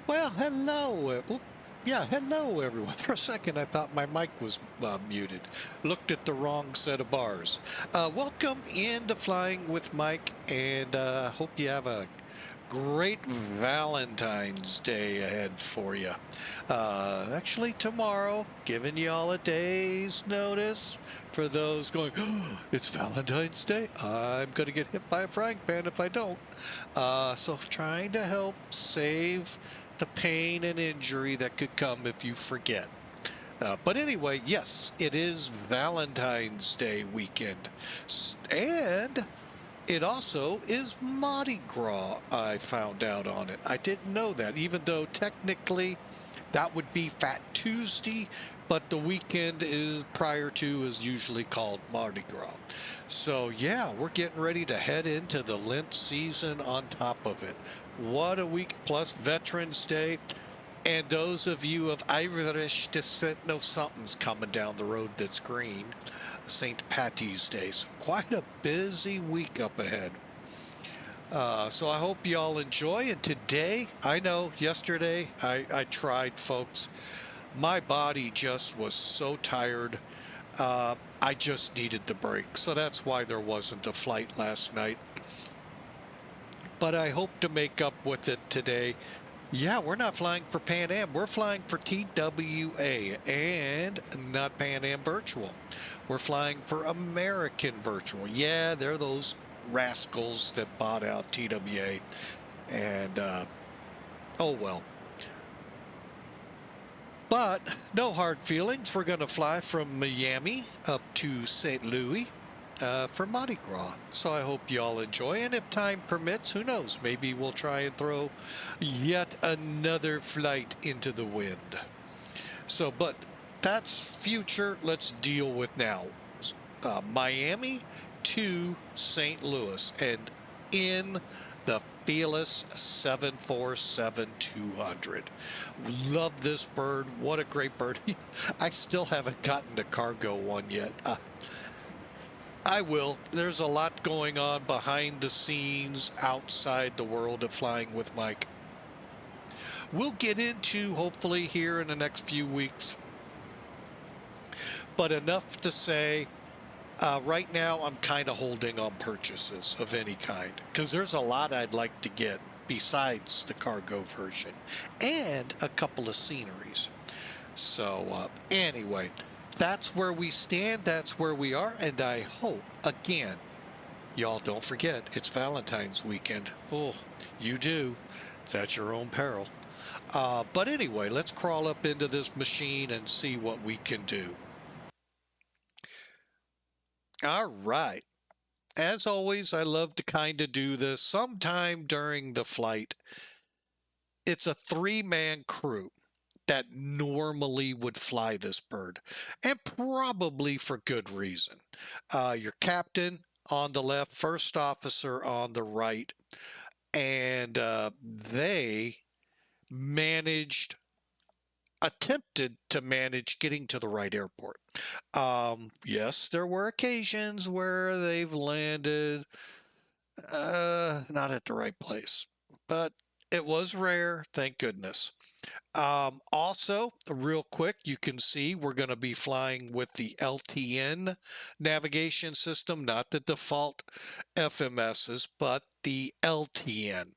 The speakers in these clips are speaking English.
Well, hello. Yeah, hello, everyone. For a second, I thought my mic was muted. Looked at the wrong set of bars. Welcome into Flying with Mike, and hope you have a great Valentine's Day ahead for you. Actually, tomorrow, giving you all a day's notice for those going, oh, it's Valentine's Day. I'm going to get hit by a frying pan if I don't. So trying to help save the pain and injury that could come if you forget. But anyway, yes, it is Valentine's Day weekend. And it also is Mardi Gras, I found out on it. I didn't know that, even though technically that would be Fat Tuesday, but the weekend is prior to is usually called Mardi Gras. So yeah, we're getting ready to head into the Lent season on top of it. What a week, plus Veterans Day. And those of you of Irish descent know something's coming down the road that's green. St. Patty's Day. So quite a busy week up ahead. So I hope you all enjoy. And today, I know yesterday I tried, folks. My body just was so tired. I just needed the break. So that's why there wasn't a flight last night. But I hope to make up with it today. Yeah, we're not flying for Pan Am. We're flying for TWA and not Pan Am Virtual. We're flying for American Virtual. Yeah, they're those rascals that bought out TWA. And, oh well. But no hard feelings. We're going to fly from Miami up to St. Louis for Mardi Gras. So I hope you all enjoy. And if time permits, who knows? Maybe we'll try and throw yet another flight into the wind. So, but that's future. Let's deal with now. Miami to St. Louis and in the Felis 747-200. Love this bird. What a great bird. I still haven't gotten the cargo one yet. I will. There's a lot going on behind the scenes outside the world of Flying with Mike. We'll get into hopefully here in the next few weeks. But enough to say, right now I'm kind of holding on purchases of any kind because there's a lot I'd like to get besides the cargo version and a couple of sceneries. So anyway, that's where we stand. That's where we are. And I hope, again, y'all don't forget, it's Valentine's weekend. Oh, you do. It's at your own peril. But anyway, let's crawl up into this machine and see what we can do. All right. As always, I love to kind of do this sometime during the flight. It's a three-man crew that normally would fly this bird, and probably for good reason. Your captain on the left, first officer on the right, and they attempted to manage getting to the right airport. Yes, there were occasions where they've landed not at the right place, but it was rare, thank goodness. Also, real quick, you can see we're going to be flying with the LTN navigation system, not the default FMSs, but the LTN.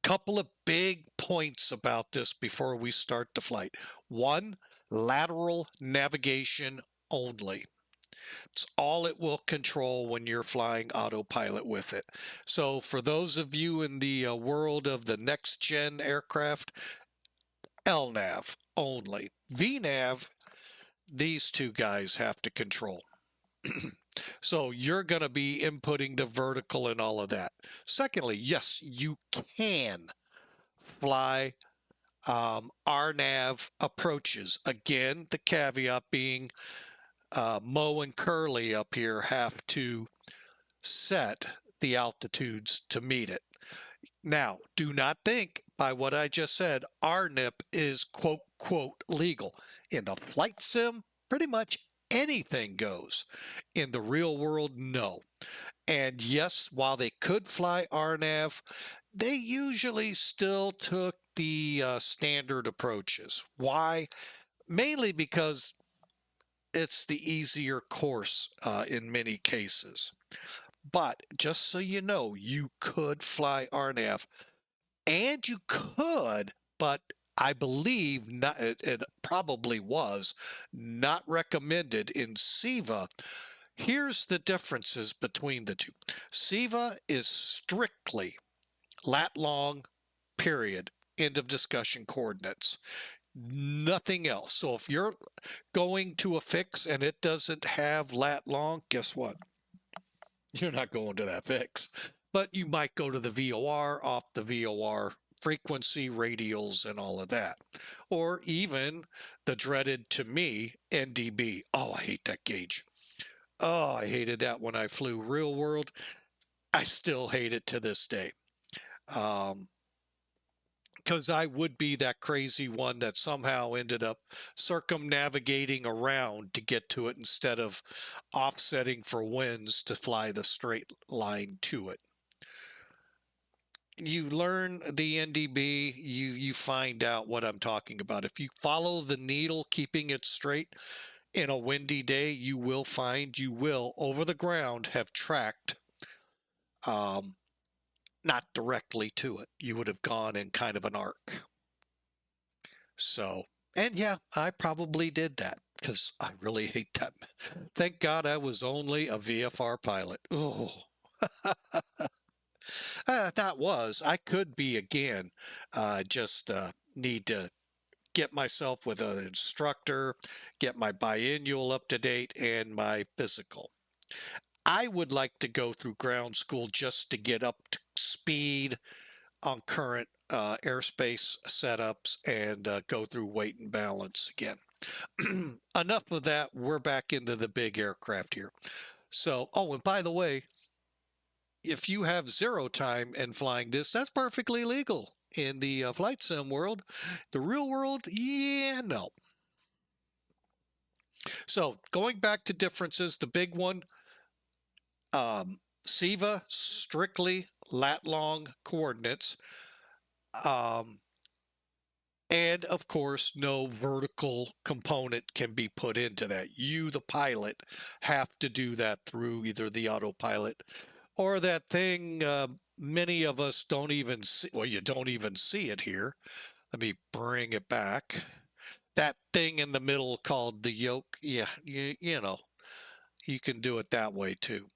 Couple of big points about this before we start the flight. One, lateral navigation only. It's all it will control when you're flying autopilot with it. So for those of you in the world of the next gen aircraft, LNAV only. VNAV, these two guys have to control. So you're going to be inputting the vertical and all of that. Secondly, yes, you can fly RNAV approaches. Again, the caveat being Mo and Curly up here have to set the altitudes to meet it. Now, do not think by what I just said, RNIP is quote legal. In the flight sim, pretty much anything goes. In the real world, no. And yes, while they could fly RNAV, they usually still took the standard approaches. Why? Mainly because it's the easier course in many cases. But just so you know, you could fly RNAV, and you could, but I believe not, it probably was not recommended in SIVA. Here's the differences between the two. SIVA is strictly lat long, period, end of discussion coordinates. Nothing else. So if you're going to a fix and it doesn't have lat long, guess what? You're not going to that fix. But you might go to the VOR, off the VOR frequency, radials, and all of that. Or even the dreaded, to me, NDB. Oh, I hate that gauge. Oh, I hated that when I flew real world. I still hate it to this day. Because I would be that crazy one that somehow ended up circumnavigating around to get to it instead of offsetting for winds to fly the straight line to it. You learn the NDB, you find out what I'm talking about. If you follow the needle, keeping it straight in a windy day, you will find you will, over the ground, have tracked not directly to it. You would have gone in kind of an arc. So, and yeah, I probably did that because I really hate that. Thank God I was only a VFR pilot. Oh, that was. I could be again. Just need to get myself with an instructor, get my biannual up to date, and my physical. I would like to go through ground school just to get up to speed on current airspace setups and go through weight and balance again. Enough of that. We're back into the big aircraft here. So, oh, and by the way, if you have zero time and flying this, that's perfectly legal in the flight sim world. The real world, yeah, no. So going back to differences, the big one, SIVA, strictly lat long coordinates. And of course, no vertical component can be put into that. You, the pilot, have to do that through either the autopilot or that thing many of us don't even see. Well, you don't even see it here. Let me bring it back. That thing in the middle called the yoke. Yeah, you know, you can do it that way too.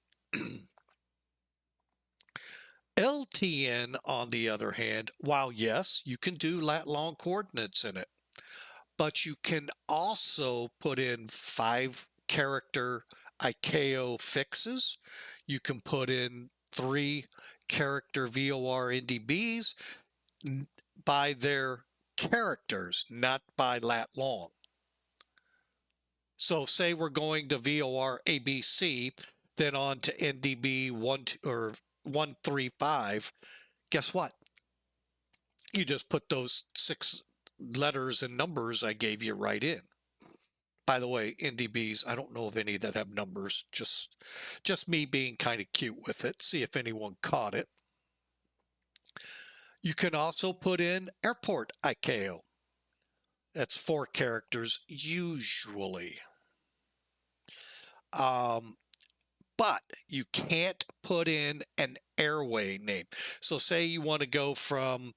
LTN, on the other hand, while yes, you can do lat long coordinates in it, but you can also put in 5-character ICAO fixes. You can put in 3-character VOR NDBs by their characters, not by lat long. So say we're going to VOR ABC, then on to NDB 135. Guess what? You just put those 6 letters and numbers I gave you right in. By the way, NDBs, I don't know of any that have numbers, just me being kind of cute with it, see if anyone caught it. You can also put in airport ICAO. That's 4 characters usually. But you can't put in an airway name. So say you want to go from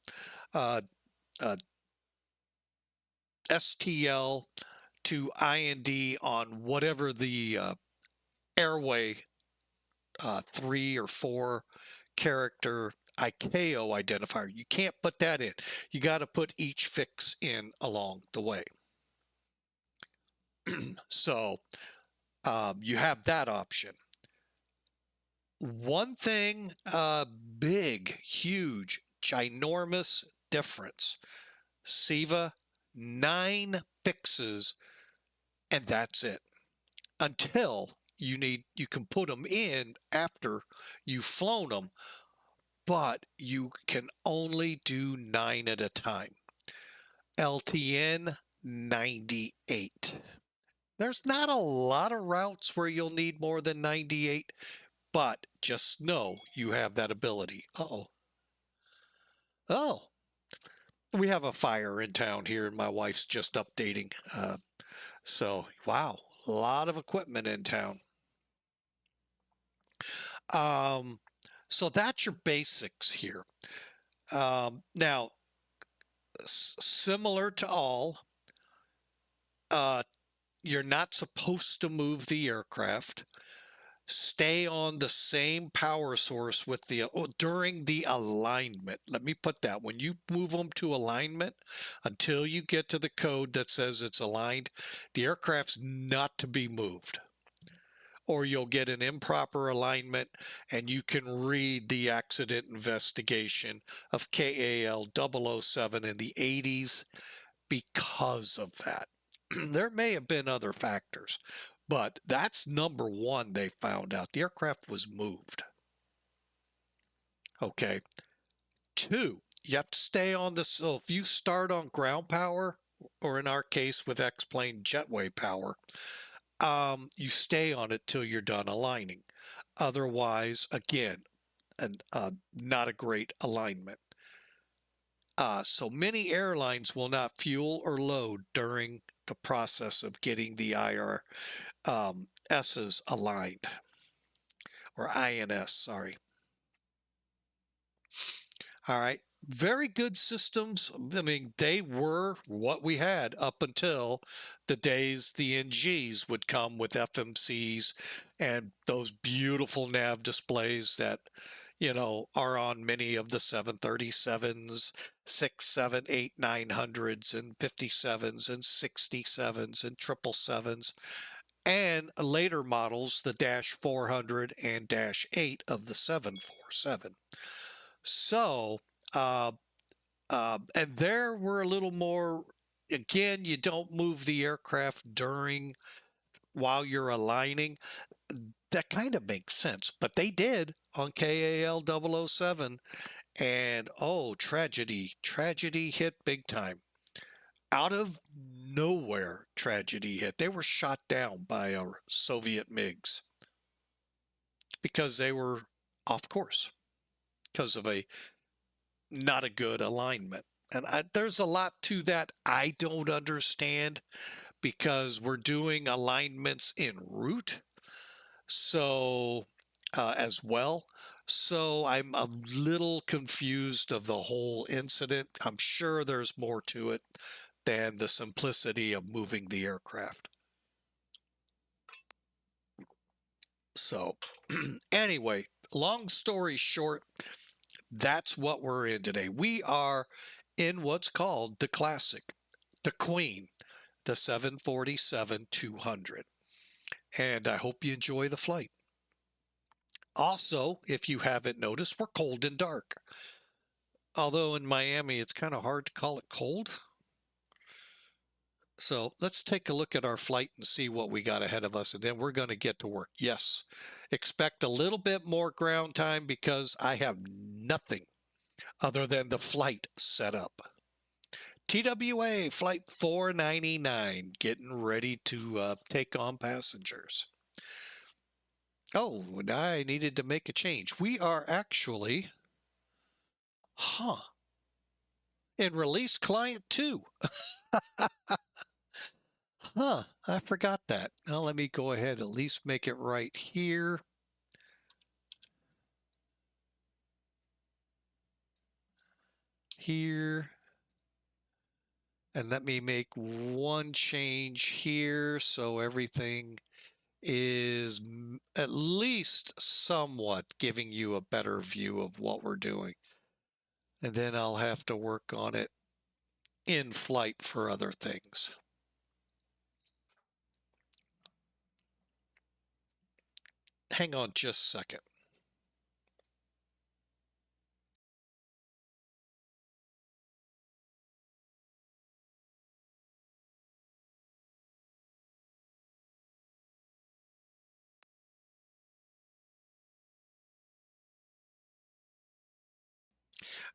STL to IND on whatever the airway 3 or 4 character ICAO identifier. You can't put that in. You got to put each fix in along the way. So you have that option. One thing, big, huge, ginormous difference. SIVA, 9 fixes, and that's it. Until you can put them in after you've flown them, but you can only do 9 at a time. LTN, 98. There's not a lot of routes where you'll need more than 98, but just know you have that ability. Uh-oh. Oh, we have a fire in town here, and my wife's just updating. So, wow, a lot of equipment in town. Um, so that's your basics here. Now, similar to all, uh, you're not supposed to move the aircraft. Stay on the same power source with the during the alignment. Let me put that. When you move them to alignment, until you get to the code that says it's aligned, the aircraft's not to be moved, or you'll get an improper alignment, and you can read the accident investigation of KAL 007 in the 80s because of that. There may have been other factors, but that's number one they found out. The aircraft was moved. Okay. Two, you have to stay on the, so if you start on ground power, or in our case with X-plane jetway power, you stay on it till you're done aligning. Otherwise, again, not a great alignment. So many airlines will not fuel or load during the process of getting the S's aligned, or INS, sorry. All right. Very good systems. I mean, they were what we had up until the days the NGs would come with FMCs and those beautiful nav displays that, you know, are on many of the 737s, 6, 7, 8, 900s, and 57s, and 67s, and 777s, and later models, the Dash 400 and Dash 8 of the 747. So, and there were a little more, again, you don't move the aircraft while you're aligning. That kind of makes sense, but they did on KAL 007. And oh, tragedy hit big time. Out of nowhere, tragedy hit. They were shot down by our Soviet MiGs because they were off course because of not a good alignment. And there's a lot to that I don't understand, because we're doing alignments en route, so as well. So I'm a little confused of the whole incident. I'm sure there's more to it than the simplicity of moving the aircraft. So anyway, long story short, that's what we're in today. We are in what's called the classic, the Queen, the 747-200. And I hope you enjoy the flight. Also, if you haven't noticed, we're cold and dark. Although in Miami, it's kind of hard to call it cold. So let's take a look at our flight and see what we got ahead of us, and then we're going to get to work. Yes, expect a little bit more ground time because I have nothing other than the flight set up. TWA flight 499, getting ready to take on passengers. Oh, I needed to make a change. We are actually, in release client 2. I forgot that. Now let me go ahead, at least make it right here. Here. And let me make one change here so everything is at least somewhat giving you a better view of what we're doing. And then I'll have to work on it in flight for other things. Hang on just a second.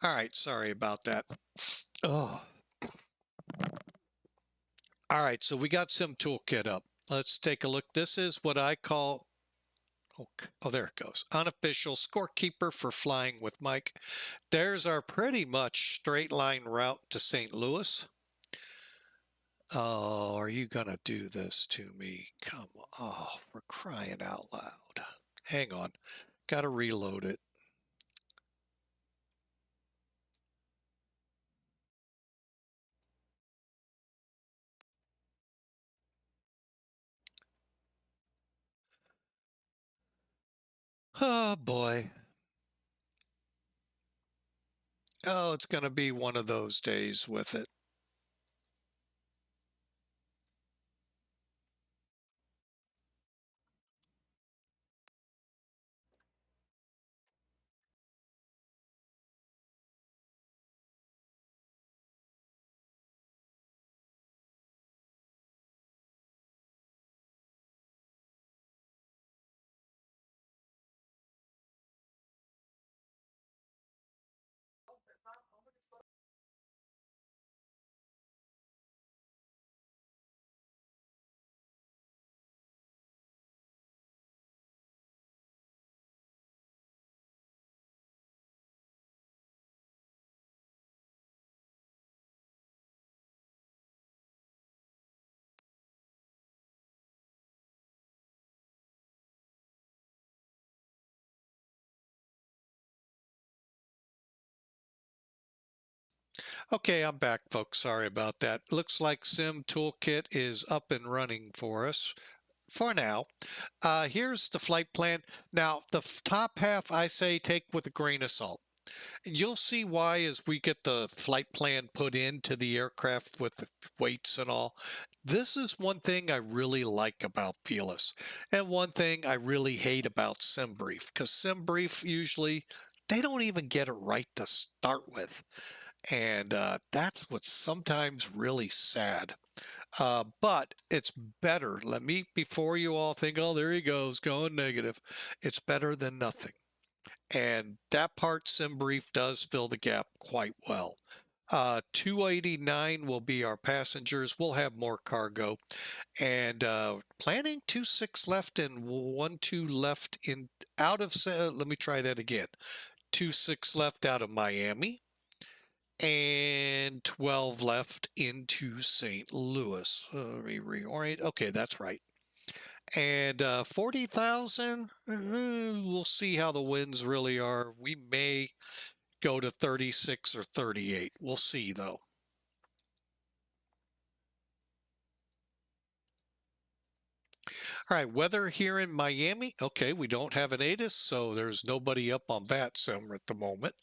All right, sorry about that. Oh. All right, so we got SimToolkit up. Let's take a look. This is what I call, Okay. Oh, there it goes. Unofficial scorekeeper for flying with Mike. There's our pretty much straight line route to St. Louis. Oh, are you going to do this to me? Come on. Oh, we're crying out loud. Hang on. Got to reload it. Oh, boy. Oh, it's going to be one of those days with it. Okay, I'm back, folks. Sorry about that. Looks like Sim Toolkit is up and running for us for now. Here's the flight plan. Now, the top half I say take with a grain of salt. You'll see why as we get the flight plan put into the aircraft with the weights and all. This is one thing I really like about Felis, and one thing I really hate about SimBrief, because SimBrief usually they don't even get it right to start with. And that's what's sometimes really sad. But it's better. Let me, before you all think, oh, there he goes, going negative, it's better than nothing. And that part SimBrief does fill the gap quite well. 289 will be our passengers. We'll have more cargo. And planning 26 left and 12 left in out of, let me try that again. 26 left out of Miami and 12 left into St. Louis. Let me reorient. Okay, that's right. And 40,000, we'll see how the winds really are. We may go to 36 or 38. We'll see, though. All right, weather here in Miami. Okay, we don't have an ATIS, so there's nobody up on VATSIM at the moment.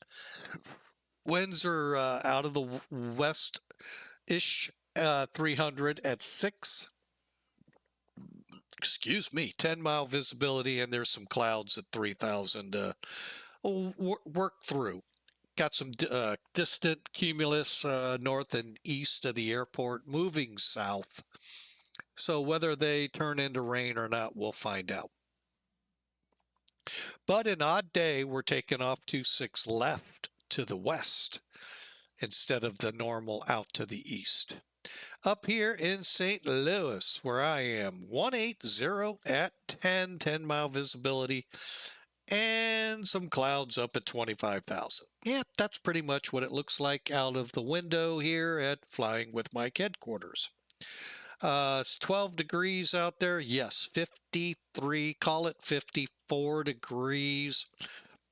Winds are out of the west-ish, 300 at 6. Excuse me, 10-mile visibility, and there's some clouds at 3,000 work through. Got some distant cumulus north and east of the airport moving south. So whether they turn into rain or not, we'll find out. But an odd day, we're taking off 26 left to the west instead of the normal out to the east. Up here in St. Louis, where I am, 180 at 10-mile visibility, and some clouds up at 25,000. Yeah, that's pretty much what it looks like out of the window here at Flying with Mike headquarters. It's 12 degrees out there. Yes, 53, call it 54 degrees.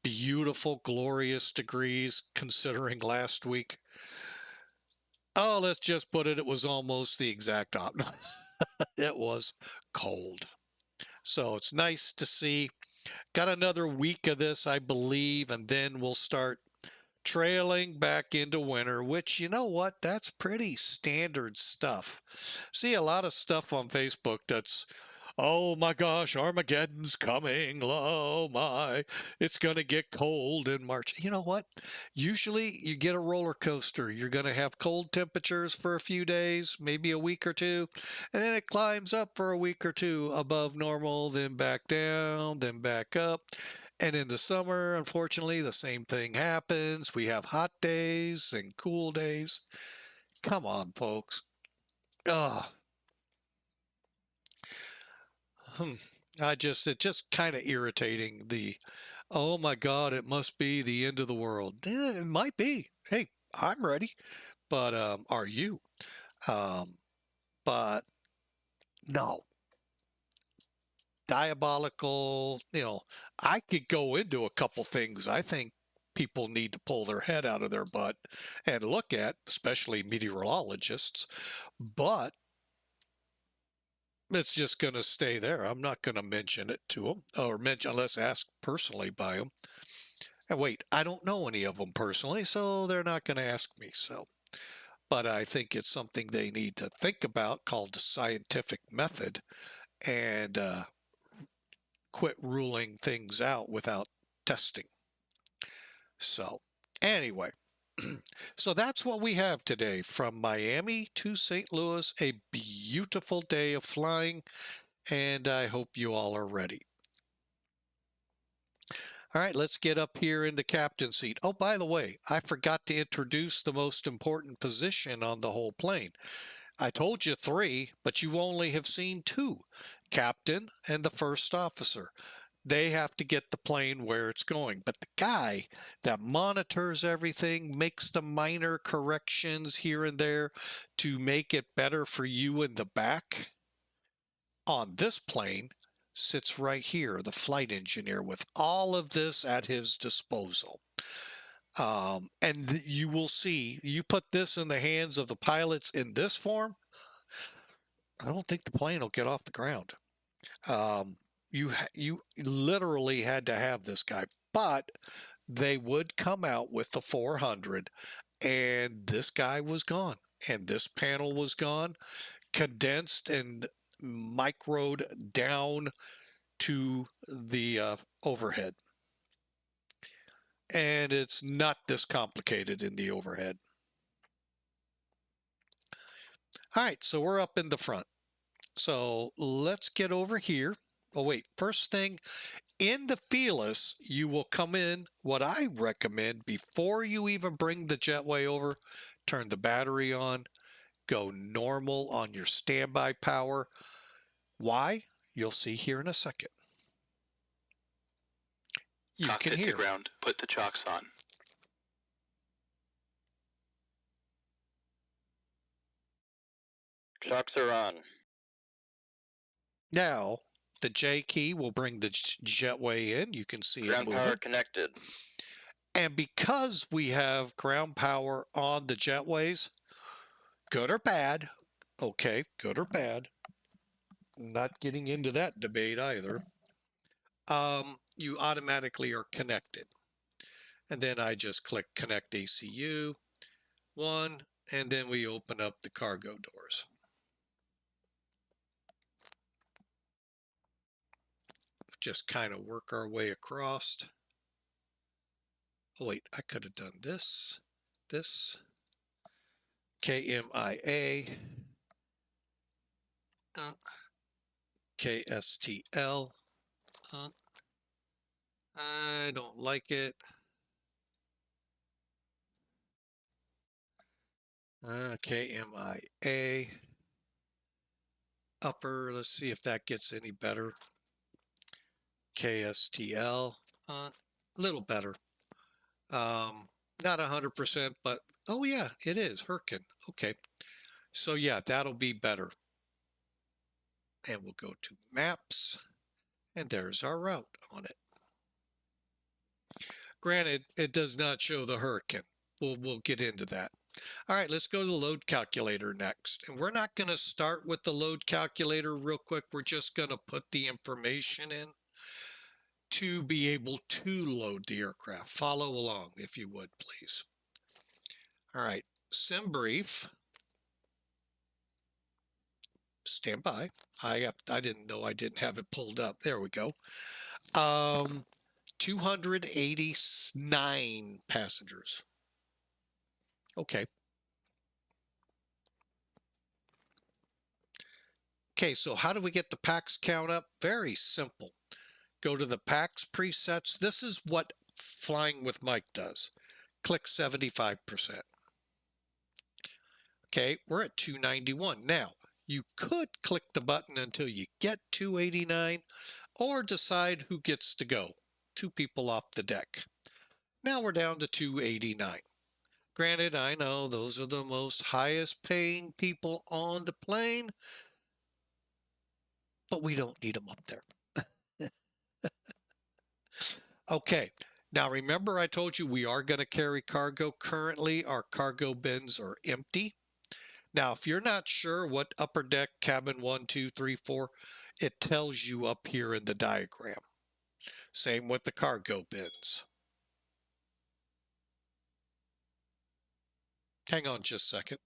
Beautiful, glorious degrees considering last week. Oh, let's just put it was almost the exact opposite. It was cold. So it's nice to see. Got another week of this, I believe, and then we'll start trailing back into winter, which, you know what, that's pretty standard stuff. See a lot of stuff on Facebook that's, oh my gosh, Armageddon's coming. Oh my, it's going to get cold in March. You know what? Usually you get a roller coaster. You're going to have cold temperatures for a few days, maybe a week or two, and then it climbs up for a week or two above normal, then back down, then back up. And in the summer, unfortunately, the same thing happens. We have hot days and cool days. Come on, folks. Ugh. It's just kind of irritating. Oh my God, it must be the end of the world. It might be. Hey, I'm ready, but are you? Um, but no, diabolical. I could go into a couple things I think people need to pull their head out of their butt and look at, especially meteorologists, but it's just going to stay there. I'm not going to mention it to them or mention unless asked personally by them. And wait, I don't know any of them personally, so they're not going to ask me. So, but I think it's something they need to think about called the scientific method and quit ruling things out without testing. So, anyway, so that's what we have today from Miami to St. Louis, a beautiful day of flying, and I hope you all are ready. All right, let's get up here in the captain seat. Oh, by the way, I forgot to introduce the most important position on the whole plane. I told you 3, but you only have seen 2, captain and the first officer. They have to get the plane where it's going. But the guy that monitors everything, makes the minor corrections here and there to make it better for you in the back on this plane sits right here, the flight engineer, with all of this at his disposal. And you will see, you put this in the hands of the pilots in this form, I don't think the plane will get off the ground. You literally had to have this guy, but they would come out with the 400, and this guy was gone, and this panel was gone, condensed and microed down to the overhead. And it's not this complicated in the overhead. All right, so we're up in the front. So let's get over here. Oh, wait, first thing, in the Felis, you will come in, what I recommend before you even bring the jetway over, turn the battery on, go normal on your standby power. Why? You'll see here in a second. You can hear. To ground. Put the chocks on. Chocks are on. Now, the J key will bring the jetway in. You can see ground it moving. power connected. And because we have ground power on the jetways, good or bad, okay, good or bad, not getting into that debate either, you automatically are connected. And then I just click connect ACU 1, and then we open up the cargo doors. Just kind of work our way across. Oh wait, I could have done this, KMIA, KSTL, I don't like it. KMIA, upper, let's see if that gets any better. KSTL, a little better. Not 100%, but oh yeah, it is Hurricane. Okay, so yeah, that'll be better. And we'll go to maps, and there's our route on it. Granted, it does not show the Hurricane. We'll get into that. All right, let's go to the load calculator next. And we're not going to start with the load calculator real quick. We're just going to put the information in to be able to load the aircraft. Follow along if you would, please. All right, SimBrief. Stand by. I didn't know I didn't have it pulled up. There we go. 289 passengers. Okay. Okay, so how do we get the PAX count up? Very simple. Go to the PAX presets. This is what Flying with Mike does. Click 75%. Okay, we're at 291. Now, you could click the button until you get 289, or decide who gets to go. 2 people off the deck. Now we're down to 289. Granted, I know those are the most highest paying people on the plane, but we don't need them up there. Okay, now remember I told you we are going to carry cargo. Currently, our cargo bins are empty. Now, if you're not sure what upper deck, cabin 1, 2, 3, 4, it tells you up here in the diagram. Same with the cargo bins. Hang on just a second.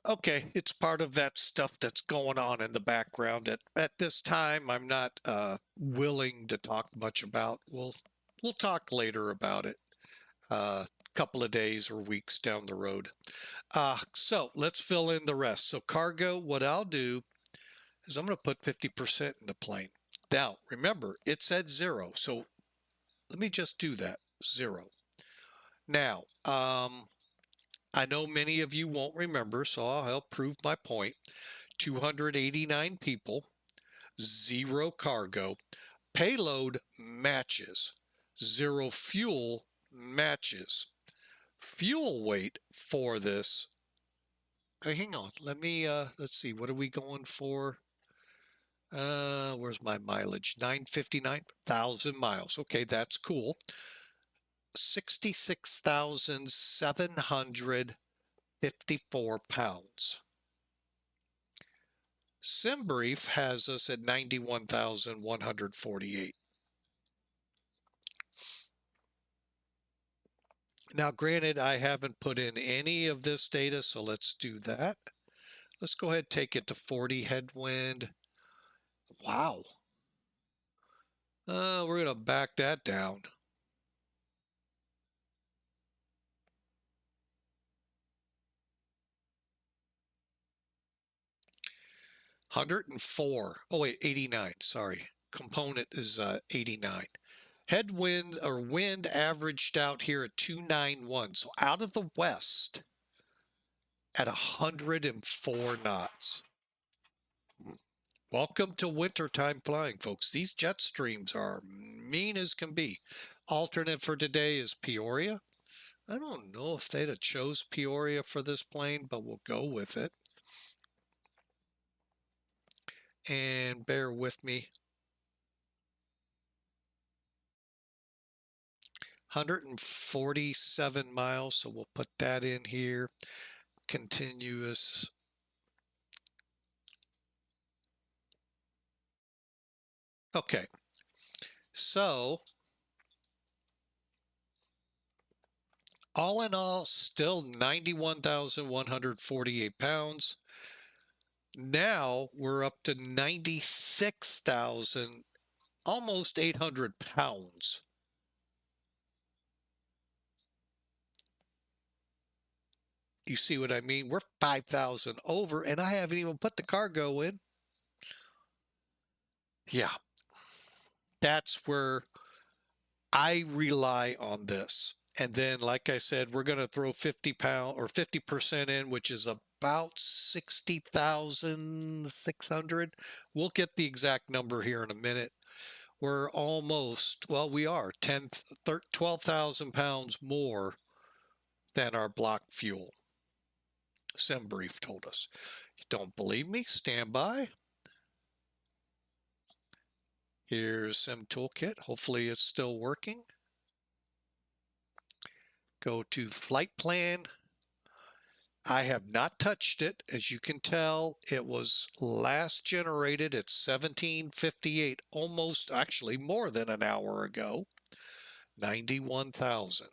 Okay, it's part of that stuff that's going on in the background. At this time, I'm not willing to talk much about. We'll talk later about it, a couple of days or weeks down the road. So let's fill in the rest. So cargo, what I'll do is I'm going to put 50% in the plane. Now, remember, it said 0, so let me just do that, 0. Now, I know many of you won't remember, so I'll help prove my point. 289 people, 0 cargo, payload matches, 0 fuel matches. Fuel weight for this, hang on, let me, let's see, what are we going for? Where's my mileage? 959,000 miles. Okay, that's cool. 66,754 pounds. SimBrief has us at 91,148. Now, granted, I haven't put in any of this data, so let's do that. Let's go ahead and take it to 40 headwind. Wow. We're going to back that down. 104. Oh, wait, 89. Sorry. Component is 89. Headwind or wind averaged out here at 291. So out of the west at 104 knots. Welcome to wintertime flying, folks. These jet streams are mean as can be. Alternate for today is Peoria. I don't know if they'd have chose Peoria for this plane, but we'll go with it. And bear with me. 147 miles, so we'll put that in here. Continuous. Okay, so all in all, still 91,148 pounds. Now we're up to 96,000, almost 800 pounds. You see what I mean? We're 5,000 over, and I haven't even put the cargo in. Yeah, that's where I rely on this. And then, like I said, we're going to throw 50 pound or 50% in, which is about 60,600. We'll get the exact number here in a minute. We're almost, well, we are 12,000 pounds more than our block fuel. SimBrief told us. You don't believe me? Stand by. Here's Sim Toolkit. Hopefully it's still working. Go to flight plan. I have not touched it. As you can tell, it was last generated at 1758, almost actually more than an hour ago. 91,000.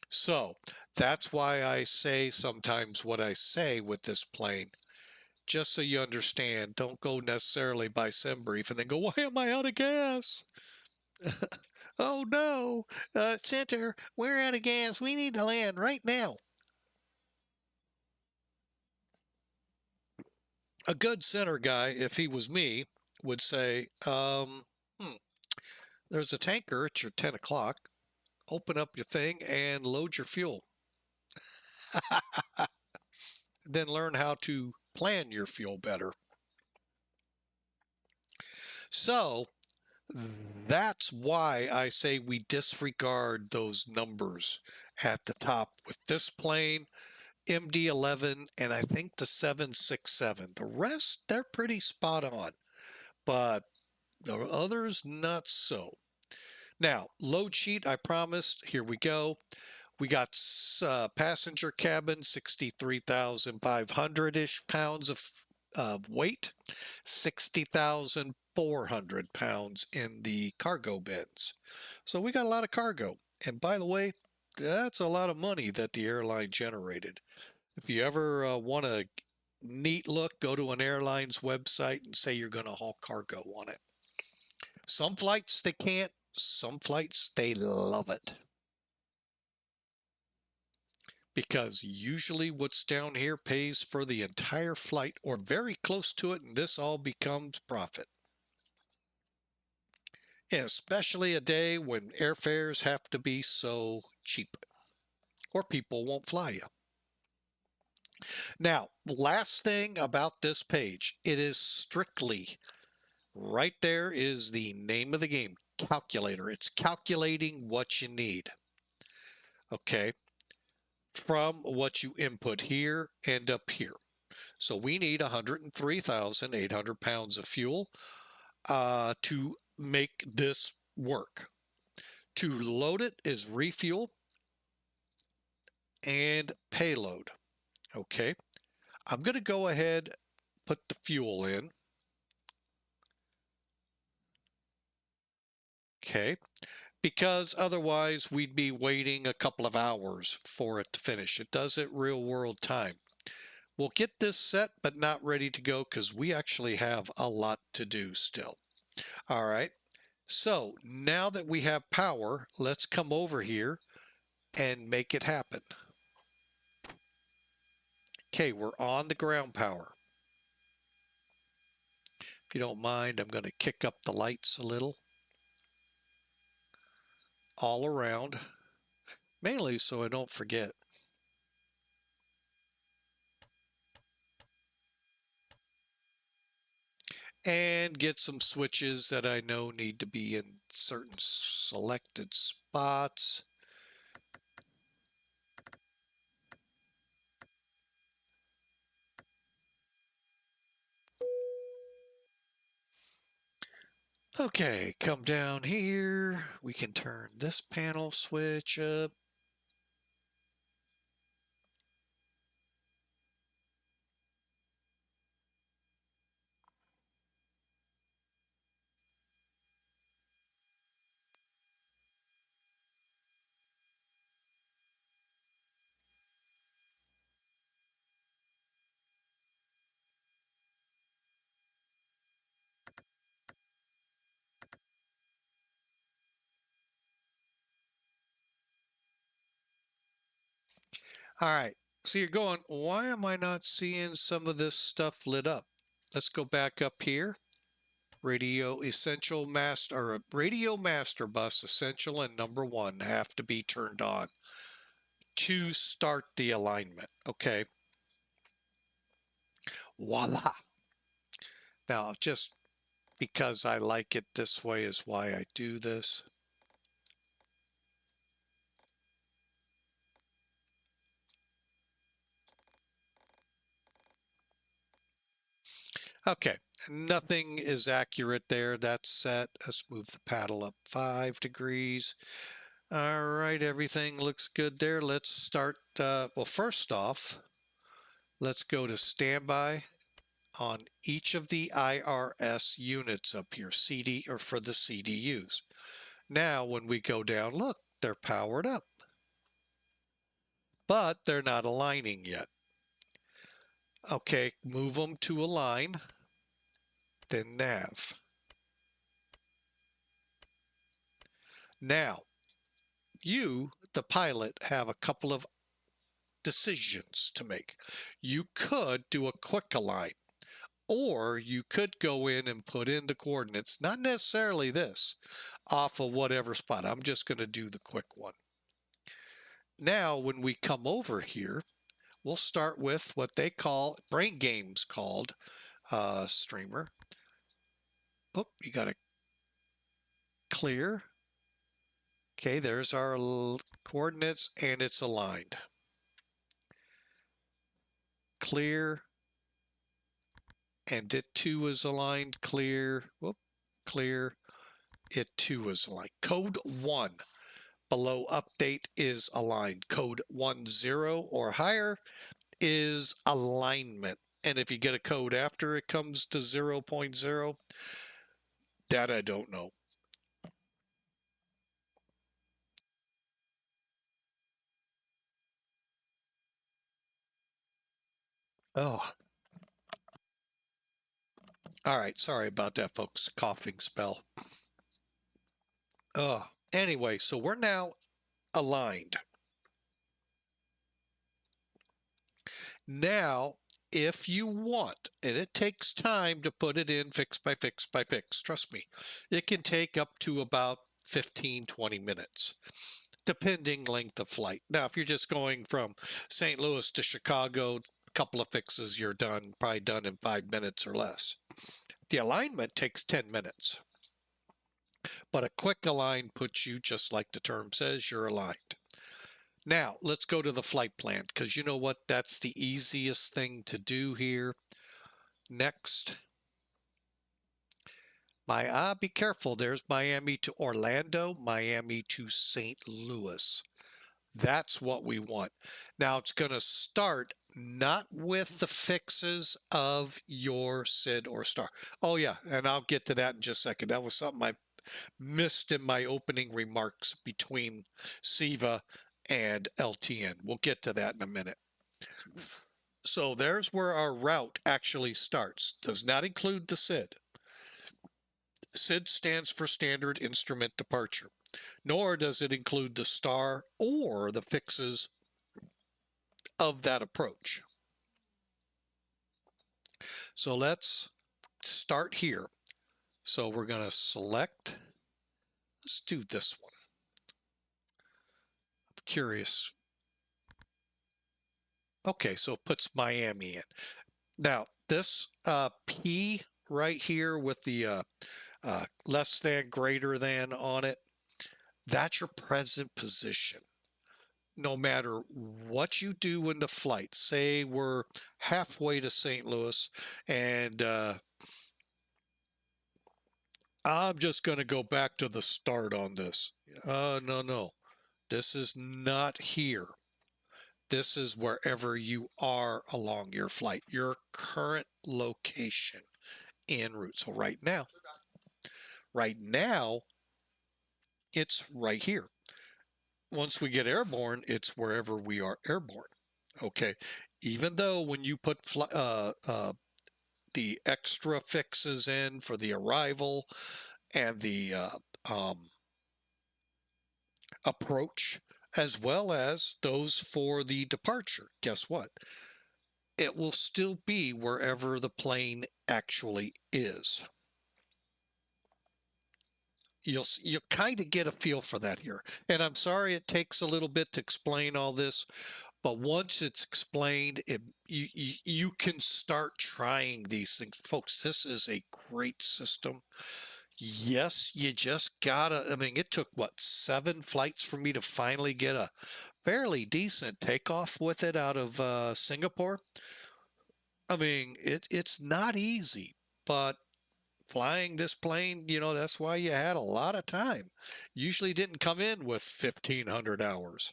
So that's why I say sometimes what I say with this plane. Just so you understand, don't go necessarily by SimBrief and then go, why am I out of gas? Oh no, center, we're out of gas. We need to land right now. A good center guy, if he was me, would say, there's a tanker at your 10 o'clock. Open up your thing and load your fuel. Then learn how to plan your fuel better. So that's why I say we disregard those numbers at the top with this plane, MD-11, and I think the 767. The rest, they're pretty spot on, but the others, not so. Now, load sheet, I promised. Here we go. We got passenger cabin, 63,500-ish pounds of weight, 60,400 pounds in the cargo bins. So we got a lot of cargo. And by the way, that's a lot of money that the airline generated. If you ever want a neat look, go to an airline's website and say you're going to haul cargo on it. Some flights they can't, some flights they love it. Because usually what's down here pays for the entire flight or very close to it, and this all becomes profit. And especially a day when airfares have to be so cheap or people won't fly you. Now, last thing about this page, it is strictly, right there is the name of the game, calculator. It's calculating what you need. Okay. From what you input here and up here. So we need 103,800 pounds of fuel to make this work. To load it is refuel and payload. Okay, I'm going to go ahead, put the fuel in. Okay, because otherwise we'd be waiting a couple of hours for it to finish. It does it real world time. We'll get this set, but not ready to go because we actually have a lot to do still. All right, so now that we have power, let's come over here and make it happen. Okay, we're on the ground power. If you don't mind, I'm going to kick up the lights a little. All around, mainly so I don't forget. And get some switches that I know need to be in certain selected spots. Okay, come down here. We can turn this panel switch up. All right, so you're going, why am I not seeing some of this stuff lit up? Let's go back up here. Radio essential master, or radio master bus essential and number 1 have to be turned on. to start the alignment. Okay. Voila. Now, just because I like it this way is why I do this. Okay, nothing is accurate there. That's set. Let's move the paddle up 5 degrees. All right, everything looks good there. Let's start. Well, first off, let's go to standby on each of the IRS units up here, CD or for the CDUs. Now, when we go down, look, they're powered up, but they're not aligning yet. Okay, move them to align, then nav. Now, you, the pilot, have a couple of decisions to make. You could do a quick align, or you could go in and put in the coordinates, not necessarily this, off of whatever spot. I'm just going to do the quick one. Now, when we come over here, we'll start with what they call, Brain Games called, streamer. Oh, you got to clear. Okay, there's our coordinates and it's aligned. Clear. And it too is aligned. Clear. Whoop, clear. It too is aligned. Code 1 below update is aligned. Code 10 or higher is alignment. And if you get a code after it comes to 0.0, that I don't know. Oh. All right. Sorry about that, folks. Coughing spell. Oh. Anyway, so we're now aligned. Now, if you want, and it takes time to put it in fix by fix by fix, trust me, it can take up to about 15, 20 minutes, depending length of flight. Now, if you're just going from St. Louis to Chicago, a couple of fixes, you're done, probably done in 5 minutes or less. The alignment takes 10 minutes, but a quick align puts you, just like the term says, you're aligned. Now, let's go to the flight plan, because you know what? That's the easiest thing to do here. Next. Be careful. There's Miami to Orlando, Miami to St. Louis. That's what we want. Now, it's going to start not with the fixes of your SID or star. Oh, yeah, and I'll get to that in just a second. That was something I missed in my opening remarks between SIVA and LTN. We'll get to that in a minute. So there's where our route actually starts. Does not include the SID. SID stands for Standard Instrument Departure, nor does it include the star or the fixes of that approach. So let's start here. So we're going to select, let's do this one. I'm curious. Okay, so it puts Miami in. Now, this P right here with the less than, greater than on it, that's your present position. No matter what you do in the flight, say we're halfway to St. Louis and I'm just going to go back to the start on this. No. This is not here. This is wherever you are along your flight, your current location en route. So right now, it's right here. Once we get airborne, it's wherever we are airborne. Okay. Even though when you put the extra fixes in for the arrival and the approach, as well as those for the departure, guess what? It will still be wherever the plane actually is. you'll kind of get a feel for that here. And I'm sorry it takes a little bit to explain all this, but once it's explained, you can start trying these things. Folks, this is a great system. Yes, you just gotta, I mean, it took what, 7 flights for me to finally get a fairly decent takeoff with it out of Singapore. I mean, it's not easy, but flying this plane, that's why you had a lot of time. Usually didn't come in with 1,500 hours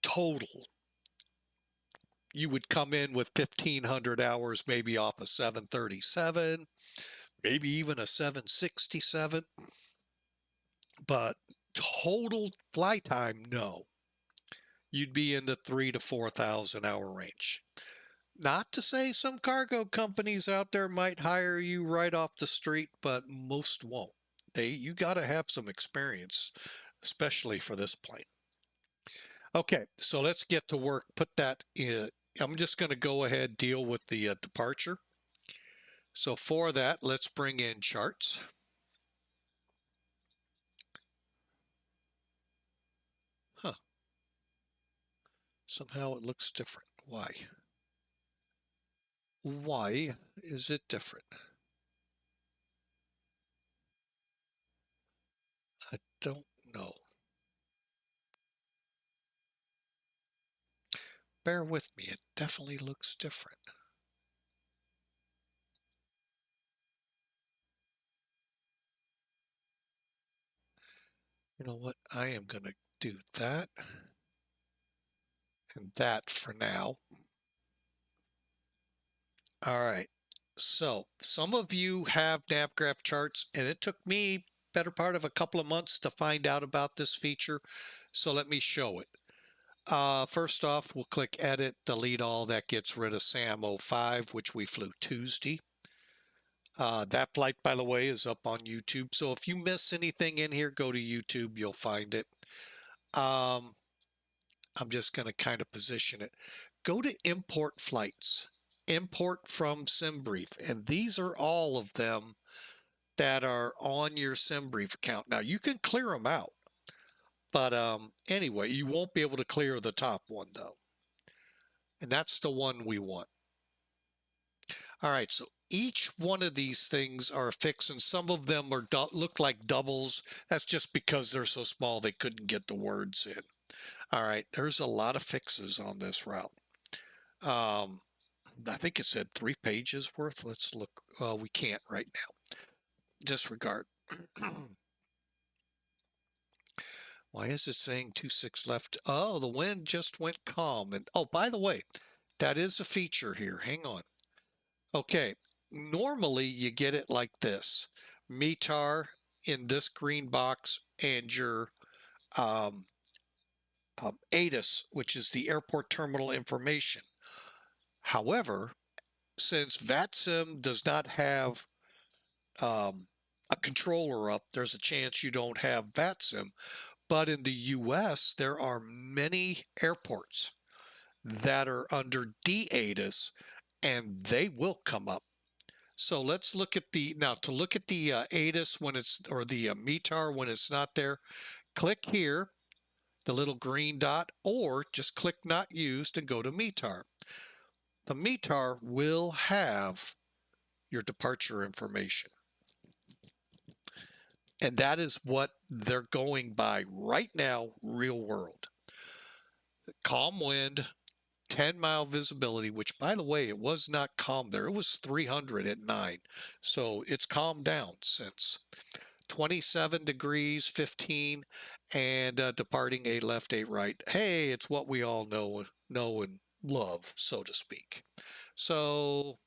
total. You would come in with 1,500 hours, maybe off a 737, maybe even a 767, but total flight time, no. You'd be in the 3 to 4,000 hour range. Not to say some cargo companies out there might hire you right off the street, but most won't. You got to have some experience, especially for this plane. Okay, so let's get to work. Put that in. I'm just going to go ahead deal with the departure. So for that, let's bring in charts. Huh. Somehow it looks different. Why? Why is it different? I don't know. Bear with me. It definitely looks different. You know what? I am going to do that and that for now. All right. So some of you have Navigraph charts, and it took me better part of a couple of months to find out about this feature. So let me show it. First off, we'll click Edit, Delete All. That gets rid of SAM 05, which we flew Tuesday. That flight, by the way, is up on YouTube. So if you miss anything in here, go to YouTube. You'll find it. I'm just going to kind of position it. Go to Import Flights. Import from SimBrief. And these are all of them that are on your SimBrief account. Now, you can clear them out. But anyway, you won't be able to clear the top one, though. And that's the one we want. All right, so each one of these things are fixed, and some of them are look like doubles. That's just because they're so small they couldn't get the words in. All right, there's a lot of fixes on this route. I think it said 3 pages worth. Let's look. We can't right now. Disregard. Why is it saying 26 left? Oh, the wind just went calm. And oh, by the way, that is a feature here. Hang on. Okay, normally you get it like this. METAR in this green box and your ATC, which is the airport terminal information. However, since VATSIM does not have a controller up, there's a chance you don't have VATSIM. But in the US, there are many airports that are under DATIS, and they will come up. So let's look at now to look at the ATIS when it's, or the METAR when it's not there, click here, the little green dot, or just click not used and go to METAR. The METAR will have your departure information. And that is what they're going by right now, real world. Calm wind, 10-mile visibility, which, by the way, it was not calm there. It was 300 at 9. So it's calmed down since. 27 degrees, 15, and departing 8 left, 8 right. Hey, it's what we all know and love, so to speak. So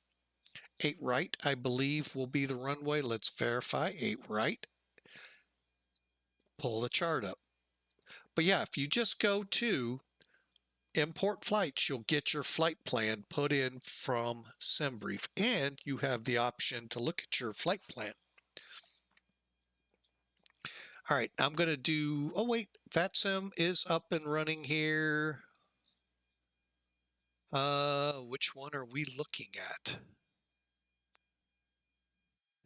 8 right, I believe, will be the runway. Let's verify. 8 right. Pull the chart up. But yeah, if you just go to Import Flights, you'll get your flight plan put in from SimBrief, and you have the option to look at your flight plan. All right, I'm going to do, oh wait, VATSIM is up and running here. Which one are we looking at?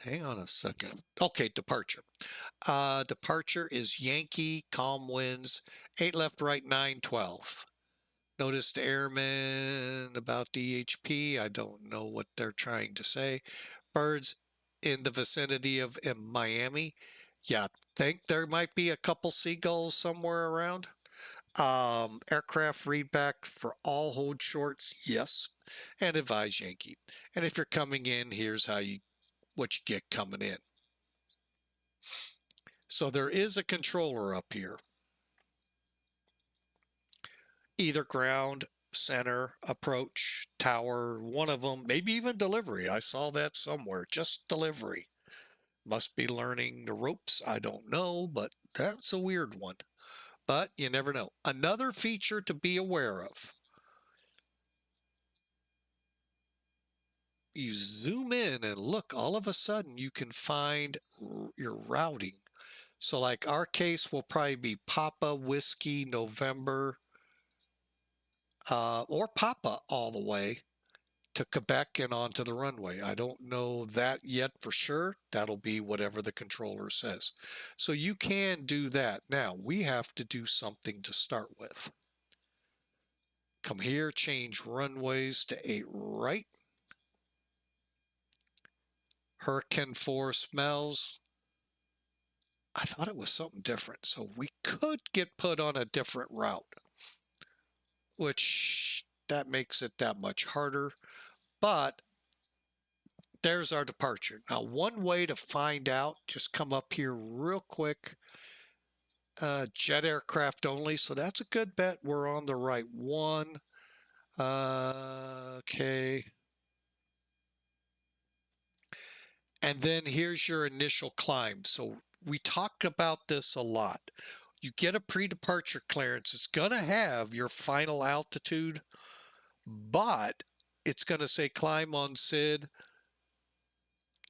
Hang on a second. Okay, departure. Departure is Yankee, calm winds, 8 left, right, 9, 12. Notice the airman about DHP. I don't know what they're trying to say. Birds in the vicinity of Miami. Yeah, think there might be a couple seagulls somewhere around. Aircraft readback for all hold shorts, yes, and advise Yankee. And if you're coming in, here's what you get coming in. So there is a controller up here, either ground, center, approach, tower, one of them, maybe even delivery. I saw that somewhere, just delivery. Must be learning the ropes. I don't know, but that's a weird one. But you never know. Another feature to be aware of. You zoom in and look, all of a sudden you can find your routing. So like our case will probably be Papa Whiskey November or Papa all the way to Quebec and onto the runway. I don't know that yet for sure. That'll be whatever the controller says. So you can do that. Now we have to do something to start with. Come here, change runways to 8 right. Hurricane 4 smells. I thought it was something different. So we could get put on a different route, which that makes it that much harder. But there's our departure. Now, one way to find out, just come up here real quick. Jet aircraft only. So that's a good bet. We're on the right one. Okay. And then here's your initial climb. So we talk about this a lot. You get a pre-departure clearance. It's going to have your final altitude, but it's going to say climb on SID.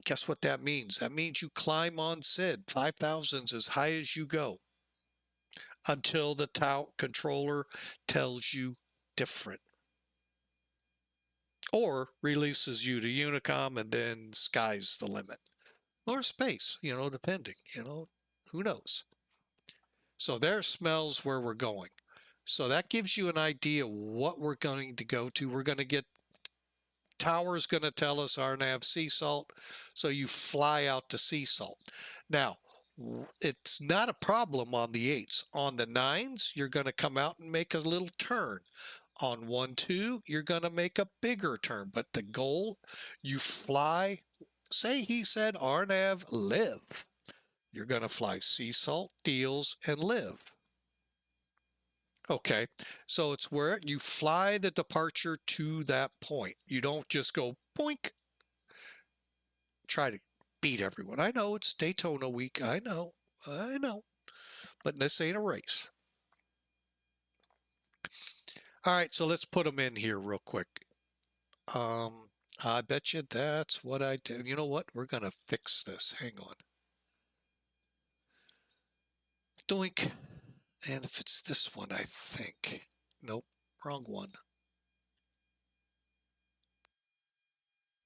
Guess what that means? That means you climb on SID. 5,000 is as high as you go until the controller tells you different. Or releases you to Unicom and then sky's the limit. Or space, depending, who knows. So there smells where we're going. So that gives you an idea what we're going to go to. We're going to get tower's going to tell us RNAV sea salt. So you fly out to sea salt. Now, it's not a problem on the 8s. On the 9s, you're going to come out and make a little turn. On 1-2, you're going to make a bigger turn. But the goal, you fly, say he said RNAV live. You're going to fly sea salt, deals, and live. Okay, so it's where you fly the departure to that point. You don't just go boink, try to beat everyone. I know it's Daytona week. I know. But this ain't a race. All right, so let's put them in here real quick. I bet you that's what I do. You know what? We're going to fix this. Hang on. Doink. And if it's this one, I think. Nope, wrong one.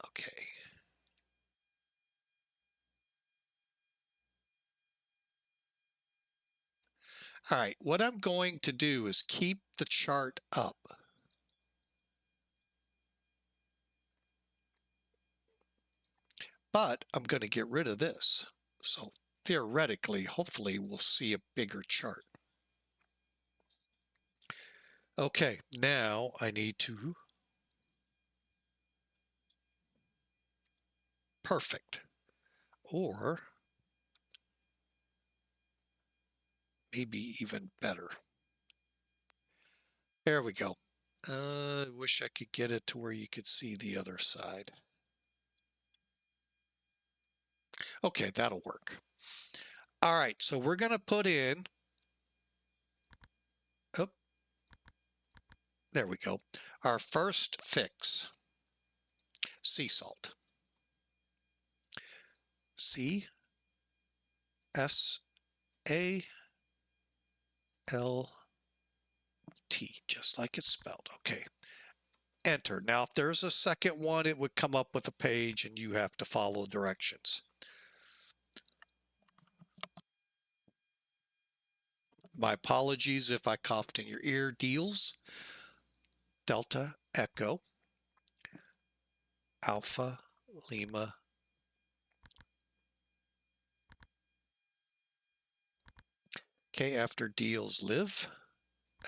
Okay. All right, what I'm going to do is keep the chart up. But I'm going to get rid of this. So theoretically, hopefully we'll see a bigger chart. Okay, now I need to perfect, or maybe even better. There we go. I wish I could get it to where you could see the other side. Okay, that'll work. All right, so we're going to put in, oh, there we go, our first fix, sea salt. C-S-A-L-T, just like it's spelled. Okay, enter. Now, if there's a second one, it would come up with a page and you have to follow directions. My apologies if I coughed in your ear. Deals, Delta, Echo, Alpha, Lima, okay, after deals live,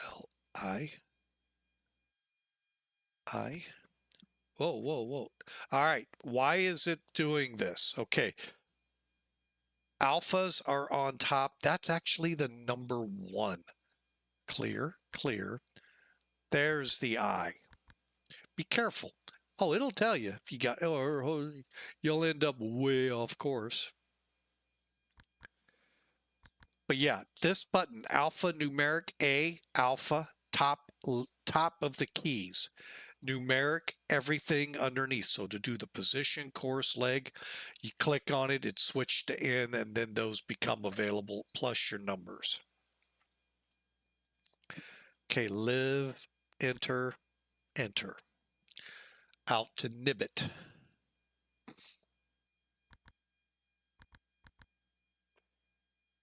L, I, whoa, whoa, whoa. All right, why is it doing this? Okay, alphas are on top. That's actually the number one. Clear, clear. There's the I. Be careful. Oh, it'll tell you if you got, or you'll end up way off course. But yeah, this button, alpha numeric A, alpha, top of the keys, numeric, everything underneath. So to do the position, course, leg, you click on it, it's switched to in, and then those become available plus your numbers. Okay, live, enter, enter. Out to nibbit.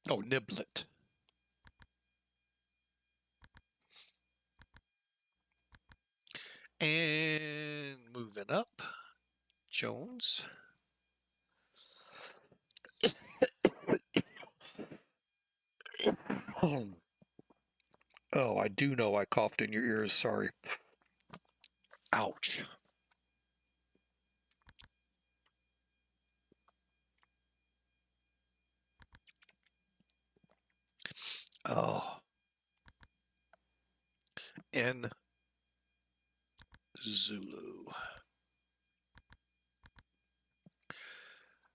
Oh, niblet. And moving up, Jones. Oh, I do know I coughed in your ears. Sorry. Ouch. Oh. N Zulu.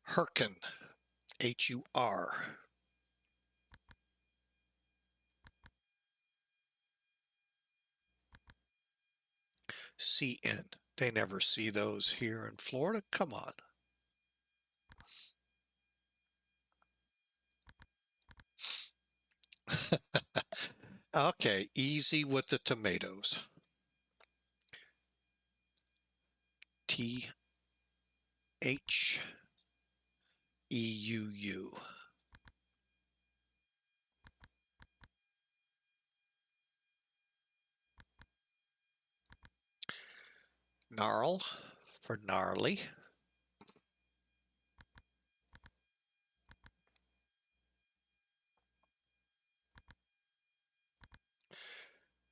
Hurkin. H-U-R. C-N. They never see those here in Florida. Come on. Okay, easy with the tomatoes. T-H-E-U-U. Gnarl for gnarly.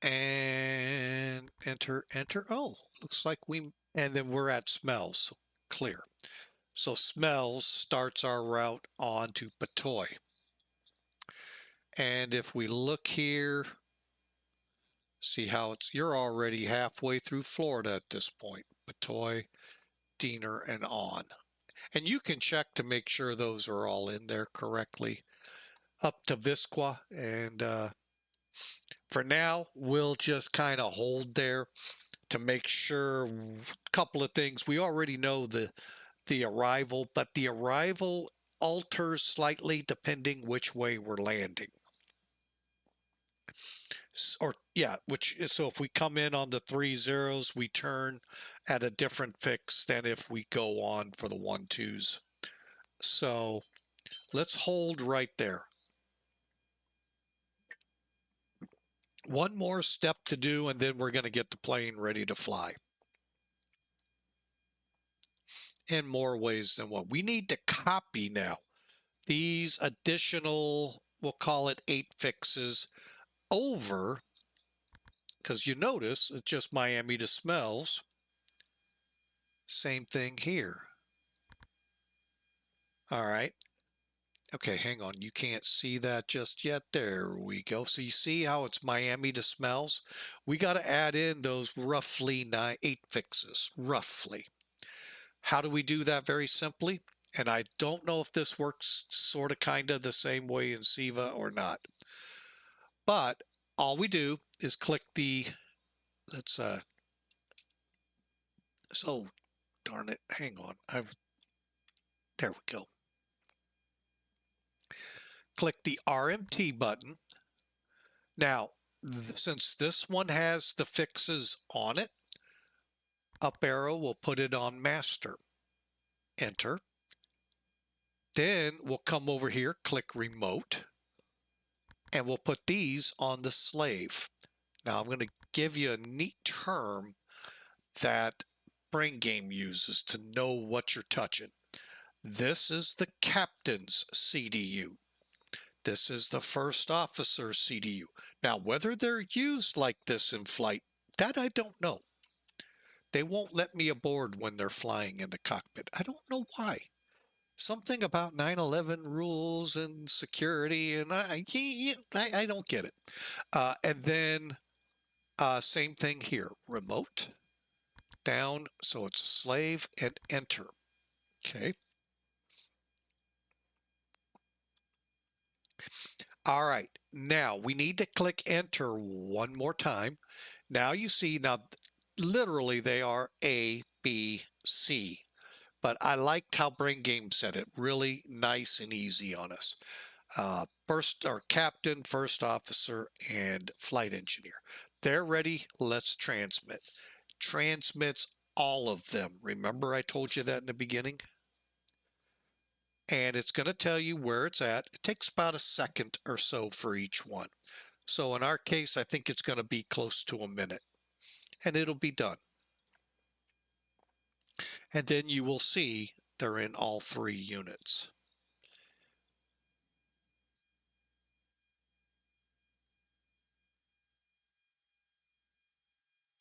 And enter, enter. Oh, looks like and then we're at smells. So clear. So smells starts our route on to Patoy. And if we look here, see how you're already halfway through Florida at this point. Patoy, Diener, and on. And you can check to make sure those are all in there correctly. Up to Visqua. And for now, we'll just kind of hold there to make sure a couple of things. We already know the arrival, but the arrival alters slightly depending which way we're landing. Or yeah, so if we come in on the 3 zeros, we turn at a different fix than if we go on for the 1 2s. So let's hold right there. One more step to do, and then we're going to get the plane ready to fly. In more ways than one. We need to copy now these additional, we'll call it 8 fixes over, because you notice it's just Miami to Smells. Same thing here. All right. Okay, hang on. You can't see that just yet. There we go. So you see how it's Miami to Smells? We got to add in those roughly 8 fixes, roughly. How do we do that? Very simply. And I don't know if this works sort of kind of the same way in Siva or not. But all we do is click the, so darn it, hang on. There we go. Click the RMT button. Now, since this one has the fixes on it, up arrow will put it on master. Enter. Then we'll come over here, click remote. And we'll put these on the slave. Now I'm going to give you a neat term that Brain Game uses to know what you're touching. This is the captain's CDU. This is the first officer's CDU. Now, whether they're used like this in flight, that I don't know. They won't let me aboard when they're flying in the cockpit. I don't know why. Something about 9/11 rules and security, and I don't get it. And then same thing here, remote, down, so it's a slave, and enter. Okay. All right, now we need to click enter one more time. Now you see, now literally they are A, B, C, but I liked how Brain Game said it, really nice and easy on us. First, or captain, first officer, and flight engineer. They're ready, let's transmit. Transmits all of them. Remember I told you that in the beginning? And it's going to tell you where it's at. It takes about a second or so for each one. So in our case, I think it's going to be close to a minute, and it'll be done. And then you will see they're in all 3 units.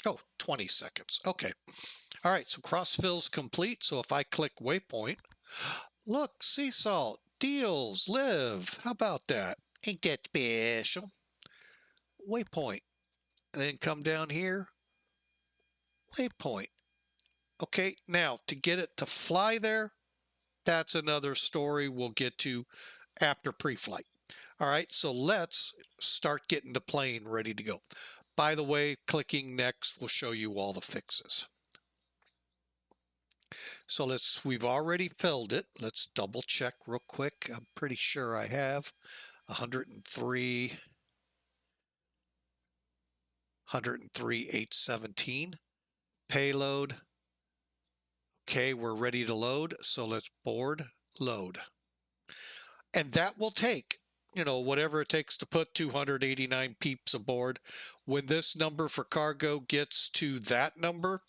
Oh, 20 seconds. Okay. All right, so cross-fill's complete. So if I click waypoint, look, sea salt, deals, live. How about that? Ain't that special? Waypoint. And then come down here, waypoint. Okay, now to get it to fly there, that's another story we'll get to after pre-flight. All right, so let's start getting the plane ready to go. By the way, clicking next will show you all the fixes. So we've already filled it. Let's double check real quick. I'm pretty sure I have 103, 817. Payload. Okay, we're ready to load. So let's board, load. And that will take, whatever it takes to put 289 peeps aboard. When this number for cargo gets to that number,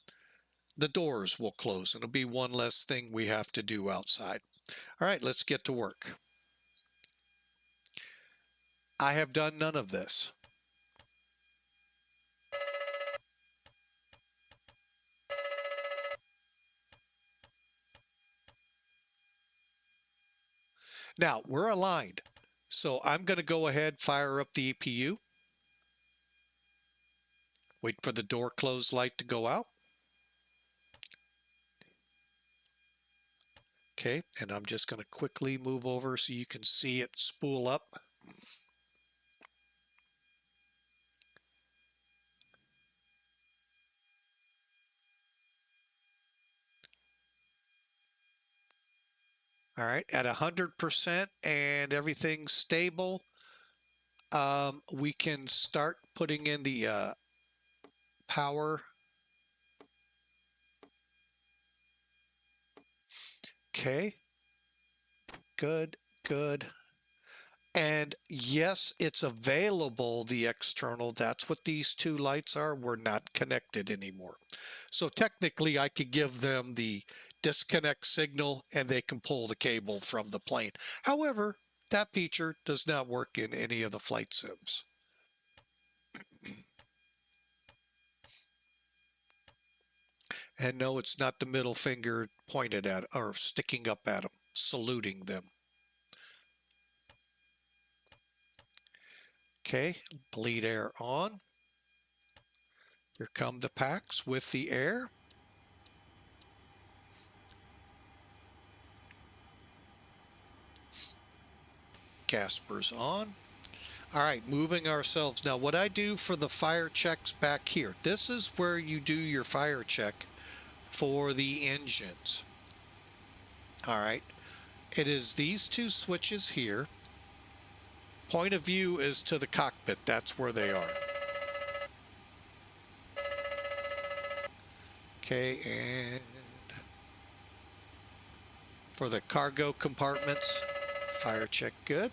the doors will close. It'll be one less thing we have to do outside. All right, let's get to work. I have done none of this. Now, we're aligned. So I'm going to go ahead, fire up the EPU. Wait for the door close light to go out. Okay, and I'm just going to quickly move over so you can see it spool up. All right, at 100% and everything's stable, we can start putting in the power. Okay, good, good. And yes, it's available, the external. That's what these 2 lights are. We're not connected anymore. So technically, I could give them the disconnect signal and they can pull the cable from the plane. However, that feature does not work in any of the flight sims. And no, it's not the middle finger pointed at or sticking up at them, saluting them. Okay, bleed air on. Here come the packs with the air. Gaspers on. All right, moving ourselves. Now, what I do for the fire checks back here, this is where you do your fire check for the engines. All right, it is these 2 switches here. Point of view is to the cockpit. That's where they are. Okay, and for the cargo compartments, fire check good.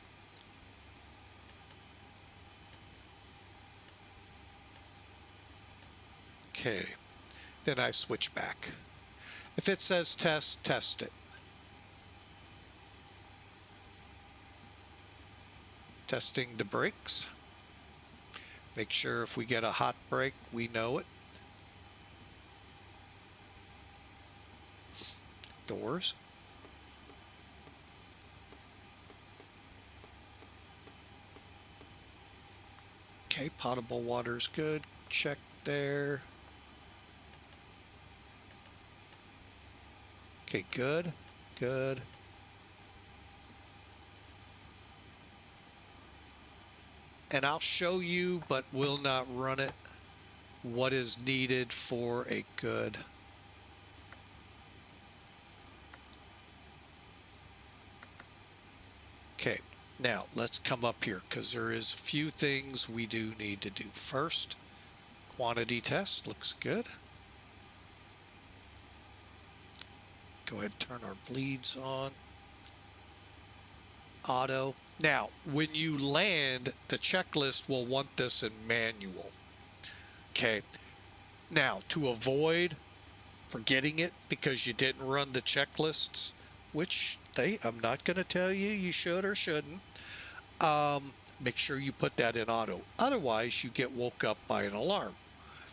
Okay, then I switch back. If it says test, test it. Testing the brakes. Make sure if we get a hot brake, we know it. Doors. Okay, potable water's good. Check there. Okay, good, good. And I'll show you, but will not run it, what is needed for a good. Okay, now let's come up here because there is a few things we do need to do. First, quantity test looks good. Go ahead and turn our bleeds on. Auto. Now, when you land, the checklist will want this in manual. Okay. Now, to avoid forgetting it because you didn't run the checklists, which I'm not going to tell you you should or shouldn't, make sure you put that in auto. Otherwise, you get woke up by an alarm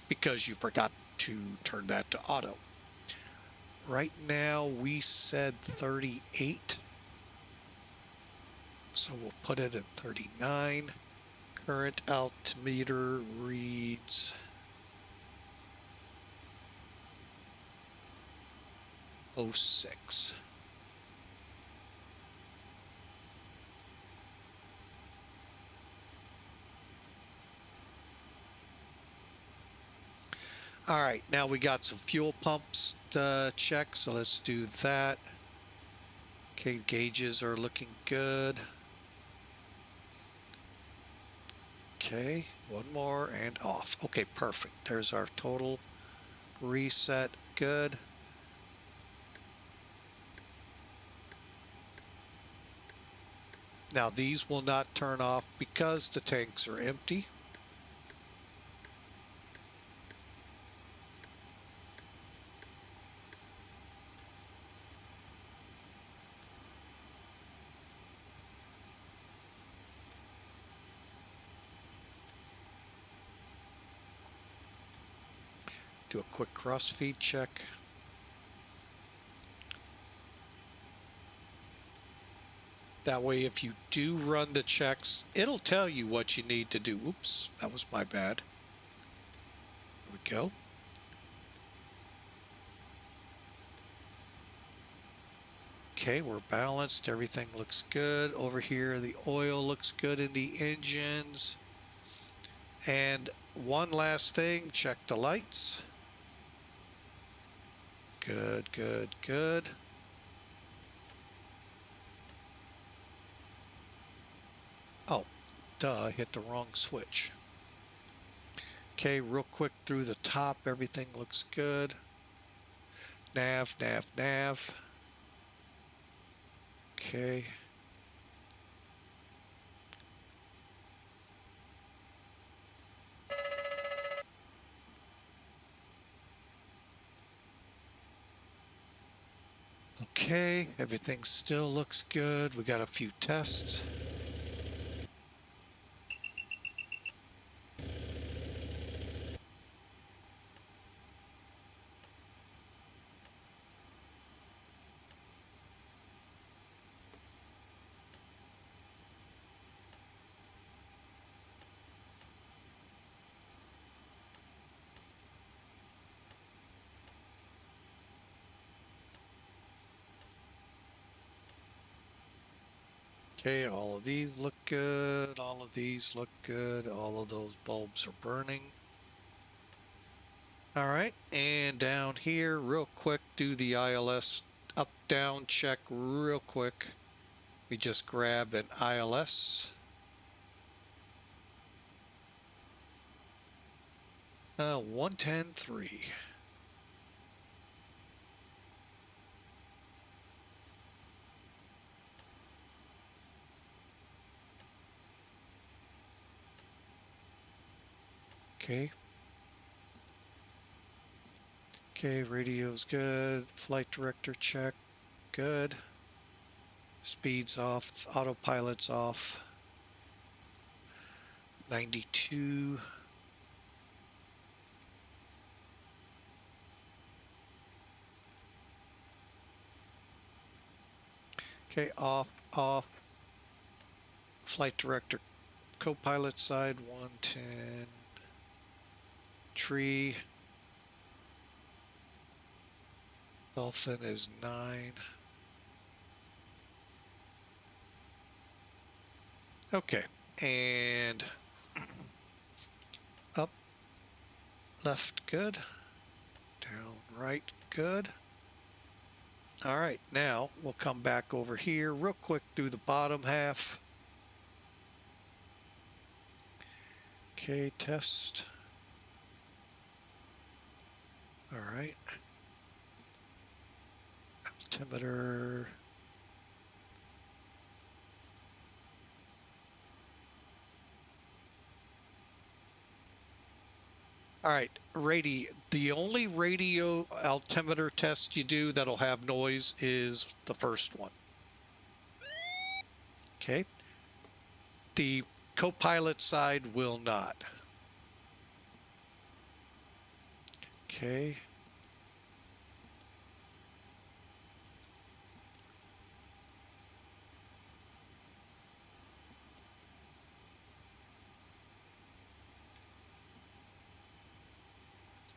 because you forgot to turn that to auto. Right now, we said 38. So we'll put it at 39. Current altimeter reads 06. All right, now we got some fuel pumps to check, so let's do that. Okay, gauges are looking good. Okay, one more and off. Okay, perfect. There's our total reset. Good. Now these will not turn off because the tanks are empty. Do a quick cross-feed check. That way, if you do run the checks, it'll tell you what you need to do. Oops, that was my bad. There we go. Okay, we're balanced. Everything looks good. Over here, the oil looks good in the engines. And one last thing, check the lights. Good, good, good. Oh, duh, I hit the wrong switch. Okay, real quick through the top, everything looks good. Nav, nav, nav. Okay. Okay, everything still looks good. We got a few tests. Okay, all of these look good. All of these look good. All of those bulbs are burning. All right, and down here, real quick, do the ILS up-down check real quick. We just grab an ILS. 110.3. Okay. Okay, radio's good. Flight director check. Good. Speed's off. Autopilot's off. 92. Okay, off, off. Flight director, co-pilot side, 110. Tree. Dolphin is 9. Okay, and up, left, good. Down, right, good. All right, now we'll come back over here real quick through the bottom half. Okay, test. All right. Altimeter. All right, the only radio altimeter test you do that'll have noise is the first one. Okay. The co-pilot side will not. Okay.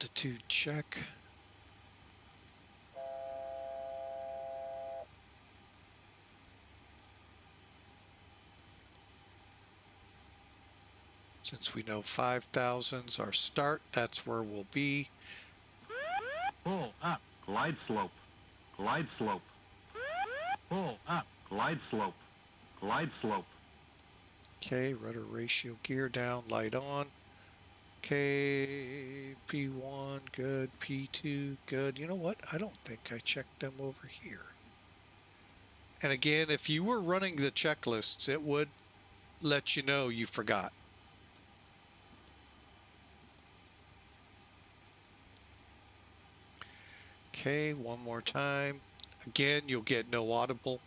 Altitude check. Since we know 5,000's our start, that's where we'll be. Pull up, glide slope, glide slope. Pull up, glide slope, glide slope. Okay, rudder ratio gear down, light on. Okay, P1, good, P2, good. You know what? I don't think I checked them over here. And again, if you were running the checklists, it would let you know you forgot. Okay, one more time. Again, you'll get no audible.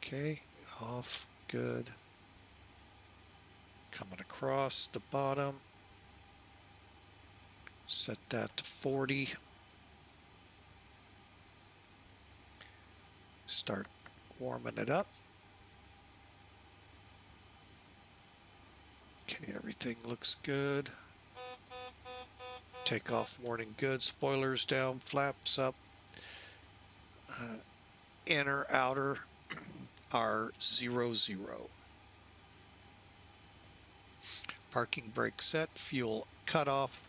Okay, off, good. Coming across the bottom. Set that to 40. Start warming it up. Okay, everything looks good. Takeoff warning good. Spoilers down, flaps up. Inner, outer are 0, 0. Parking brake set, fuel cutoff.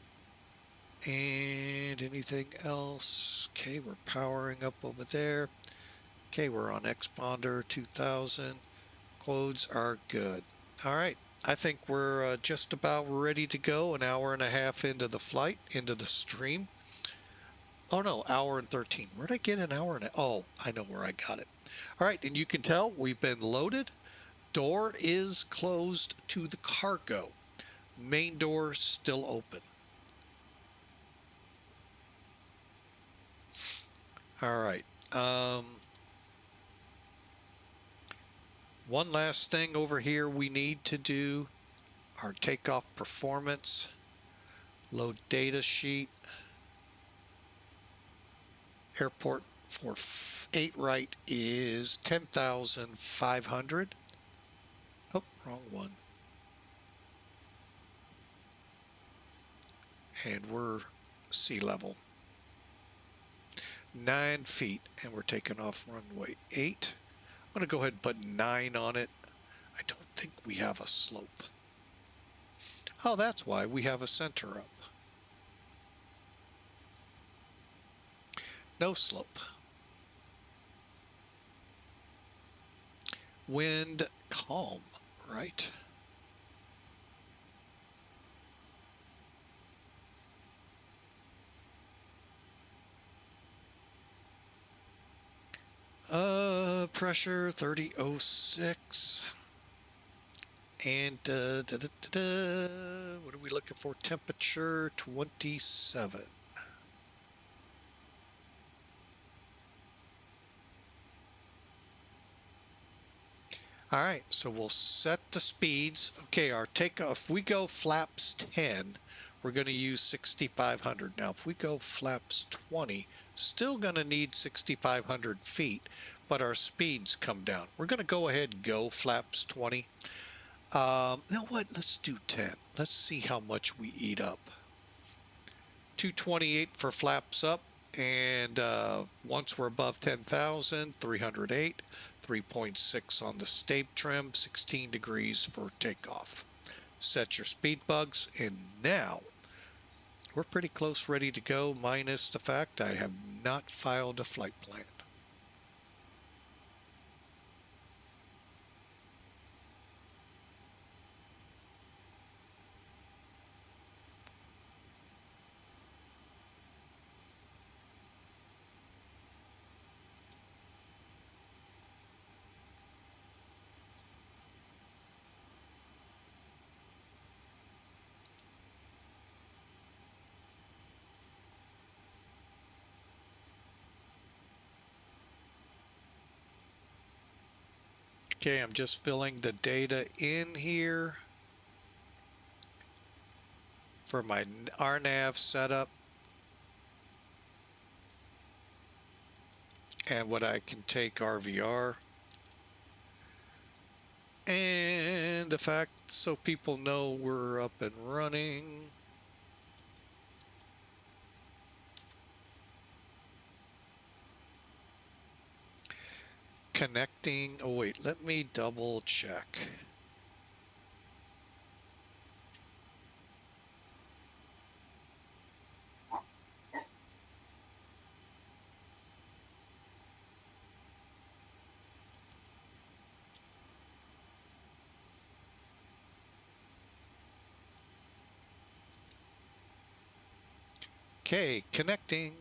And anything else? Okay, we're powering up over there. Okay, we're on Exponder 2000. Codes are good. All right, I think we're just about ready to go. An hour and a half into the flight, into the stream. Oh no, hour and 13. Where'd I get an hour and oh, I know where I got it. All right, and you can tell we've been loaded. Door is closed to the cargo. Main door still open. All right. One last thing over here we need to do, our takeoff performance, load data sheet, airport for 8 right is 10,500. Oh, wrong one. And we're sea level. 9 feet, and we're taking off runway 8. I'm going to go ahead and put 9 on it. I don't think we have a slope. Oh, that's why we have a center up. No slope. Wind calm, right? Pressure 3006. And what are we looking for? Temperature 27. All right, so we'll set the speeds. Okay, our takeoff, if we go flaps 10, we're going to use 6,500. Now, if we go flaps 20, still going to need 6,500 feet, but our speeds come down. We're going to go ahead and go flaps 20. You know what? Let's do 10. Let's see how much we eat up. 228 for flaps up, and once we're above 10,000, 308, 3.6 on the stape trim, 16 degrees for takeoff. Set your speed bugs, and now we're pretty close ready to go, minus the fact I have not filed a flight plan. Okay, I'm just filling the data in here for my RNAV setup and what I can take RVR. And the fact so people know we're up and running. Connecting. Oh, wait, let me double check. Okay, connecting.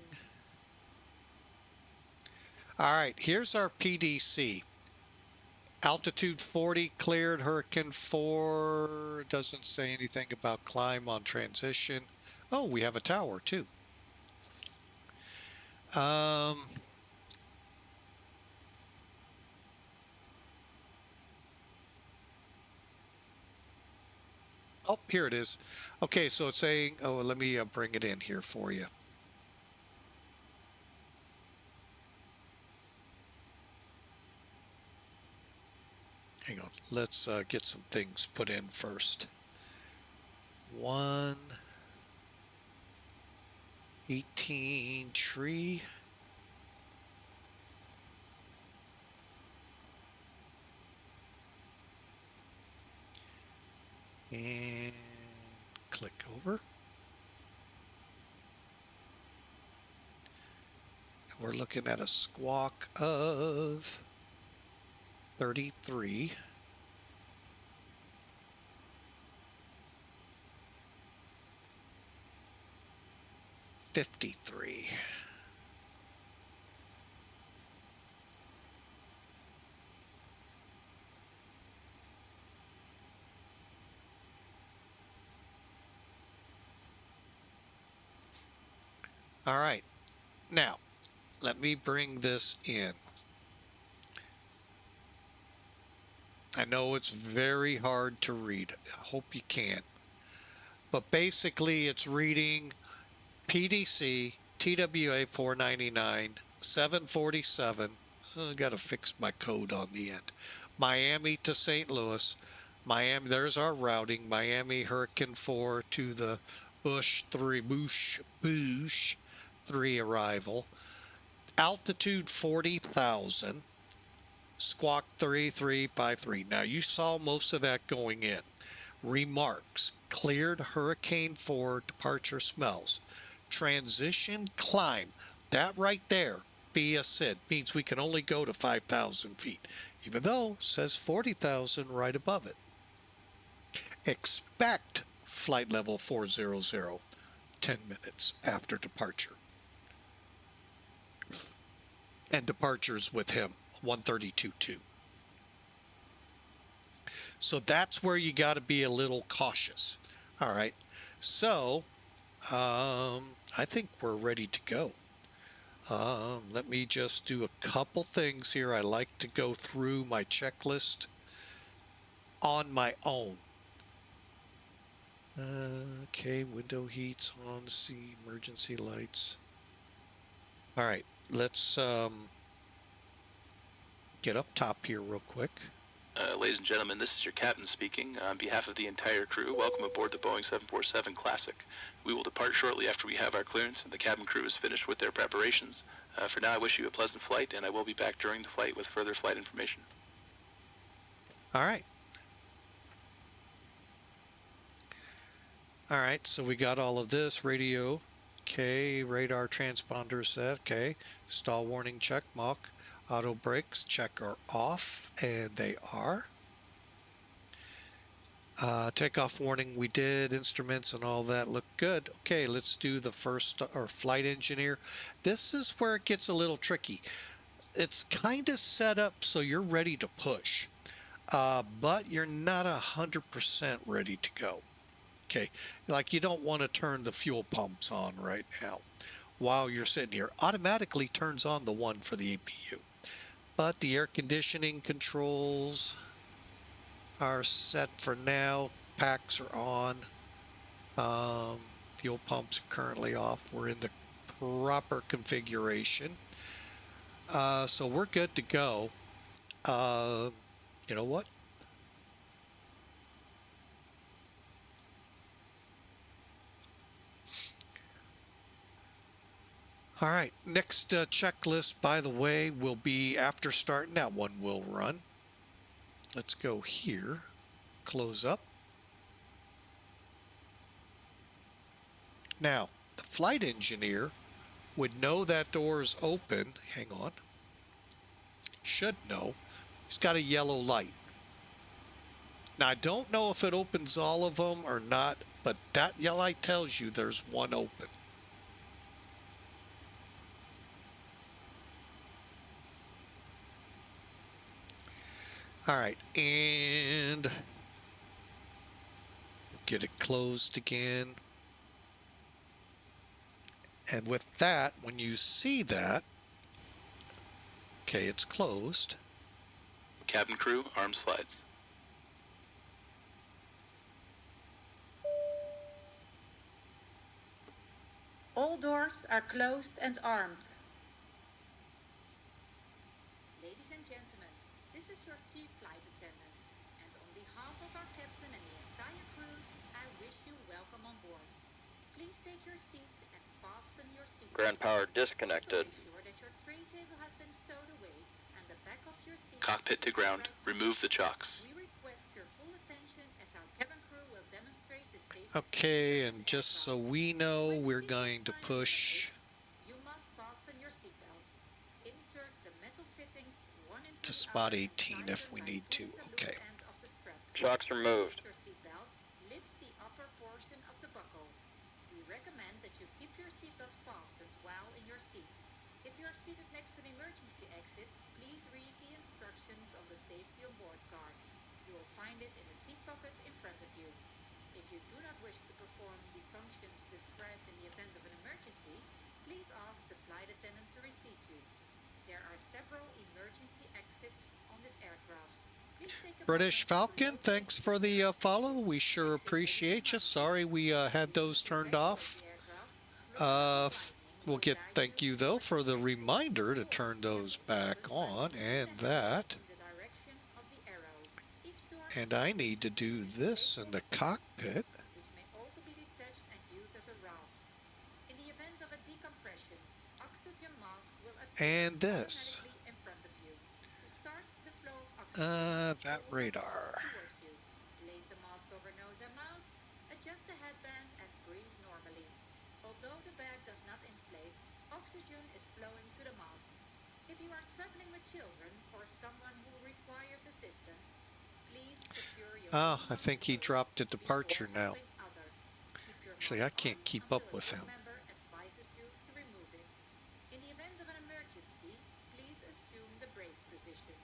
All right, here's our PDC. Altitude 40 cleared, Hurricane 4 doesn't say anything about climb on transition. Oh, we have a tower too. Oh, here it is. Okay, so it's saying, oh, let me bring it in here for you. Hang on, let's get some things put in first. 118 tree. And click over. We're looking at a squawk of 33. $53. All right, now let me bring this in. I know it's very hard to read. I hope you can. But basically it's reading PDC, TWA 499, 747. I got to fix my code on the end. Miami to St. Louis. Miami, there's our routing. Miami Hurricane 4 to the Bush 3 arrival. Altitude 40,000. Squawk 3353. Now you saw most of that going in. Remarks. Cleared Hurricane 4 departure smells. Transition climb. That right there via SID means we can only go to 5,000 feet, even though it says 40,000 right above it. Expect flight level 400 10 minutes after departure. And departures with him 132.2. So that's where you got to be a little cautious. All right. So I think we're ready to go. Let me just do a couple things here. I like to go through my checklist on my own. Okay, window heats on, see emergency lights. All right, let's get up top here real quick. Ladies and gentlemen, this is your captain speaking. On behalf of the entire crew, welcome aboard the Boeing 747 Classic. We will depart shortly after we have our clearance and the cabin crew is finished with their preparations. For now, I wish you a pleasant flight, and I will be back during the flight with further flight information. All right. All right, so we got all of this. Radio, okay. Radar transponder set, okay. Stall warning check, Mach. Auto brakes check are off, and they are. Takeoff warning we did. Instruments and all that look good. Okay, let's do the first, or flight engineer. This is where it gets a little tricky. It's kind of set up so you're ready to push, but you're not 100% ready to go. Okay, like you don't want to turn the fuel pumps on right now while you're sitting here. Automatically turns on the one for the APU. But the air conditioning controls are set for now. Packs are on. Fuel pumps are currently off. We're in the proper configuration. So we're good to go. You know what? All right, next checklist, by the way, will be after starting. That one will run. Let's go here, close up. Now, the flight engineer would know that door is open. Hang on. Should know. He's got a yellow light. Now, I don't know if it opens all of them or not, but that yellow light tells you there's one open. All right, and get it closed again. And with that, when you see that, okay, it's closed. Cabin crew, arm slides. All doors are closed and armed. Ladies and gentlemen, this is your chief flight attendant, and on behalf of our captain and the entire crew, I wish you welcome on board. Please take your seats and fasten your seat. Ground power disconnected. Make sure that your tray table has been stowed away and the back of your seat. Cockpit to ground. Remove the chocks. We request your full attention as our cabin crew will demonstrate the safety. Okay, and just so we know, we're going to push You must fasten your seatbelt. Insert the metal fittings one into to the spot other 18 if we need to. Okay. end of the strap. Chocks removed. Your seatbelt, lift the upper portion of the buckle. We recommend that you keep your seatbelt fastened while in your seat. If you are seated next to the emergency exit, please read the instructions on the safety on board card. You will find it in the seat pocket in front of you. If you do not wish to perform the functions described in the event of an emergency, please ask the flight attendant to reseat you. There are several emergency exits on this aircraft. Please take a British moment to Falcon, thanks for the follow. We sure appreciate you. Sorry we had those turned off. We'll get thank you though for the reminder to turn those back on, and that. the direction of the arrow. Each door And I need to do this in the cockpit. which may also be detached and used as a raft. In the event of a decompression, oxygen mask will appear And this. automatically in front of you. To start the flow of oxygen That radar. towards you, place the mask over nose and mouth, adjust the headband and breathe normally. Although the bag does not inflate, oxygen is flowing to the mask. If you are traveling with children or someone who requires assistance, please secure your Ah, I think he dropped a departure now. Actually, I can't keep up with him. Member advises you to remove it. In the event of an emergency, please assume the brace position.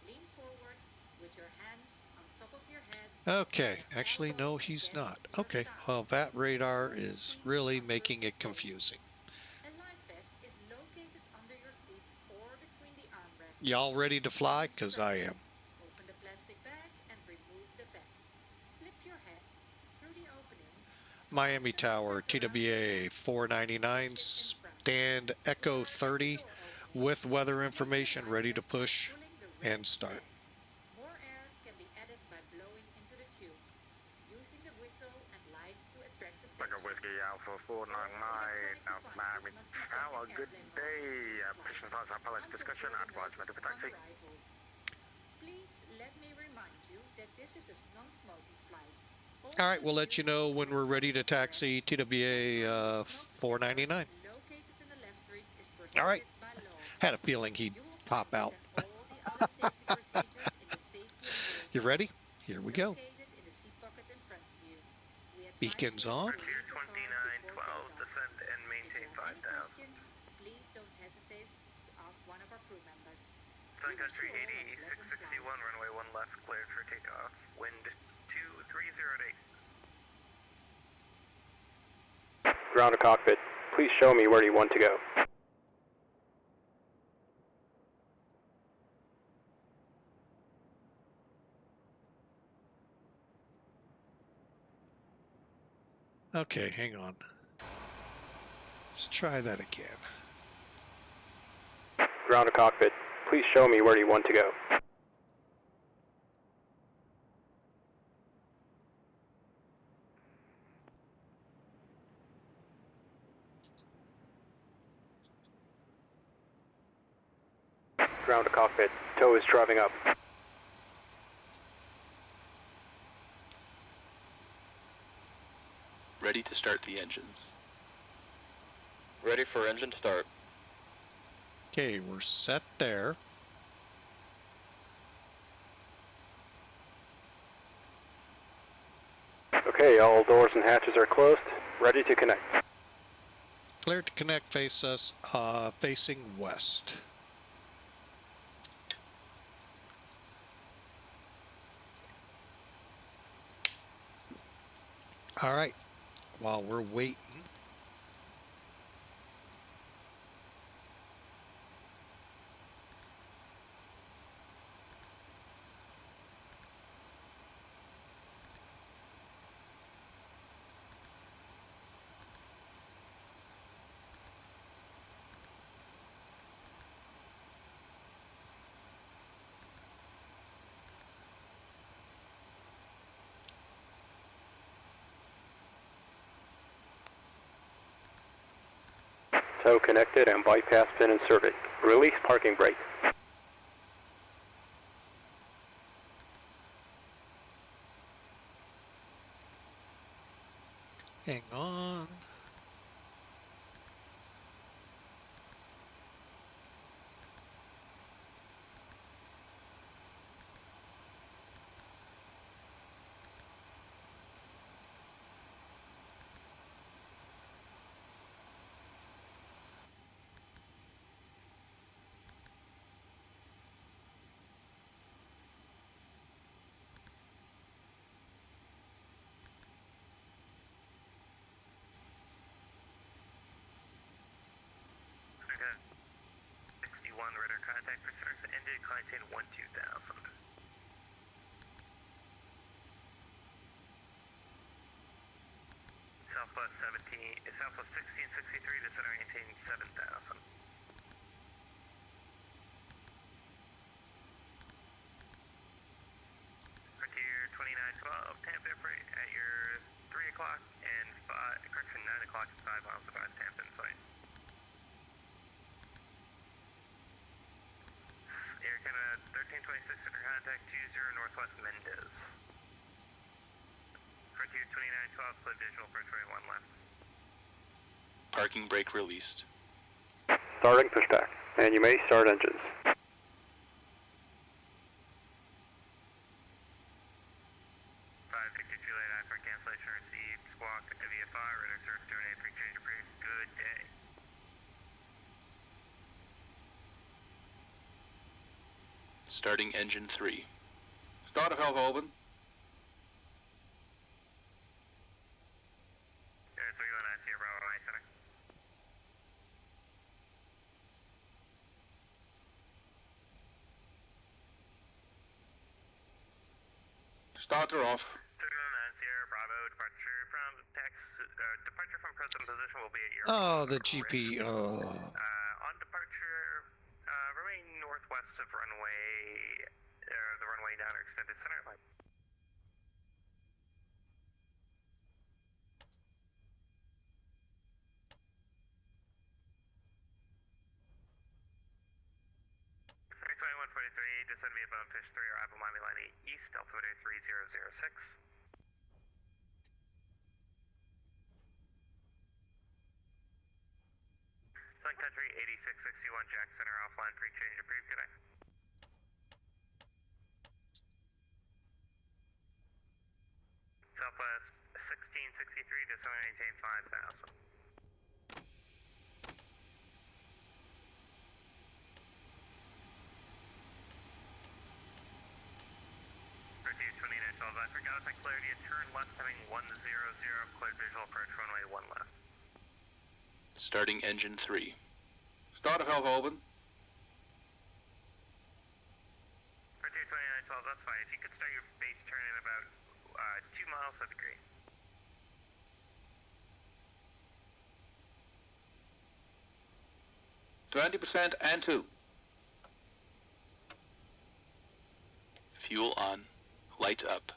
Lean forward with your hands on top of your head. Okay, actually, no, he's not. Okay, well, that radar is really making it confusing. A life vest is located under your seat or between the armrests. Y'all ready to fly? Because I am. Open the plastic bag and remove the Miami Tower, TWA 499, stand Echo 30 with weather information ready to push and start. More air can be added by blowing into the tube, using the whistle and lights to attract Echo attention. Whiskey Alpha 499, out Miami Tower. Good day. Position thoughts on pilot's discussion. Advisement of the taxi. Please let me remind you that this is a non-smoking flight. All right, we'll let you know when we're ready to taxi TWA 499. Located in the left street is All right. prohibited by law. Had a feeling he'd You will pop find out. that all the other safety procedures in the safety and You ready? Here we go. located in the seat pocket in front of you. We advise Beacons you to on. leave the car before 2912, takeoff. descend and If maintain you have any 5,000. questions, please don't hesitate to ask one of our crew members. Sun Country 8661, runway 1 left, cleared for takeoff. Wind 2308. Ground to cockpit. Please show me where you want to go. Okay, hang on. Let's try that again. Ground to cockpit. Please show me where you want to go. Ground to cockpit. Tow is driving up. Ready to start the engines. Ready for engine start. Okay, we're set there. Okay, all doors and hatches are closed. Ready to connect. Cleared to connect, face us, facing west. All right, while we're waiting, Tow connected and bypass pin inserted. Release parking brake. hang on. Okay. 61, radar contact returns to engine contain 12000. Southwest 1663, descend and maintain 7000. Frontier 2912, Tampa freight at your 3 o'clock and 9 o'clock and 5 miles above Tampa site. Air Canada 1326 under contact 20 Northwest Mendez. Frontier 2912, split visual for 21 left. Parking brake released. Starting pushback. And you may start engines. 562 late eye for cancellation received. Squawk VFI, radar service terminate, free change of brief. Good day. Starting engine 3. Start of Helhoven. Air 319 Sierra Bravo 9 Center. Starter off. 319 Sierra Bravo, departure from departure from present position will be at your... Oh, the GP. Oh. On departure, remain northwest of runway, the runway down or extended center line. Descend via Bonefish 3 or Apple Miami Line 8 East, altimeter 3006. Sun Country 8661, Jack Center offline, pre-change approved, good night. Southwest 1663, descend and maintain 5000. I forgot if I clarity a turn left heading 100, cleared visual approach runway 1 left. Starting engine 3. Start of Hellhoven. For 22912, that's fine. If you could start your base turn in about 2 miles, that'd be great. %, and 2. Fuel on. Light up.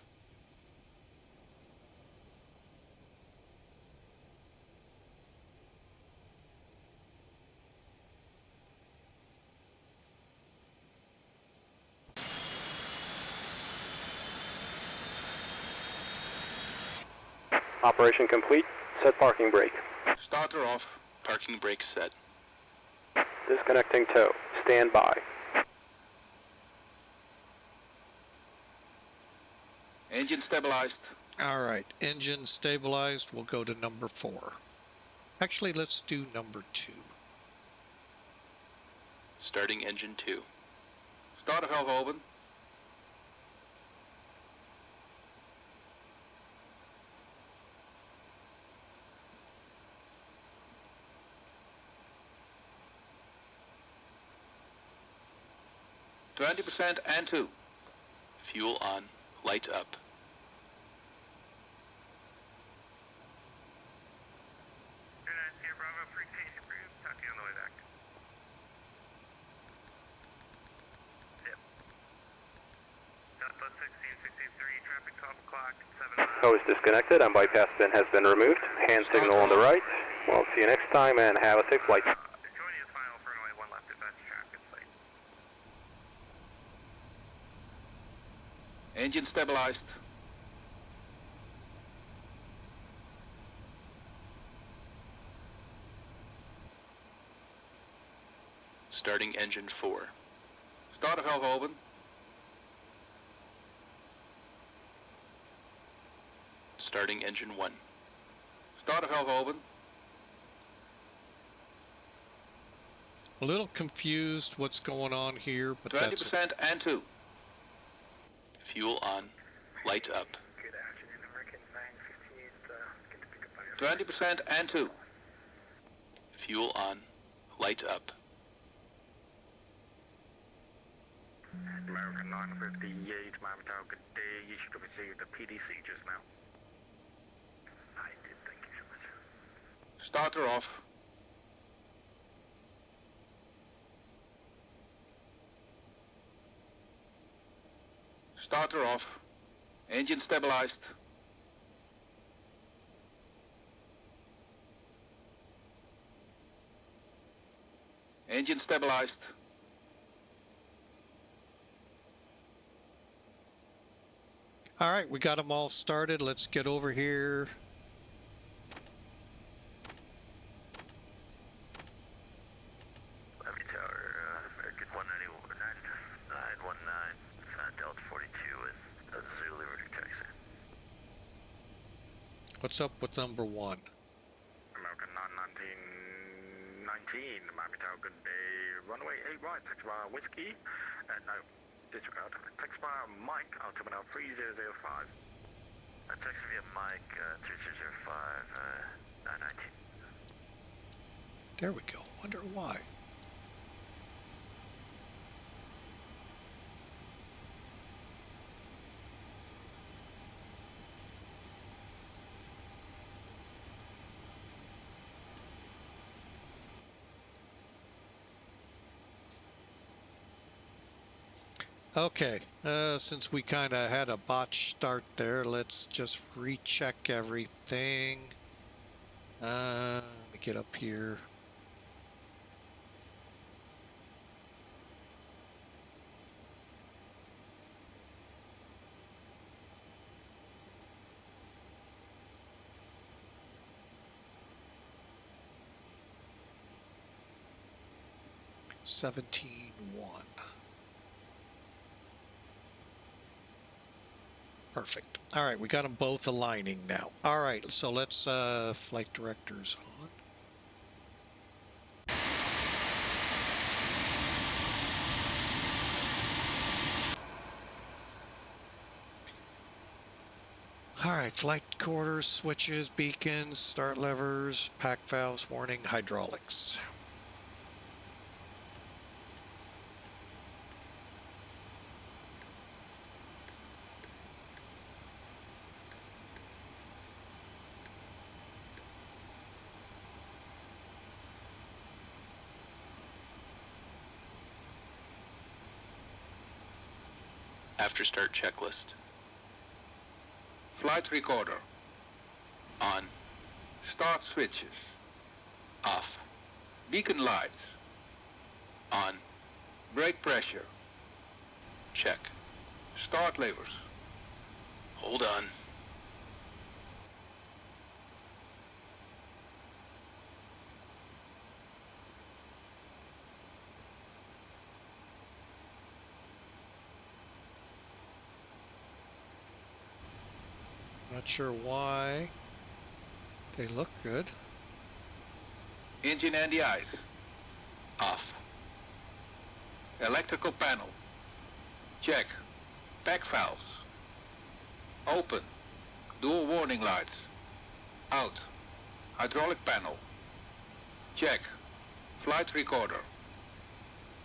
Operation complete. Set parking brake. Starter off. Parking brake set. Disconnecting tow. Stand by. Engine stabilized. All right. Engine stabilized. We'll go to number 4. Actually, let's do number 2. Starting engine 2. Start of Hellhoven. %, and 2. Fuel on. Light up. Here, Bravo, pre-change approved. Talk to you on the way back. Zip. Southwest 1663, traffic 12 o'clock, 7 miles. Tow is disconnected and bypass pin has been removed. Hand signal on the right. Well, see you next time and have a safe flight. Joining us final for runway 1 left, advance traffic light. Engine stabilized. Starting engine 4. Start of Hellhoven. Starting engine 1. Start of Hellhoven. A little confused what's going on here, but that's... 20%, and 2. Fuel on. Light up. Good afternoon, American 958, get to pick up by your... 20%, and 2. Fuel on. Light up. American 958, Miami Tower, good day. You should have received the PDC just now. I did, thank you so much. Starter off. Starter off. Engine stabilized. Engine stabilized. All right, we got them all started. Let's get over here. Miami Tower, American 919, Delta 42 with a Zulu Liberty taxi. What's up with number 1? American 919, Miami Tower, good day. Runway 8 right, taxi bar whiskey, no, disregard. Taxi bar Mike, altimeter 3005. Taxi via Mike, 3005, 919. There we go. Wonder why. Okay, since we kind of had a botch start there, let's just recheck everything. Let me get up here. $17.1. Perfect. All right, we got them both aligning now. All right, so let's flight directors on. All right, flight quarters, switches, beacons, start levers, pack valves, warning, hydraulics. After start checklist. Flight recorder. On. Start switches. Off. Beacon lights. On. Brake pressure. Check. Start levers. Hold on. Not sure why. They look good. Engine and the ice. Off. Electrical panel. Check. Pack valves. Open. Dual warning lights. Out. Hydraulic panel. Check. Flight recorder.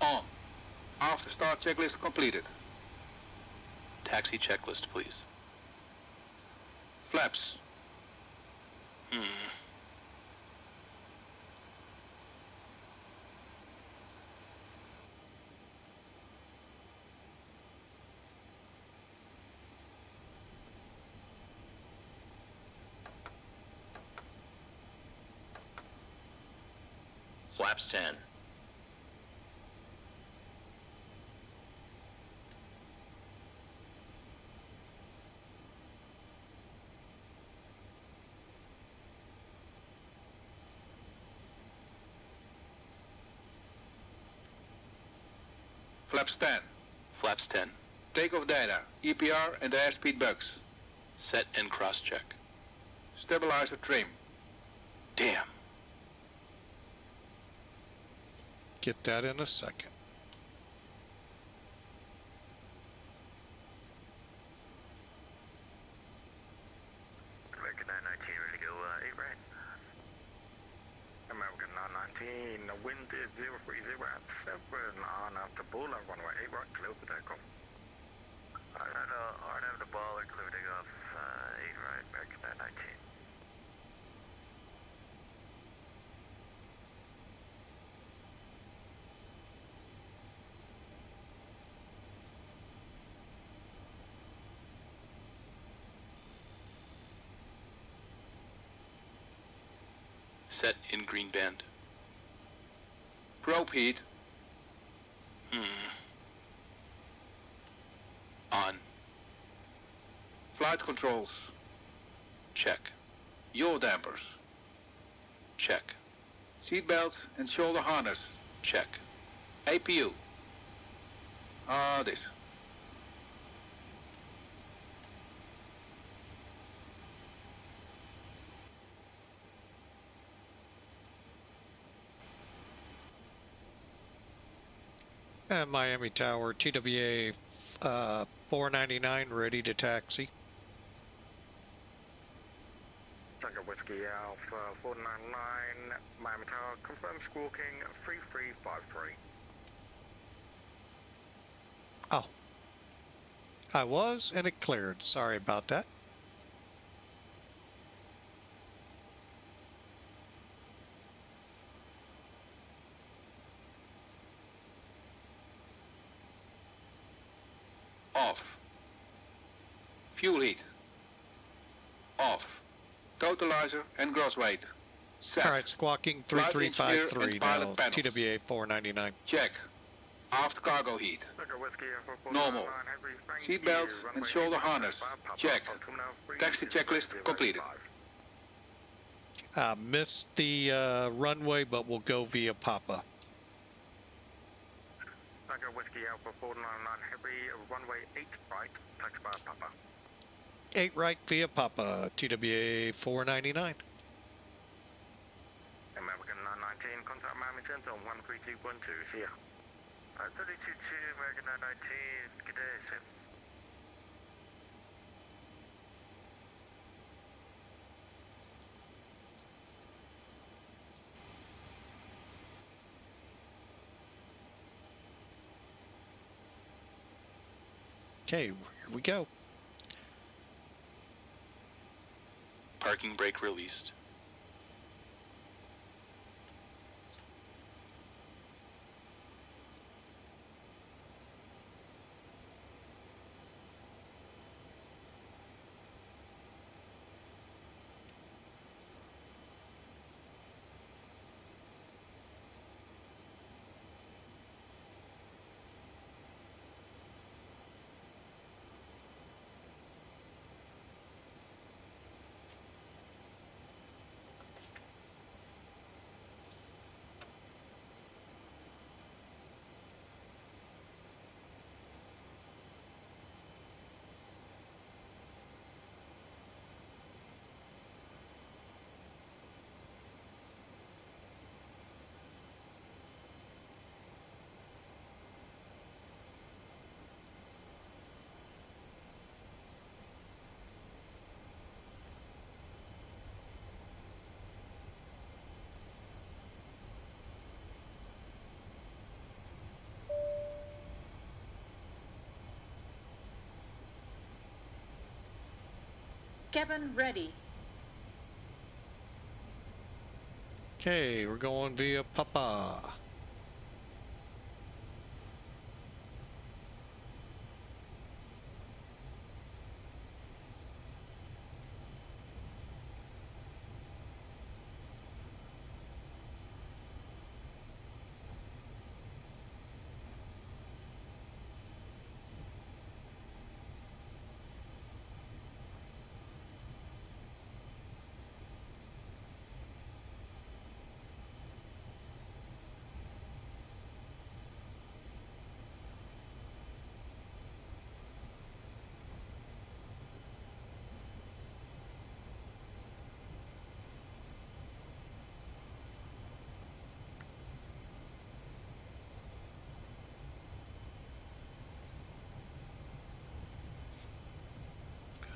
On. After start checklist completed. Taxi checklist, please. Flaps. Flaps 10. Flaps 10. Flaps 10. Takeoff data. EPR and airspeed bugs. Set and cross-check. Stabilizer trim. Damn. Get that in a second. American 919 ready to go 8 right. American 919, the wind is 030 at 7 on after Bula, runway 8 right, clear for takeoff. Alright, after Baller, clear for takeoff 8 right, American 919. Set in green band. Probe heat. On. Flight controls. Check. Yaw dampers. Check. Seatbelt and shoulder harness. Check. APU. This. And Miami Tower, TWA 499, ready to taxi. Tango Whiskey Alpha 499, Miami Tower, confirm squawking 3353. Oh. I was, and it cleared. Sorry about that. Off. Fuel heat. Off. Totalizer and gross weight. Set. All right, squawking Flight engineer 3353 and pilot now, panels. TWA 499. Check. Aft cargo heat. Echo Whiskey, Normal. Seatbelts and shoulder harness. Check. Taxi checklist completed. Missed the runway, but we'll go via Papa. Echo Whiskey, Alpha 499 Heavy, runway 8 right, taxi by Papa. 8 right via Papa, TWA 499. American 919, contact Miami Center on 13212, see ya. 322 American 919, good day, Sim. Okay, here we go. Parking brake released. Cabin ready. Okay, we're going via Papa.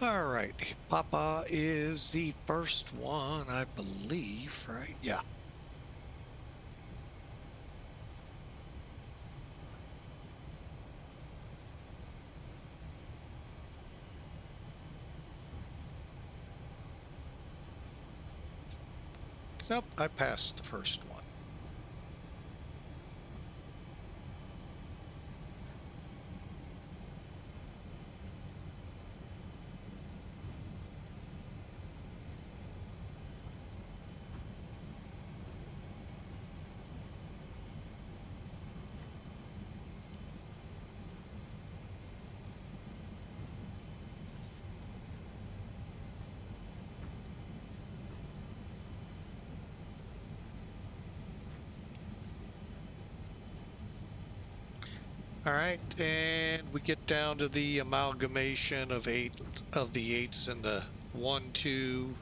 All right, Papa is the first one, I believe, right? Yeah. So I passed the first one. All right, and we get down to the amalgamation of the eights and the 1, 2.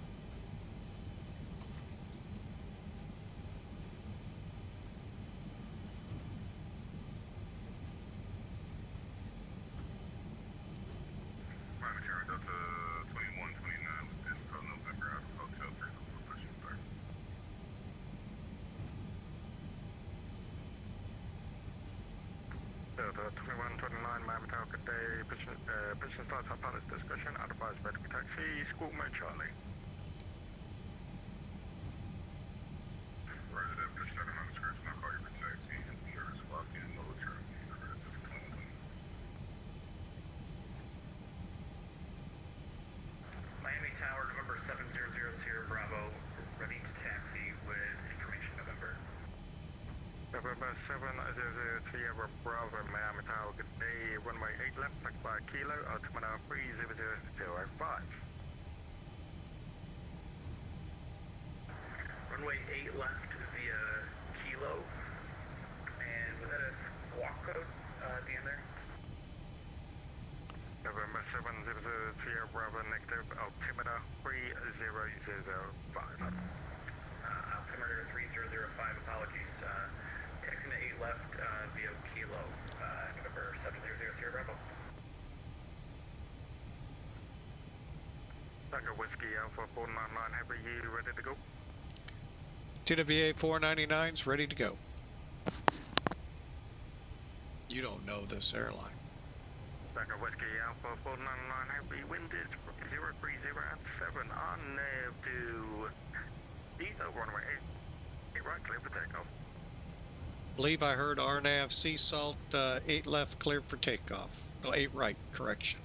Miami Charlie Delta 2129 with Int'l Navigraph, Hotel 3 pushing back. Delta 2129 Miami Tower, good day. Position starts our pilot's discussion. Advised ready for taxi. Squawk mode Charlie. Roger that. Position on the script. Now call you for taxi. Service lock in. Low Charlie. November 700 Sierra Bravo, Miami Tower, good day, runway 8 left, taxi by Kilo, altimeter 30005. Runway 8 left via Kilo, and was that a squawk code at the end there? November 700 Sierra Bravo, negative, altimeter 3005. Altimeter 3005, apologies. Taxing to 8 left via Kilo, November 700 Sierra Bravo. Tango Whiskey Alpha 499, Heavy, you ready to go? TWA 499's ready to go. You don't know this airline. Tango Whiskey Alpha 499, Heavy, wind is 030 at 7 on nav to Diesel, runway 8 right, clear for takeoff. Believe I heard RNAV Sea Salt 8 left clear for takeoff. No, 8 right, correction.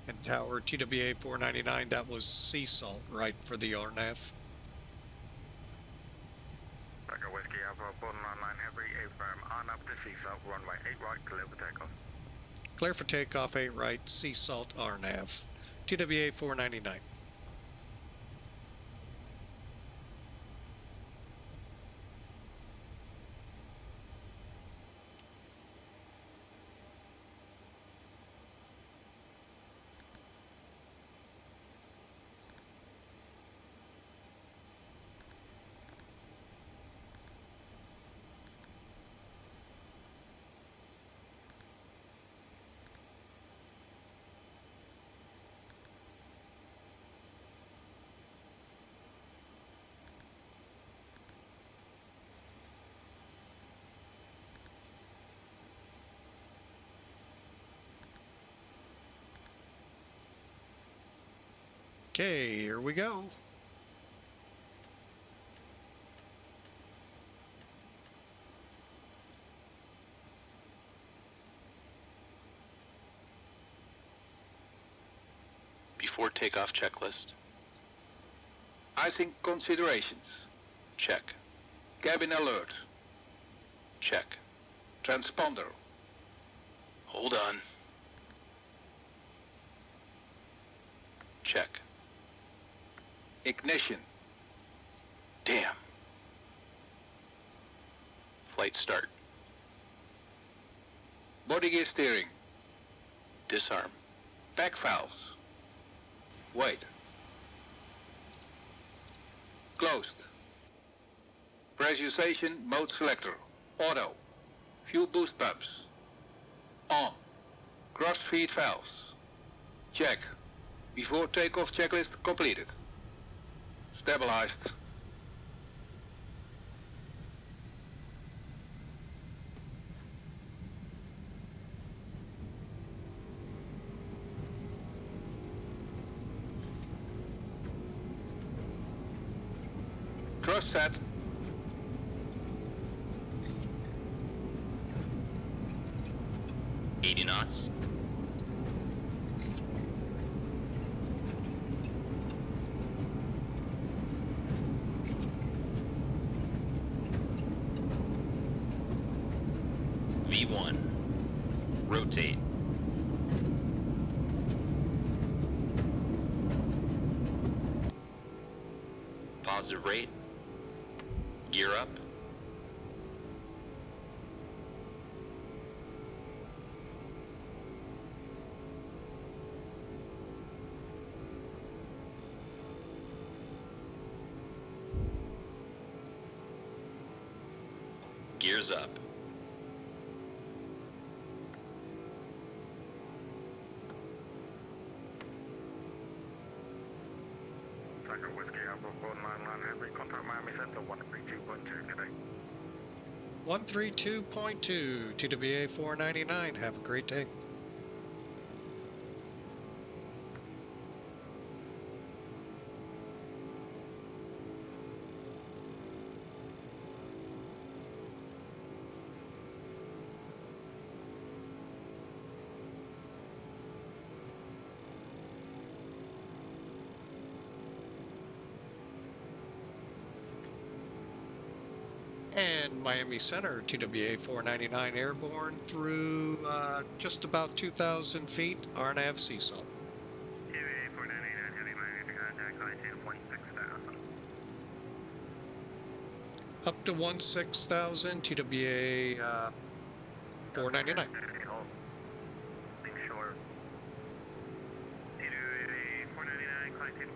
And Tower TWA 499, that was Sea Salt, right, for the RNAV. Tango Whiskey Alpha 499, Heavy, A firm, on up to Sea Salt, runway 8 right, clear for takeoff. Clear for takeoff, 8 right, Sea Salt RNAV. TWA 499. Okay, here we go. Before takeoff checklist. Icing considerations. Check. Cabin alert. Check. Transponder. Hold on. Check. Ignition. Damn. Flight start. Body gear steering. Disarm. Pack valves. Wait. Closed. Pressurization mode selector. Auto. Fuel boost pumps. On. Cross feed valves. Check. Before takeoff checklist completed. Stabilized. Thrust set. $80 knots. V1. Rotate. Positive rate. Gear up. Gears up. Tango Whiskey Alpha 499, Heavy, contact Miami Center 132.2 today. 132.2, TWA 499. Have a great day. And Miami Center, TWA 499 airborne through just about 2,000 feet, RNAV CSOL. TWA 499 heavy Miami to contact, latitude 16,000. Up to 16,000, TWA 499. Link shore. TWA 499, latitude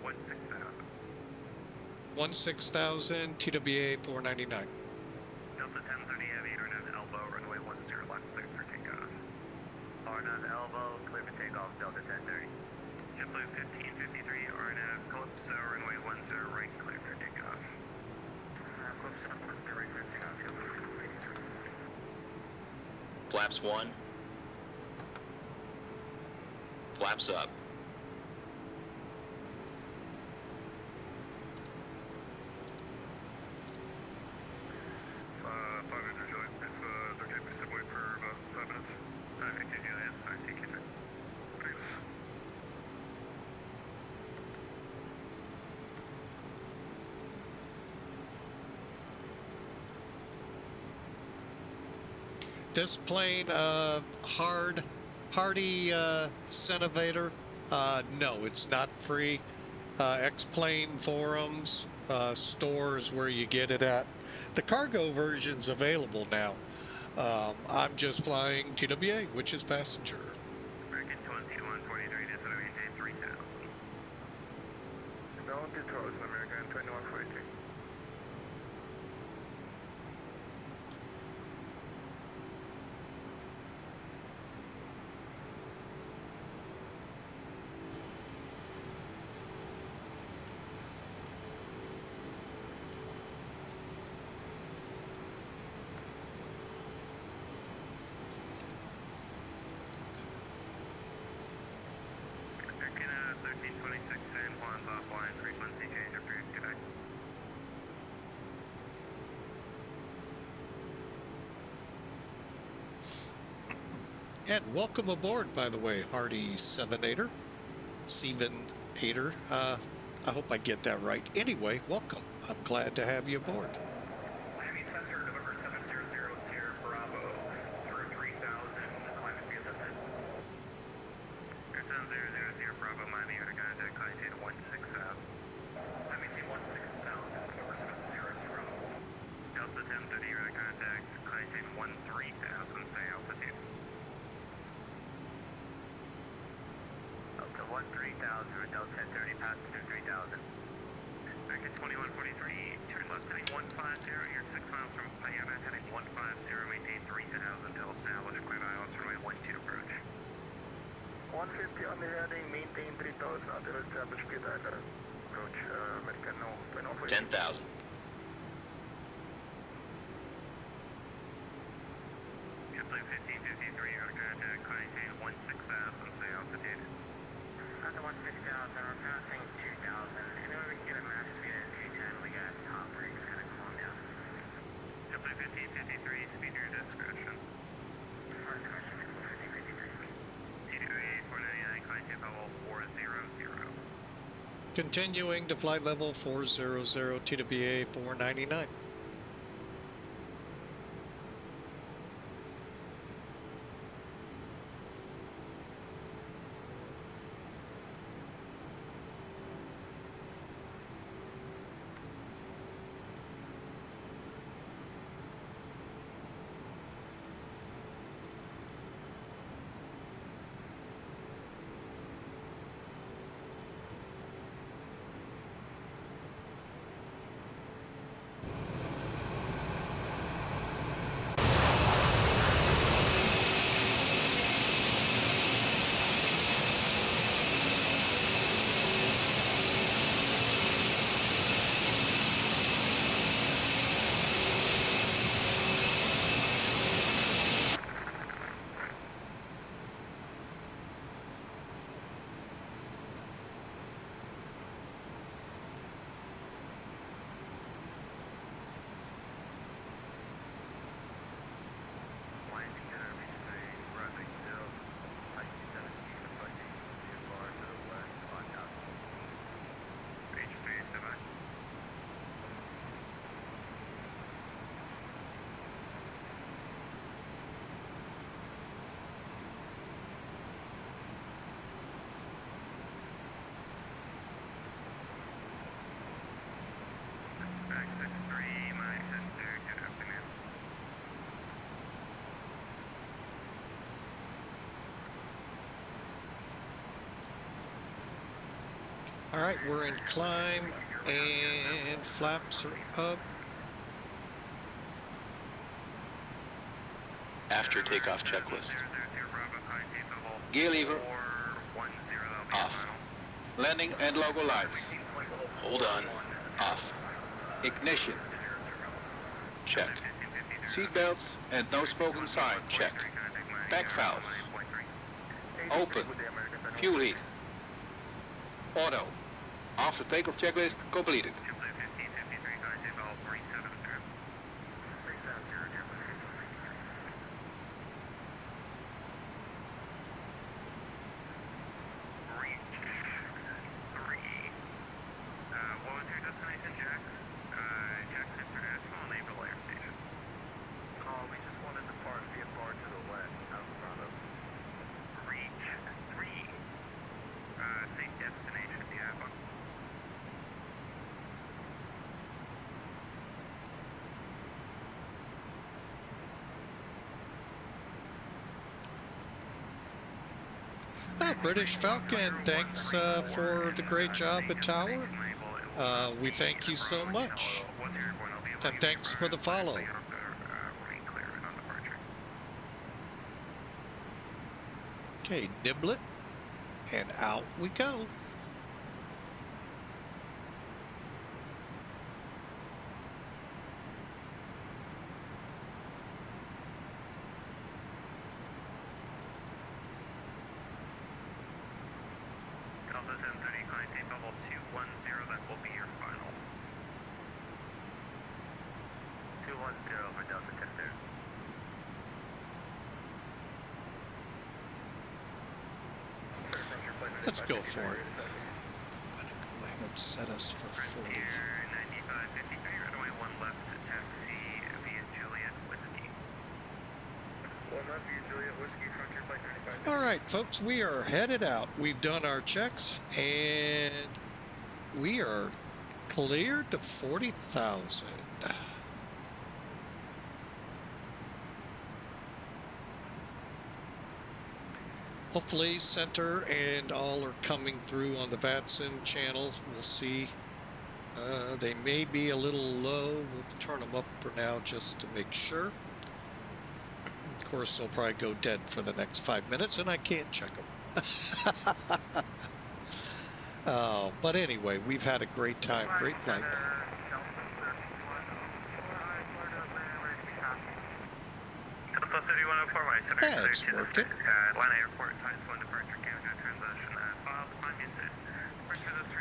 16,000. 16,000, TWA 499. Delta 1030 heavy, RNAV elbow, runway 10 left, clear for takeoff. RNAV elbow, clear for takeoff, Delta 1030. JetBlue 1553, RNAV Calypso, runway 10 right, clear for takeoff. Calypso, right for takeoff, Flaps 1. Flaps up. This plane, hardy Cenovator, no, it's not free. X-Plane forums, stores where you get it at. The cargo version's available now. I'm just flying TWA, which is passenger. American 2143, this will maintain 3,000. Don't be towards American 2143. American 1326 San Juan's offline, frequency change approved, good night. And welcome aboard, by the way, hardy Seven-Eighter. Seven-Eighter. I hope I get that right. Anyway, welcome. I'm glad to have you aboard. Miami Center, November 700, Sierra Bravo, through 3,000, climate via the set. Air 700, Sierra Bravo, Miami, to contact, latitude 16,000. Miami C 16,000, November 700, Delta 1030, to contact, latitude 13,000, say altitude. Delta 13,000, Delta 1030, passenger 3,000. American 2143, turn left heading 150, you're 6 miles from Miami, heading 150, maintain 3,000 till established, clear ILS runway 12 approach. 150 on the heading, maintain 3,000 until established clear ILS. Approach, American no, 10,000. JetBlue 1553, out of contact, maintain 16,000, say altitude. At the 16,000, we're passing 2,000. Anyway, we can get a max speed at 210. We got top brakes, kind of calm down. JetBlue 1553, speed your discretion. First question, 1553. TWA 499, climb to level 400. Continuing to flight level 400, TWA 499. All right, we're in climb and flaps are up. After takeoff checklist. Gear lever. Off. Landing and logo lights. Hold on. Off. Ignition. Check. Seat belts and no smoking sign. Check. Back valves. Open. Fuel heat. Auto. After takeoff checklist completed. British Falcon, thanks for the great job at Tower. We thank you so much. And thanks for the follow. Okay, nibble it. And out we go. Let's go for it. I'm going to go ahead and set us for 40. 9553, runway 1 left, taxi via Juliet Whiskey. 1 left via Juliet Whiskey, frontier flight 95. All right, folks, we are headed out. We've done our checks, and we are cleared to 40,000. Hopefully, center and all are coming through on the VATSIM channel. We'll see. They may be a little low. We'll turn them up for now just to make sure. Of course, they'll probably go dead for the next 5 minutes, and I can't check them. But anyway, we've had a great time. Great flight. Yeah, it's working.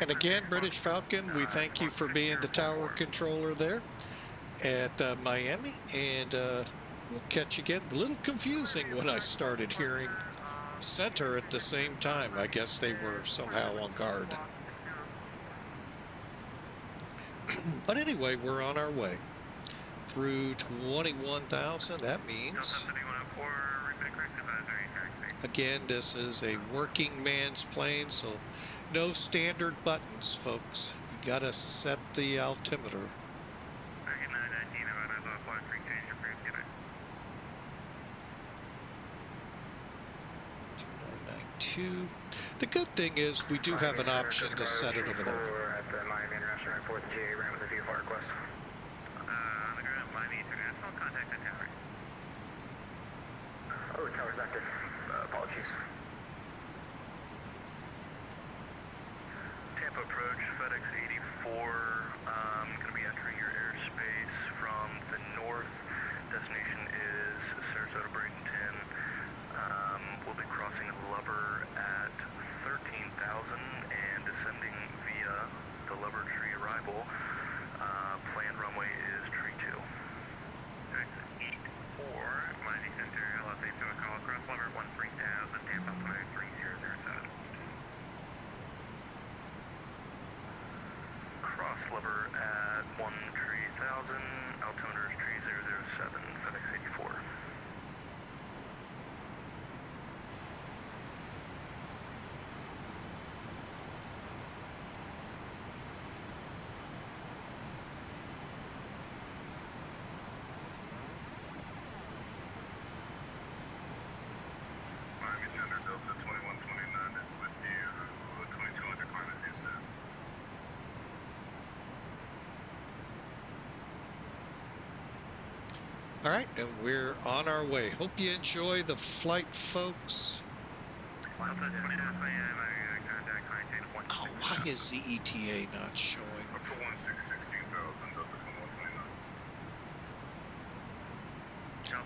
And again, British Falcon, we thank you for being the tower controller there at Miami. And we'll catch you again. A little confusing when I started hearing center at the same time. I guess they were somehow on guard. But anyway, we're on our way. Through 21,000, that means, again, this is a working man's plane, so no standard buttons, folks. You gotta set the altimeter. 2092. The good thing is we do have an option to set it over there. At the Miami International Airport, the GA ran with a VFR request. Miami International, contact the tower. Oh, tower's active. Apologies. Tampa approach, FedEx 84. Going to be entering your airspace from the north. Destination is Sarasota, Bradenton. We'll be crossing Lubber at 13,000 and descending via the Lubber tree arrival. Planned runway is tree 2. Exit 84, Miami Center, LSA to a call across Lubber 13,000, Tampa altimeter 3007. Cross Lubber at 13,000, altimeter is tree 007, FedEx 84. All right, and we're on our way. Hope you enjoy the flight, folks. Oh, why is the ETA not showing?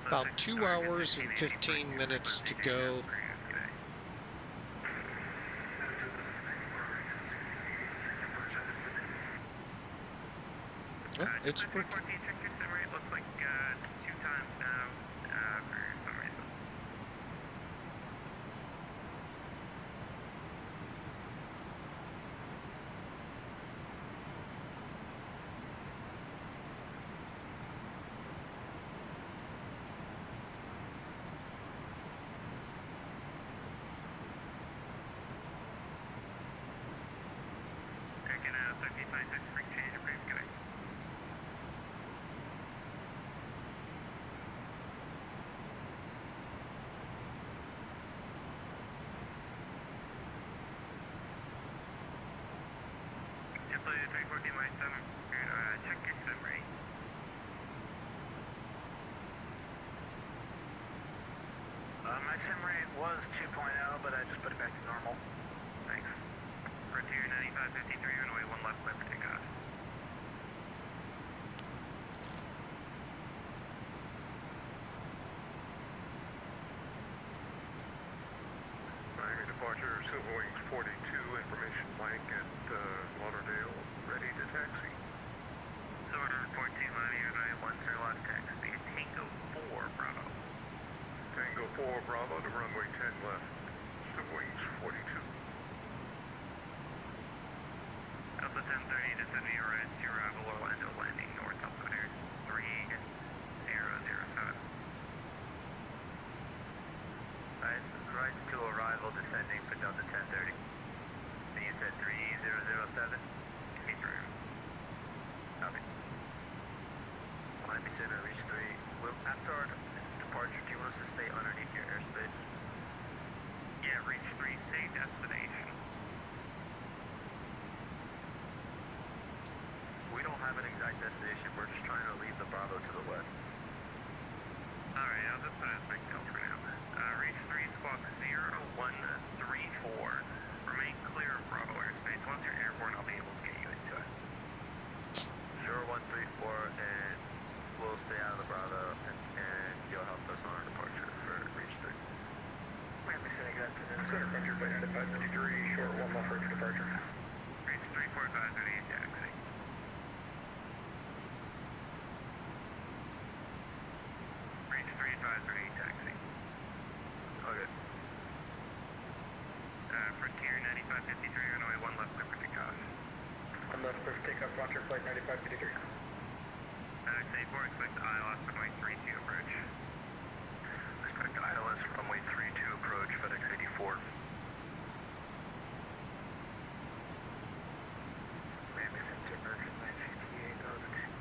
About 2 hours and 15 minutes to go. Well, it's working. Looks like 2 times now for some reason. Taking out 1356 free change of brief, good. Simply 314 my sim, check your sim rate. My sim rate was 2.0, but I just put it back to normal. Thanks. Frontier 9553, runway 1 left, clear for takeoff. Miami departure, Silver Wings 42, information blank at Lauderdale, ready to taxi. Silver 42, Miami, runway 10 left, taxi, Tango 4, Bravo. Tango 4, Bravo to runway 10 left, Silver Wings 42. Alpha 1030 to send me right to arrival Orlando landing north altimeter 3007. Right to arrival descending for Delta 1030. And you said 3007? He's through. Copy. Miami Center, reach 3. After our departure, do you want us to stay underneath your airspace? Yeah, reach 3, say destination. We don't have an exact destination, we're just trying to leave the Bravo to the west. Alright, I'll just put it as big tail for now. Reach 3, squawk 0134. Remain clear of Bravo airspace. Once you're airborne, I'll be able to get you into it. 0134, and we'll stay out of the Bravo, and you'll help us on our departure for reach 3. Miami Center, good afternoon. Center, Frontier Flight 9553, short 1 left for departure. Reach 34538, taxi. Reach 3538, taxi. Okay. Frontier 9553, runway 1 left, clear for takeoff. 1 left, clear for takeoff, Frontier Flight 9553. X84, expect ILS runway 32 approach. Expect ILS runway 32 approach, FedEx 84. Miami Center, American 958, altitude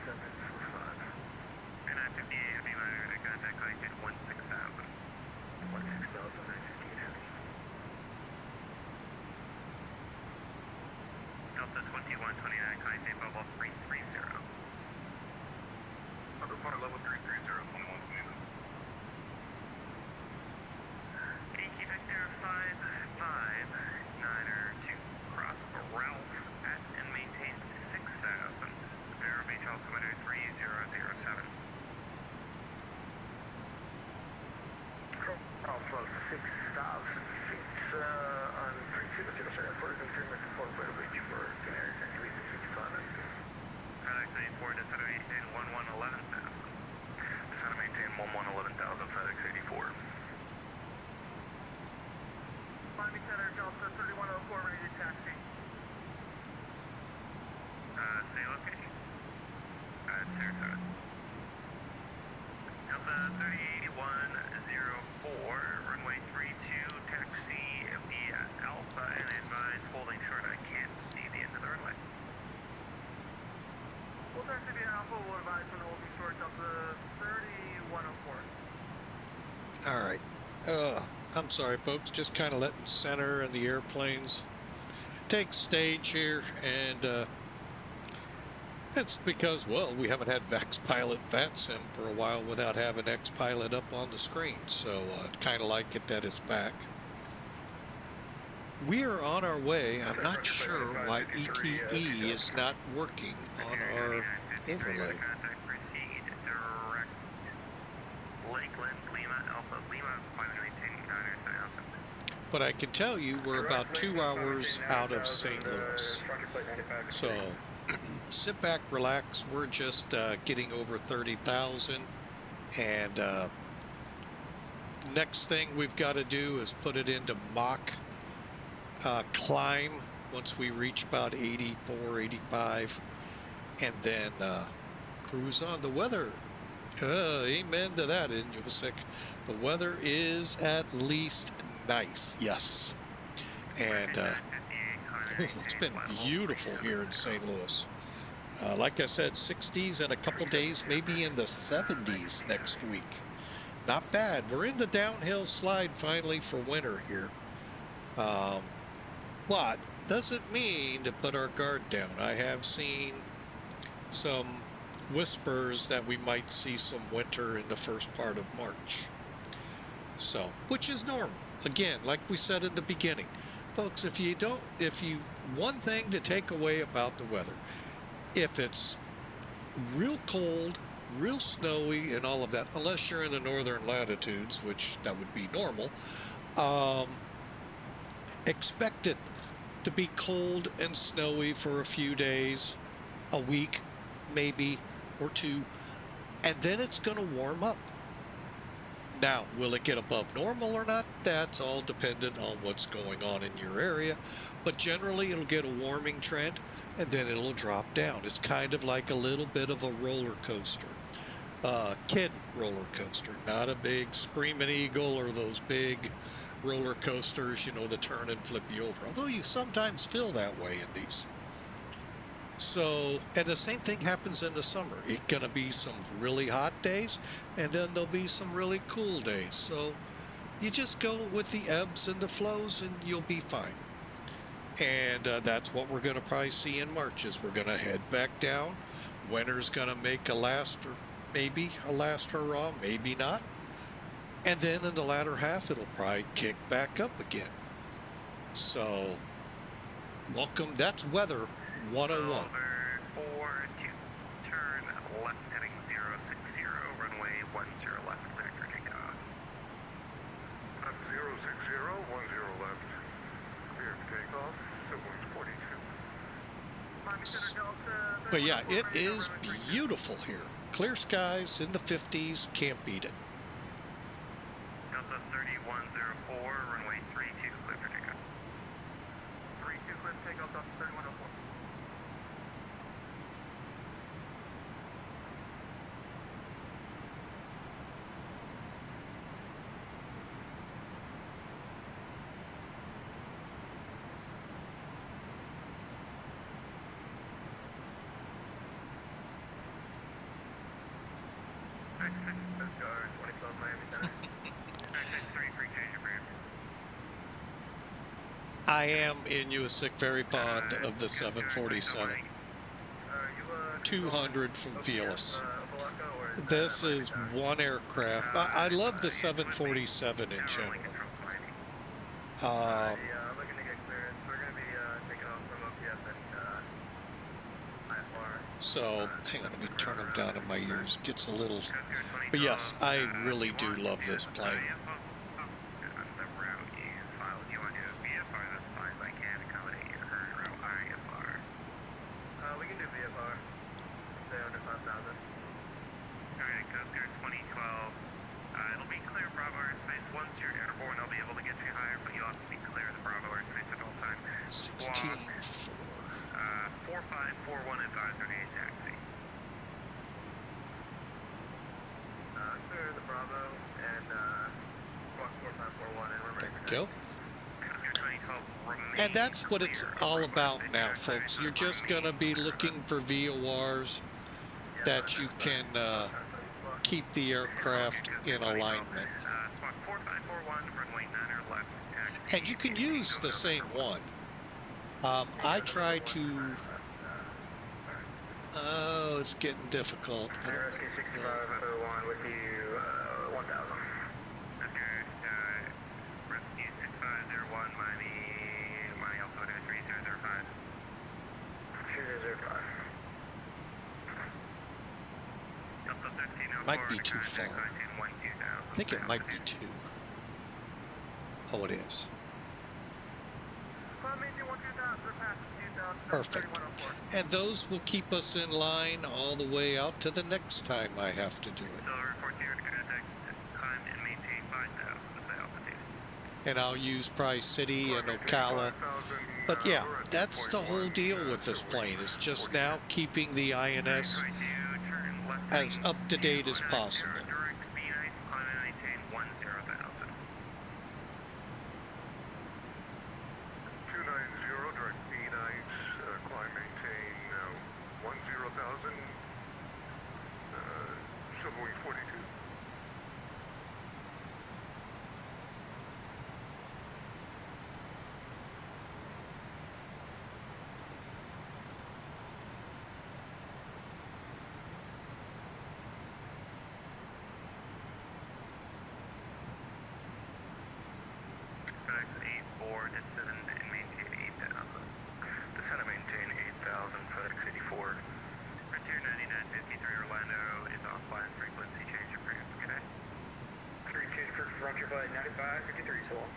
2.745. And 958 heavy monitor to contact connected 16,000. 16,000, 958 heavy. Delta 2129, connected bubble 330. Other part level 330, 2129. Yankee Victor 559er2, cross Ralph at and maintain 6,000. Vero Beach altimeter 3007. Ralph 6,000 feet on 3207, further than 3 minutes before Vero Beach for Canary Century 55. FedEx 84 to set maintain 11,000. Set maintain 11,000, FedEx 84. Miami Center, Delta 3104, ready to taxi. Say location. Sarasota. Delta 3104, runway 32, taxi via Alpha, and advise holding short. I can't see the end of the runway. We'll taxi via Alpha, we'll advise when holding short, Delta 3104. All right. I'm sorry, folks. Just kind of letting center and the airplanes take stage here, and It's because, well, we haven't had X-Pilot VATSIM for a while without having X-Pilot up on the screen, so kind of like it that it's back. We are on our way. I'm not sure why ETE is not working on our overlay. But I can tell you we're about 2 hours out of St. Louis. So sit back, relax. We're just getting over 30,000. And next thing we've got to do is put it into mock climb once we reach about 84, 85. And then cruise on. The weather, amen to that, isn't you, sick? The weather is at least nice, yes. And it's been beautiful here in St. Louis. Like I said, 60s and a couple days, maybe in the 70s next week. Not bad. We're in the downhill slide finally for winter here. But doesn't mean to put our guard down. I have seen some whispers that we might see some winter in the first part of March. So, which is normal. Again, like we said in the beginning, folks, one thing to take away about the weather, if it's real cold, real snowy and all of that, unless you're in the northern latitudes, which that would be normal, expect it to be cold and snowy for a few days, a week, maybe, or two, and then it's going to warm up. Now, will it get above normal or not? That's all dependent on what's going on in your area. But generally, it'll get a warming trend, and then it'll drop down. It's kind of like a little bit of a roller coaster. Kid roller coaster, not a big Screaming Eagle or those big roller coasters, you know, that turn and flip you over. Although you sometimes feel that way in these. So, and the same thing happens in the summer. It's going to be some really hot days, and then there'll be some really cool days. So you just go with the ebbs and the flows, and you'll be fine. And that's what we're going to probably see in March, is we're going to head back down. Winter's going to make a last, or maybe a last hurrah, maybe not. And then in the latter half, it'll probably kick back up again. So, welcome. That's weather 101. Over 42, turn left heading 060, runway 10 left, clear for takeoff. 060, 10 left, clear for takeoff, Siblings 42. But yeah, it is beautiful here. Clear skies in the 50s, can't beat it. Delta 3104, runway 32, clear for takeoff. 32, clear for takeoff, Delta 3104. I am in USIC very fond of the 747. 200 from Felis. This is one aircraft. I love the 747 in general. So, hang on, let me turn them down in my ears. Gets a little... But yes, I really do love this plane. It'll be clear Bravo airspace. Once you're airborne, I'll be able to get you higher, but you'll have to be clear of the Bravo airspace at all times. 16. 4541 advisor to taxi. Clear the Bravo and squawk 4541 and remember. There we go. And that's what it's all about now, folks. You're just going to be looking for VORs that you can keep the aircraft in alignment. And you can use the same one. I try to Oh, it's getting difficult. Rescue 6501 with you, 1000. Okay, Rescue 6501, Miami altimeter 3005. 3005. Delta 1304. Might be too far. I think it might be too. Oh, it is. Perfect. And those will keep us in line all the way out to the next time I have to do it. So report to your contact, climb and maintain 5,000 altitude. And I'll use Price City and Ocala. But yeah, that's the whole deal with this plane. It's just now keeping the INS as up to date as possible. Direct B-nice, climb and maintain 10,000. 290, direct B-nice, climb, maintain 10,000, subwing 42. FedEx 84, descend and maintain 8,000. Descend and maintain 8,000, FedEx 84. Frontier 9953 Orlando is offline, frequency change approved, okay? 32 for Frontier Flight 9553, so long.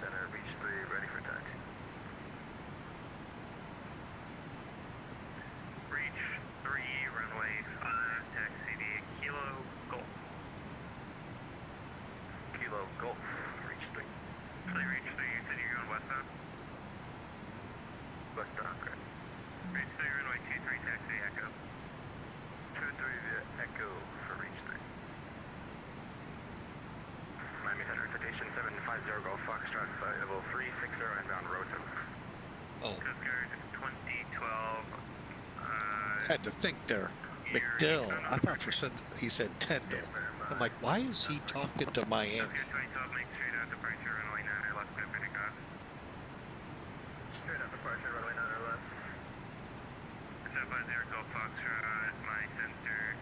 Center, reach 3, ready for taxi. Reach 3, runway 5, taxi to Kilo Golf. Kilo Golf, reach 3. So you reach 3, you said you're going westbound? Westbound, correct. Reach 3, runway 23, taxi Echo. 23 Echo for reach 3. Miami Center, citation 750 Golf Foxtrot, flight level 360 inbound Roto. Oh, Coast Guard 2012. had to think there. McDill. I thought for some he said Tyndall. I'm like, why is he talking to Miami? Coast Guard 2012, make straight out departure, runway 9 or left, clear for takeoff. Straight up departure, runway 9 or left. 750 Golf Foxtrot, my center.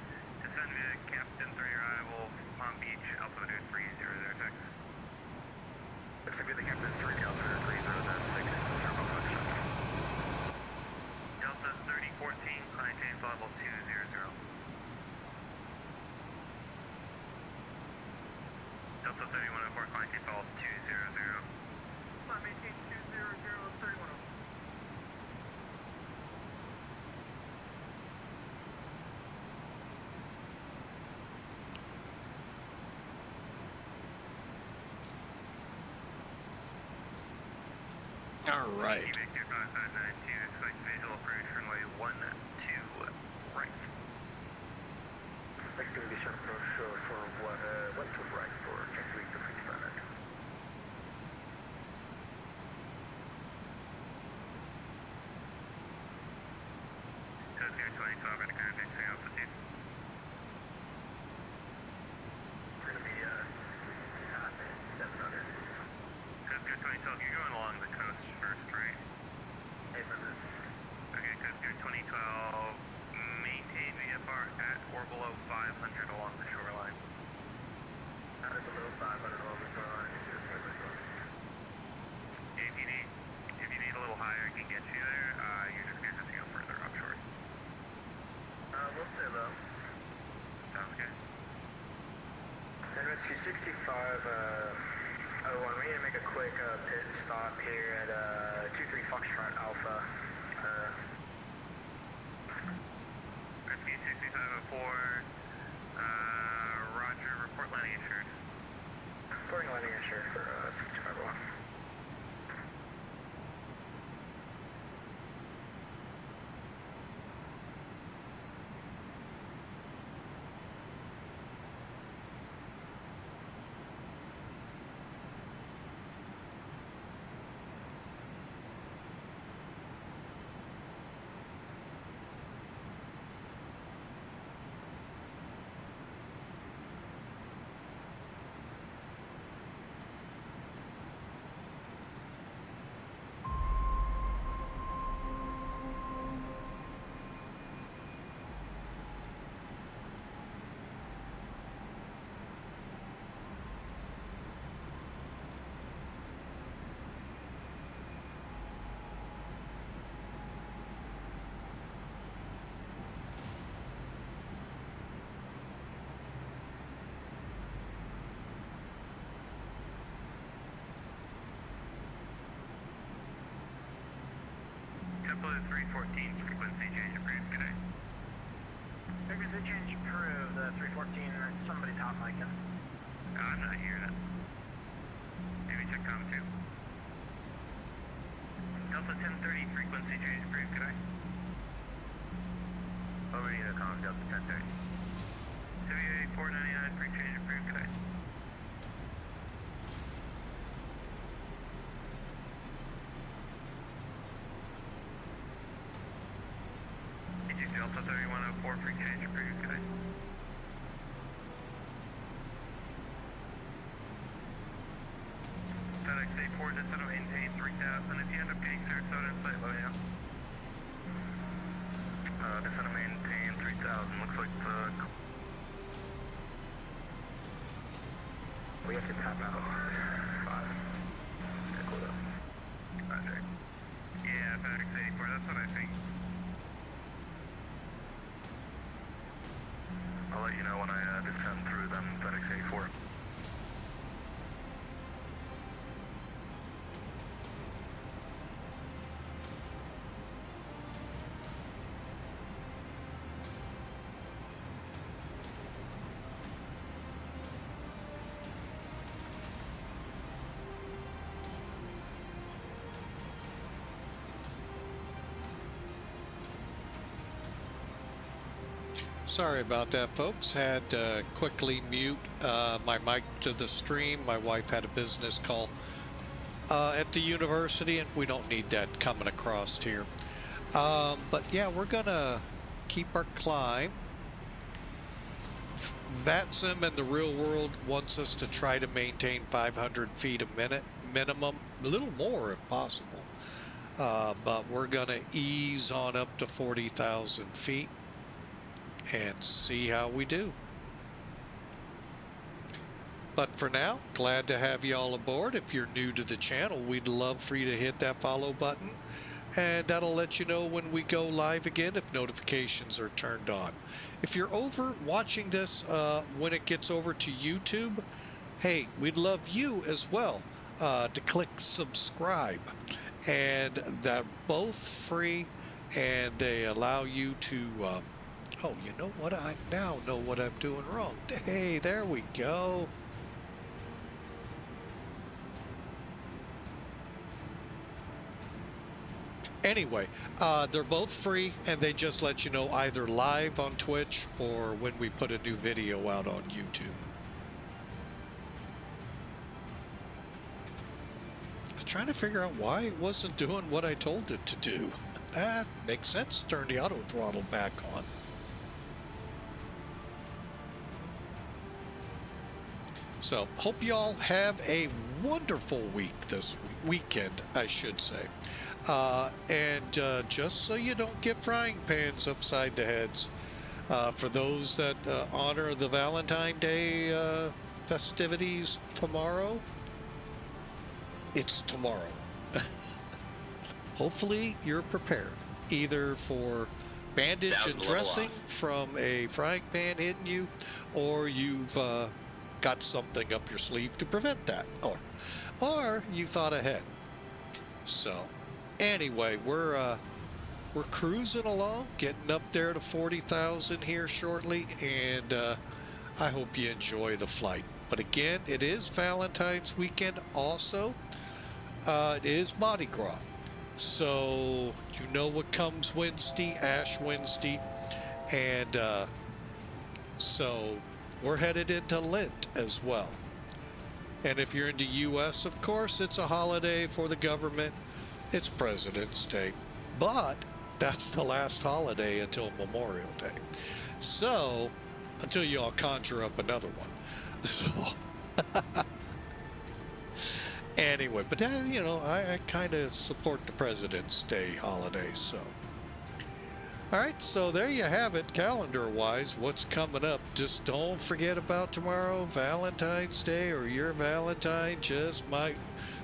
Descend via Captain 3 arrival, Palm Beach, altimeter 300 tax. Looks like we have the Captain 3, altimeter 306, Turbo Foxtrot. Delta 3014, climb change level 200. Delta 3104, climb change level 200. Climb maintain 200, 31. All right. Victor 5592, expect visual approach, runway 12 right. Victor, be sure approach for what to right for check week to fix standard. Coast Guard 2012, at a current fixing altitude. We're gonna be 700. Coast Guard 2012, you're going along the coast first, right? Affirmative. Okay. And Rescue 65, 01, we need to make a quick pit stop here at 23 Foxtrot Alpha. Rescue 6504, Roger, report landing assured. Reporting landing assured for 6501. Temple 314, frequency change approved, good day. Frequency change approved, 314, somebody's hot micing. I'm not hearing it. Maybe check com 2. Delta 1030, frequency change approved, good day. Over to Unicom, Delta 1030. WA 499, free change approved, good day. Delta 3104, free change approved, good day. FedEx A4, just out of maintain 3000. If you end up getting Sarasota in sight, let me know. Just out of maintain 3000. Looks like the... We have to tap out. 5. Stick with us. Roger. Yeah, FedEx A4, that's what I think. I'll let you know when I descend through them, FedEx A4. Sorry about that, folks. Had to quickly mute my mic to the stream. My wife had a business call at the university, and we don't need that coming across here. But yeah, we're gonna keep our climb. VATSIM in the real world wants us to try to maintain 500 feet a minute minimum, a little more if possible. But we're gonna ease on up to 40,000 feet and see how we do. But for now, glad to have you all aboard. If you're new to the channel, we'd love for you to hit that follow button, and that'll let you know when we go live again if notifications are turned on. If you're over watching this when it gets over to YouTube, hey, we'd love you as well to click subscribe, and they're both free, and they allow you to oh, you know what? I now know what I'm doing wrong. Hey, there we go. Anyway, they're both free, and they just let you know either live on Twitch or when we put a new video out on YouTube. I was trying to figure out why it wasn't doing what I told it to do. That makes sense. Turn the auto throttle back on. So, hope y'all have a wonderful week this weekend, I should say. And just so you don't get frying pans upside the heads, for those that honor the Valentine Day festivities tomorrow, it's tomorrow. Hopefully you're prepared, either for bandage and dressing from a frying pan hitting you, or you've got something up your sleeve to prevent that, or you thought ahead. So anyway, we're cruising along, getting up there to 40,000 here shortly, and I hope you enjoy the flight. But again, it is Valentine's weekend also. It is Mardi Gras. So you know what comes Wednesday, Ash Wednesday, and so we're headed into Lent as well. And if you're in the U.S., of course, it's a holiday for the government. It's President's Day. But that's the last holiday until Memorial Day. So, until you all conjure up another one. So, anyway, but you know, I kind of support the President's Day holiday, so. All right, so there you have it, calendar-wise, what's coming up. Just don't forget about tomorrow, Valentine's Day, or your Valentine just might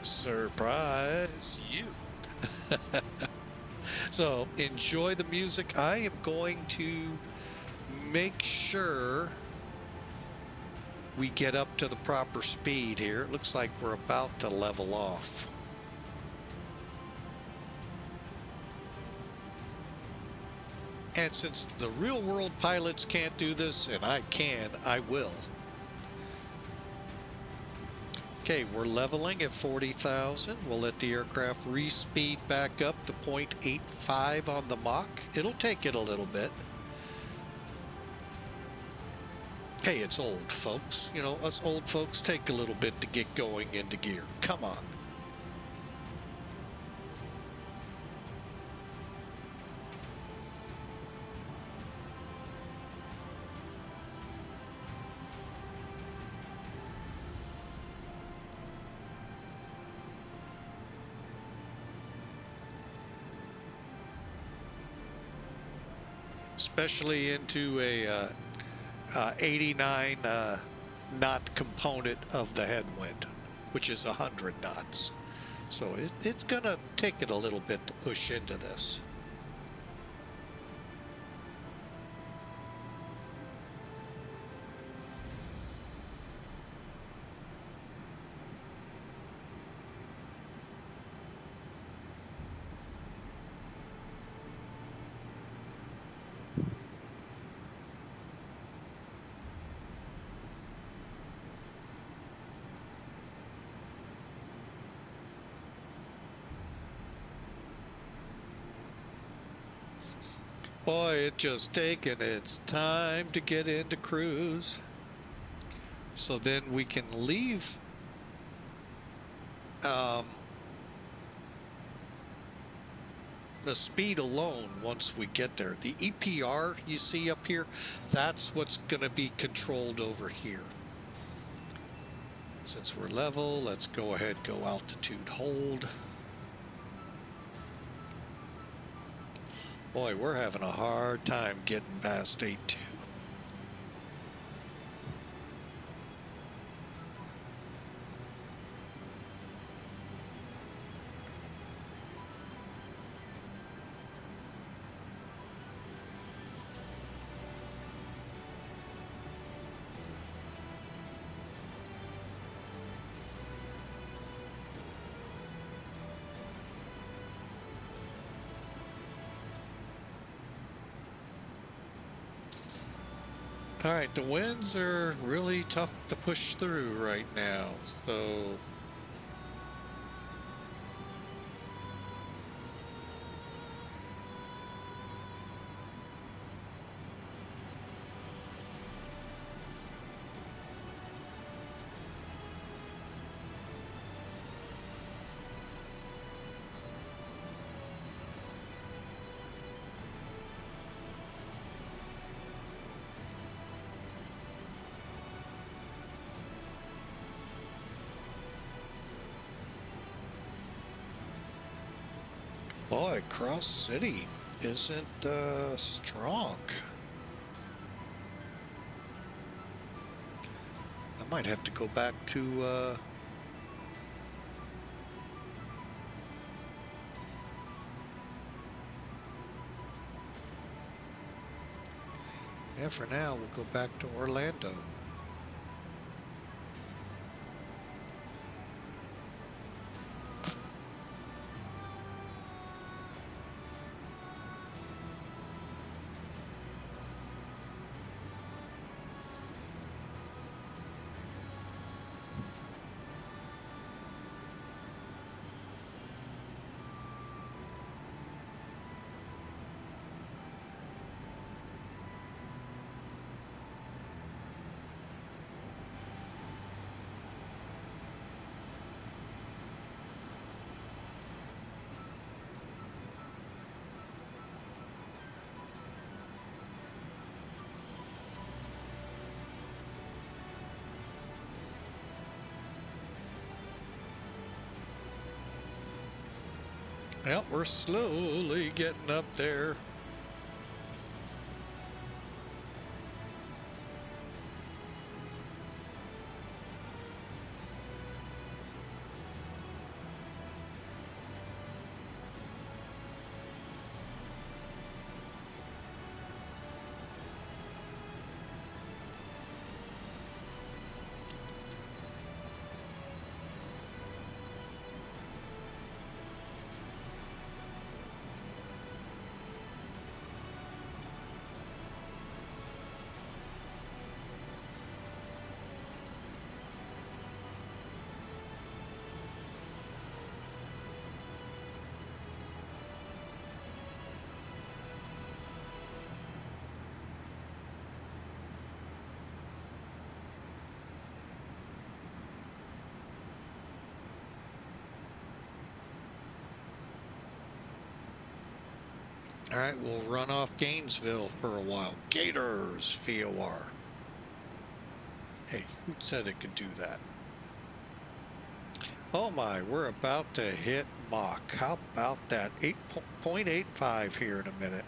surprise you. So enjoy the music. I am going to make sure we get up to the proper speed here. It looks like we're about to level off. And since the real world pilots can't do this, and I can, I will. Okay, we're leveling at 40,000. We'll let the aircraft re-speed back up to 0.85 on the Mach. It'll take it a little bit. Hey, it's old, folks. You know, us old folks take a little bit to get going into gear. Come on. Especially into a 89 knot component of the headwind, which is 100 knots. So it's gonna take it a little bit to push into this. Boy, it's just taking its time to get into cruise. So then we can leave the speed alone once we get there. The EPR you see up here, that's what's going to be controlled over here. Since we're level, let's go ahead, go altitude hold. Boy, we're having a hard time getting past 8.2. All right, the winds are really tough to push through right now, so boy, Cross City isn't strong. I might have to go back to Yeah, for now, we'll go back to Orlando. Well, we're slowly getting up there. All right, we'll run off Gainesville for a while. Gators, VOR. Hey, who said it could do that? Oh my, we're about to hit Mach. How about that? 8.85 here in a minute.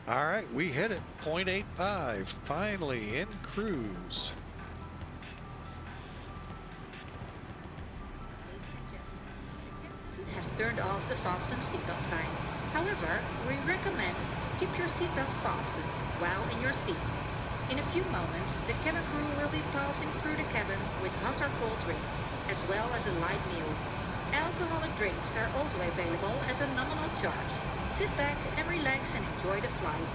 All right, we hit it. 0.85, finally in cruise. Has turned off the fasten seatbelt sign. However, we recommend keep your seatbelt fastened while in your seat. In a few moments, the cabin crew will be passing through the cabin with hot or cold drinks, as well as a light meal. Alcoholic drinks are also available at a nominal charge. Sit back and relax and enjoy the flight.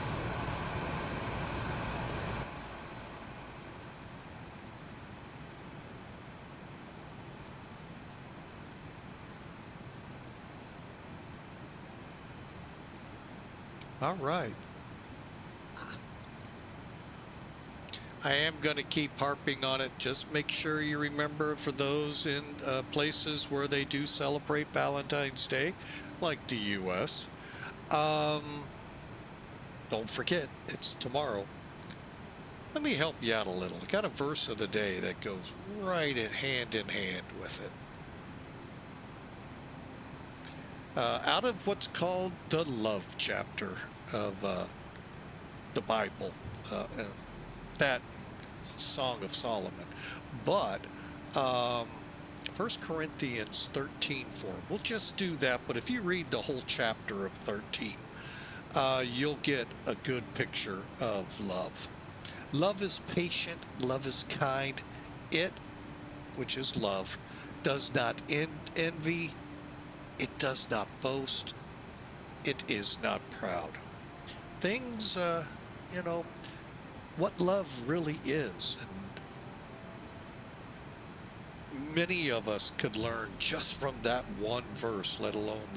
All right. I am going to keep harping on it. Just make sure you remember, for those in places where they do celebrate Valentine's Day, like the U.S., don't forget, it's tomorrow. Let me help you out a little. I got a verse of the day that goes right in hand with it. Out of what's called the love chapter of the Bible, that Song of Solomon. But 1 Corinthians 13:4. We'll just do that, but if you read the whole chapter of 13, you'll get a good picture of love. Love is patient, love is kind. It, which is love, does not envy, it does not boast, it is not proud. Things, you know, what love really is. And many of us could learn just from that one verse, let alone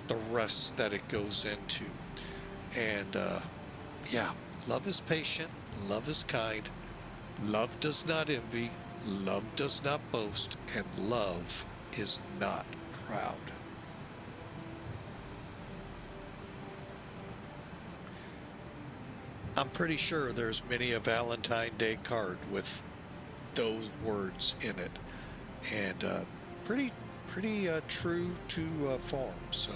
the rest that it goes into. And yeah, love is patient, love is kind, Love does not envy, love does not boast, and love is not proud. I'm pretty sure there's many a Valentine Day card with those words in it, and pretty true to form. So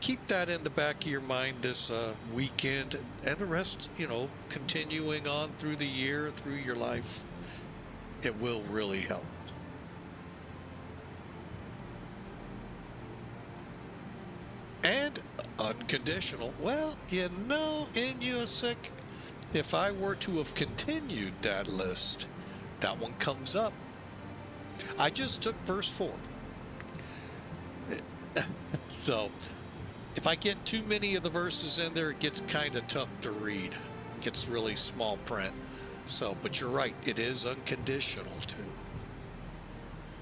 keep that in the back of your mind this weekend, and the rest, continuing on through the year, through your life. It will really help. And unconditional. Well, in USIC, if I were to have continued that list, that one comes up. I just took verse 4. So if I get too many of the verses in there, it gets kind of tough to read. It gets really small print. So, but you're right, it is unconditional too.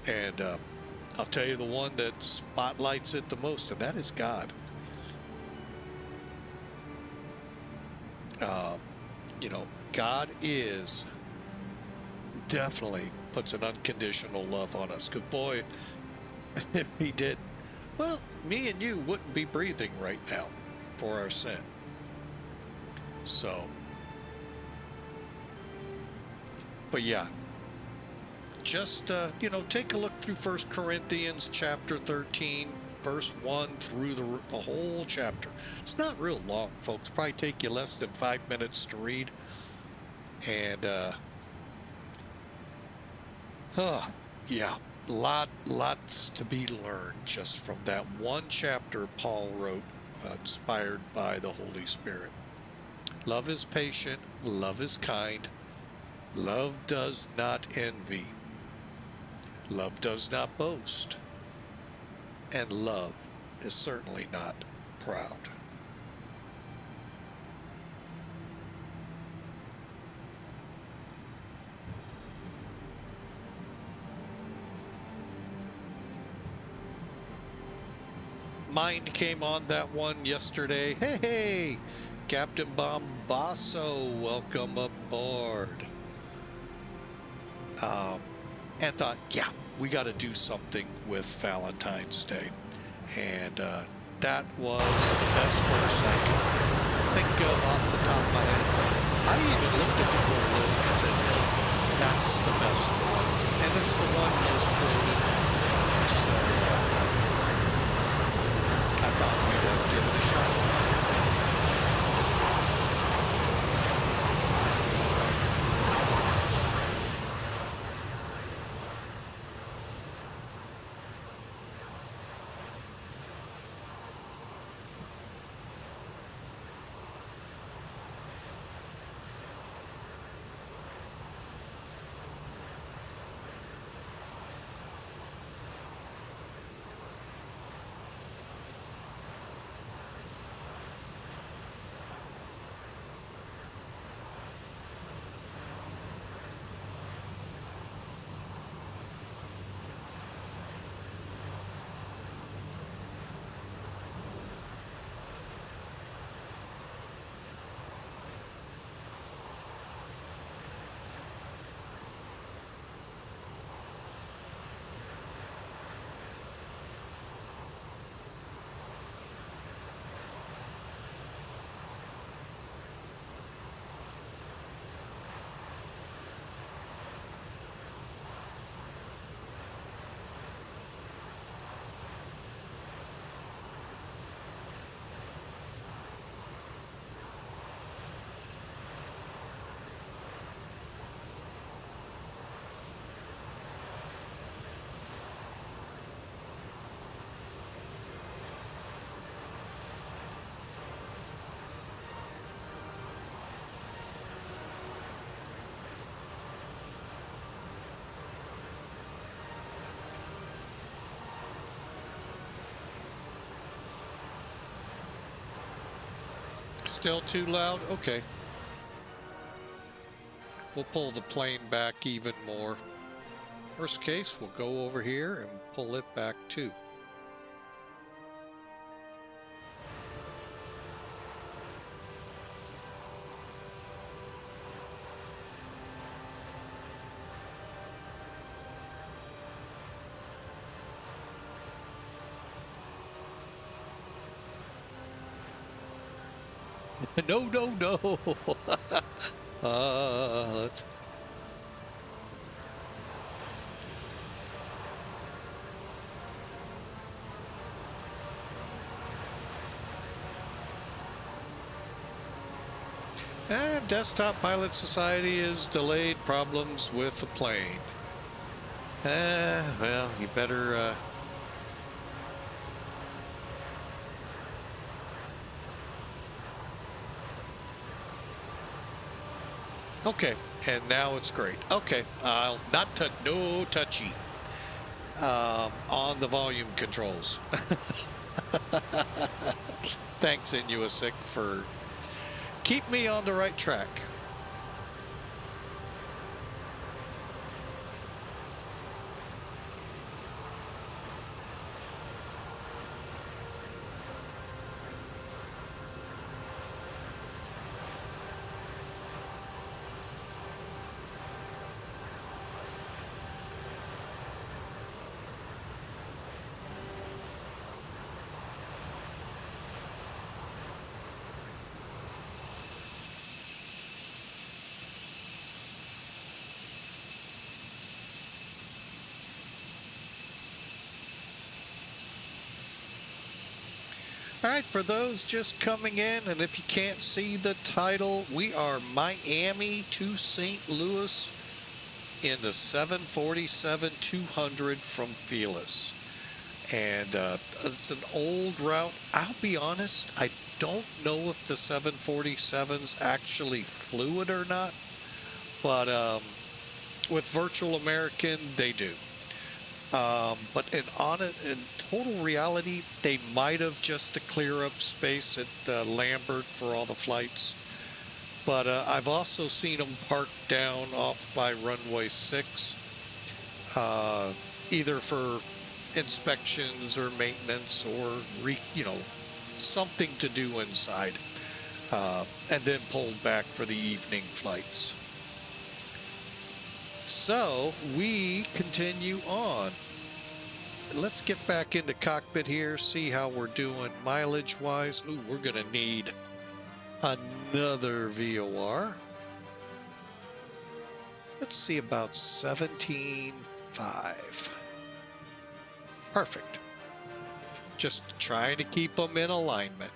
And I'll tell you the one that spotlights it the most, and that is God. God is definitely puts an unconditional love on us. Because boy, if he didn't, well, me and you wouldn't be breathing right now for our sin. So, but yeah, just, take a look through 1 Corinthians chapter 13, verse 1 through the whole chapter. It's not real long, folks. Probably take you less than 5 minutes to read. And, yeah, lots to be learned just from that one chapter Paul wrote, inspired by the Holy Spirit. Love is patient, love is kind, love does not envy, love does not boast, and love is certainly not proud. Mind came on that one yesterday. Hey, Captain Bombasso, welcome aboard. And thought, yeah, we got to do something with Valentine's Day. And that was the best verse I could think of off the top of my head. I even looked at the whole list and said, that's the best one. And it's the one most quoted. So I thought we'd give it a shot. Still too loud? Okay. We'll pull the plane back even more. Worst case, we'll go over here and pull it back too. No, no, no. Let's. Desktop Pilot Society has delayed problems with the plane. Well, you better. Okay, and now it's great. Okay, I'll not touch, no touchy on the volume controls. Thanks, Inuasic, for keep me on the right track. All right, for those just coming in, and if you can't see the title, we are Miami to St. Louis in the 747-200 from Felis. And it's an old route. I'll be honest, I don't know if the 747s actually flew it or not, but with Virtual American, they do. But in total reality, they might have just to clear up space at Lambert for all the flights. But I've also seen them parked down off by runway 6, either for inspections or maintenance or something to do inside, and then pulled back for the evening flights. So we continue on. Let's get back into cockpit here, see how we're doing mileage wise. Ooh, we're gonna need another VOR. Let's see, about 17.5. Perfect. Just trying to keep them in alignment.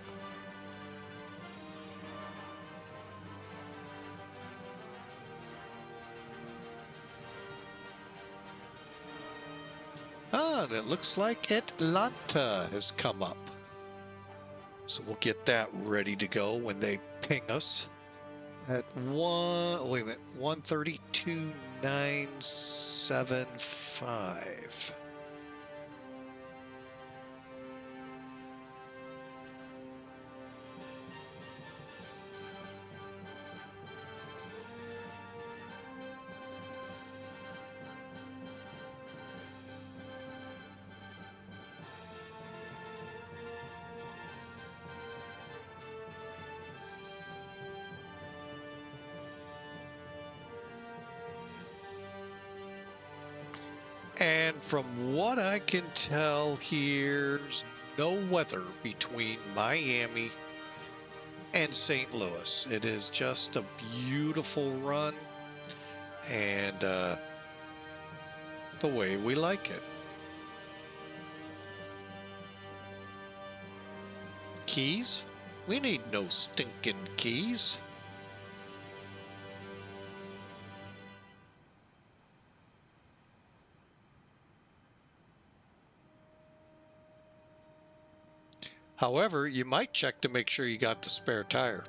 And it looks like Atlanta has come up. So we'll get that ready to go when they ping us at 132.975. And from what I can tell, here's no weather between Miami and St. Louis. It is just a beautiful run, and the way we like it. Keys? We need no stinking keys. However, you might check to make sure you got the spare tire.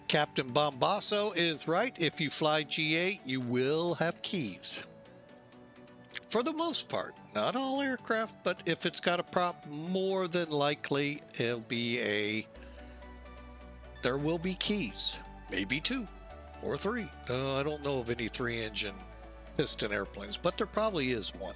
Captain Bombasso is right. If you fly G8, you will have keys. For the most part. Not all aircraft, but if it's got a prop, more than likely it'll be there will be keys. Maybe 2 or 3. I don't know of any 3-engine piston airplanes, but there probably is one.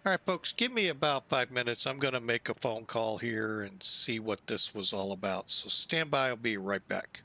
All right, folks, give me about 5 minutes. I'm going to make a phone call here and see what this was all about. So stand by. I'll be right back.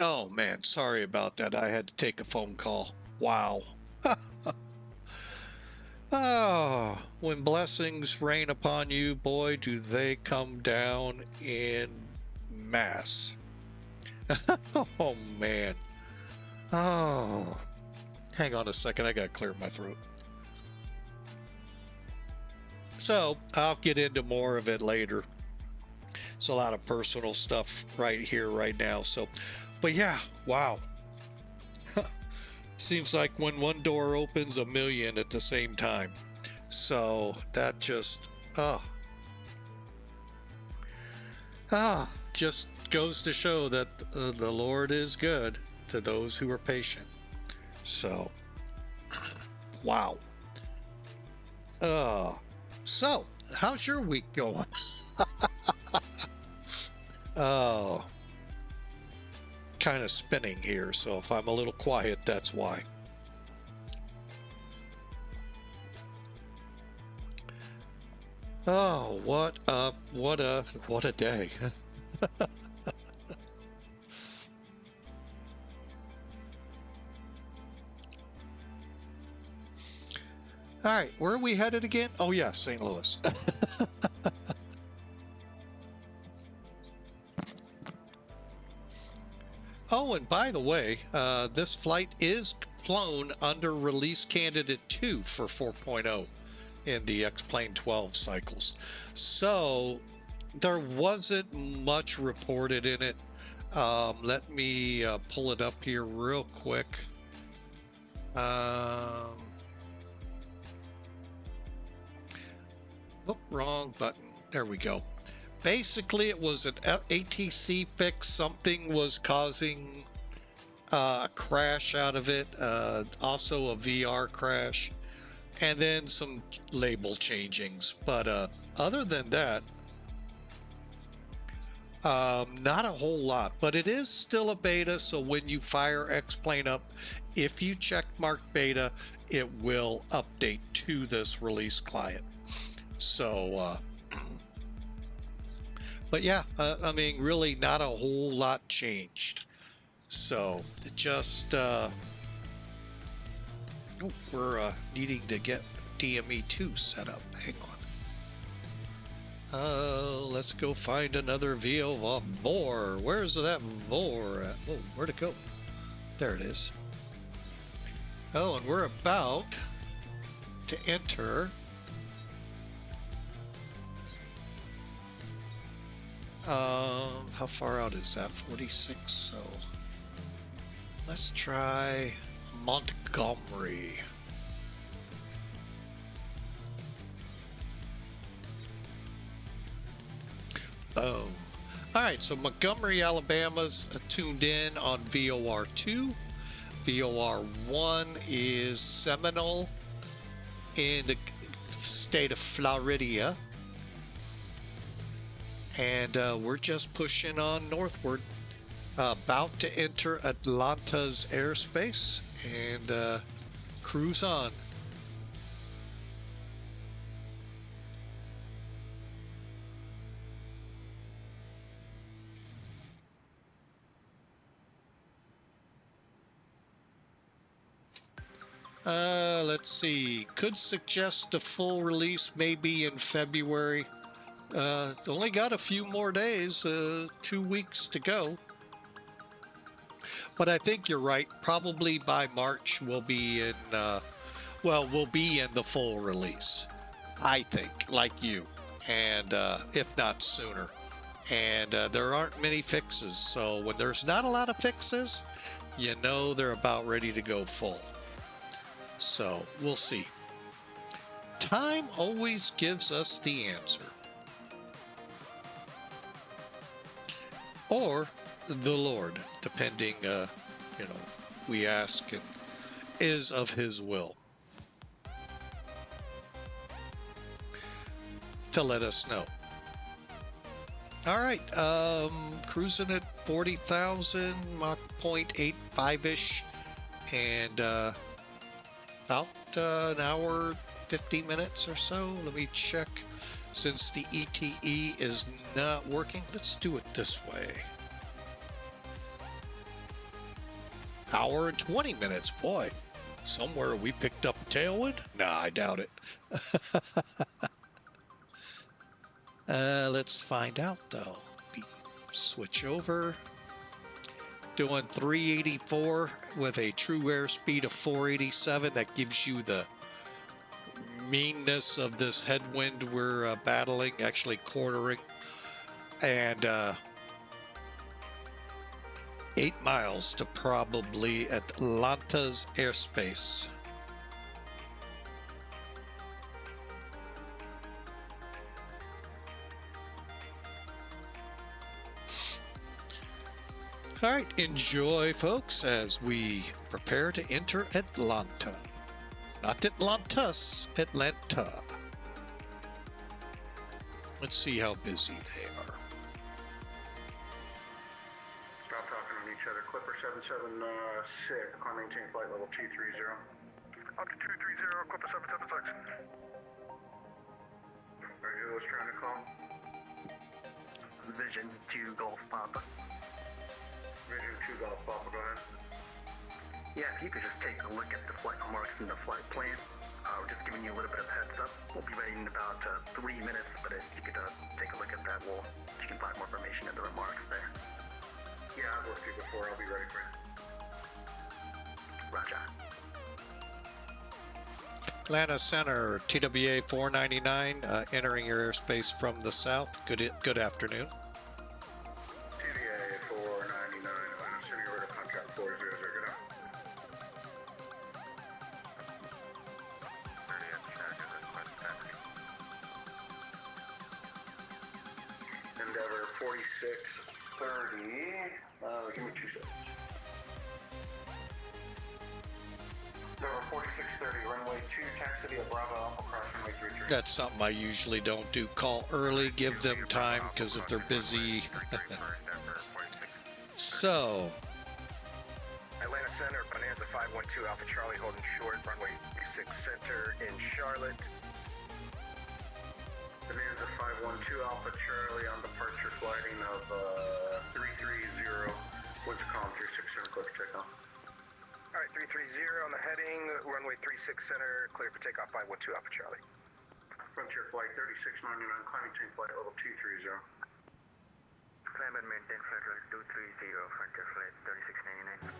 Oh man, sorry about that. I had to take a phone call. Wow. Oh, when blessings rain upon you, boy, do they come down in mass. Oh man. Oh. Hang on a second, I gotta clear my throat. So, I'll get into more of it later. It's a lot of personal stuff right here, right now. So, but yeah, wow. Seems like when one door opens, a million at the same time. So that just, just goes to show that the Lord is good to those who are patient. So, wow. So how's your week going? Oh, kind of spinning here, so if I'm a little quiet, that's why. Oh, what a day. All right, where are we headed again? Oh yeah, St. Louis. Oh, and by the way, this flight is flown under release candidate 2 for 4.0 in the X-Plane 12 cycles. So there wasn't much reported in it. Let me pull it up here real quick. Oh, wrong button. There we go. Basically, it was an ATC fix. Something was causing a crash out of it. Also a VR crash. And then some label changings. But other than that, not a whole lot. But it is still a beta. So when you fire X-Plane up, if you check mark beta, it will update to this release client. So... but yeah, I mean, really not a whole lot changed. So it just, we're needing to get DME2 set up. Hang on. Let's go find another VO VOR. Where's that VOR at? Oh, where'd it go? There it is. Oh, and we're about to enter. How far out is that? 46. So let's try Montgomery. Boom. All right, so Montgomery, Alabama's tuned in on VOR2. VOR1 is Seminole in the state of Florida. And we're just pushing on northward, about to enter Atlanta's airspace and cruise on. Let's see. Could suggest a full release maybe in February. It's only got a few more days, 2 weeks to go. But I think you're right. Probably by March we'll be in, we'll be in the full release. I think, like you, and if not sooner. And there aren't many fixes. So when there's not a lot of fixes, you know they're about ready to go full. So we'll see. Time always gives us the answer. Or the Lord, depending, we ask and is of his will to let us know. All right, cruising at 40,000, Mach 0.85-ish, and about an hour, 50 minutes or so. Let me check. Since the ETE is not working, let's do it this way. Hour and 20 minutes. Boy, somewhere we picked up a tailwind? Nah, I doubt it. Let's find out, though. Switch over. Doing 384 with a true airspeed of 487. That gives you the meanness of this headwind we're battling, actually quartering. And 8 miles to probably Atlanta's airspace. All right, enjoy, folks, as we prepare to enter Atlanta. Not Atlantis, Atlanta. Let's see how busy they are. Stop talking on each other. Clipper 776, climb maintain flight level 230. Up to 230, Clipper 776. Right, who was trying to call? Vision 2 Golf Papa. Vision 2 Golf Papa, go ahead. Yeah, if you could just take a look at the flight marks in the flight plan. We're just giving you a little bit of heads up. We'll be ready in about 3 minutes, but if you could take a look at that, you can find more information in the remarks there. Yeah, I've worked you before. I'll be ready for you. Roger. Atlanta Center, TWA 499, entering your airspace from the south. Good afternoon. TVA 499, Atlanta City, order contract 400, good up. Endeavor 4630, give me 2 seconds. Endeavor 4630, runway 2, taxi via Bravo, Alpha Cross, runway 33. That's something I usually don't do. Call early, give them time, because if they're busy. So, Atlanta Center, Bonanza 512, Alpha Charlie holding short, runway 36 center in Charlotte. Bonanza 512, Alpha Charlie on departure sliding of 330, winds calm 367, clear for takeoff. Alright, 330 on the heading, runway 36 center, clear for takeoff 512 Alpha Charlie. Frontier flight 3699, climbing chain flight level 230. Climb and maintain flight level 230, Frontier flight 3699.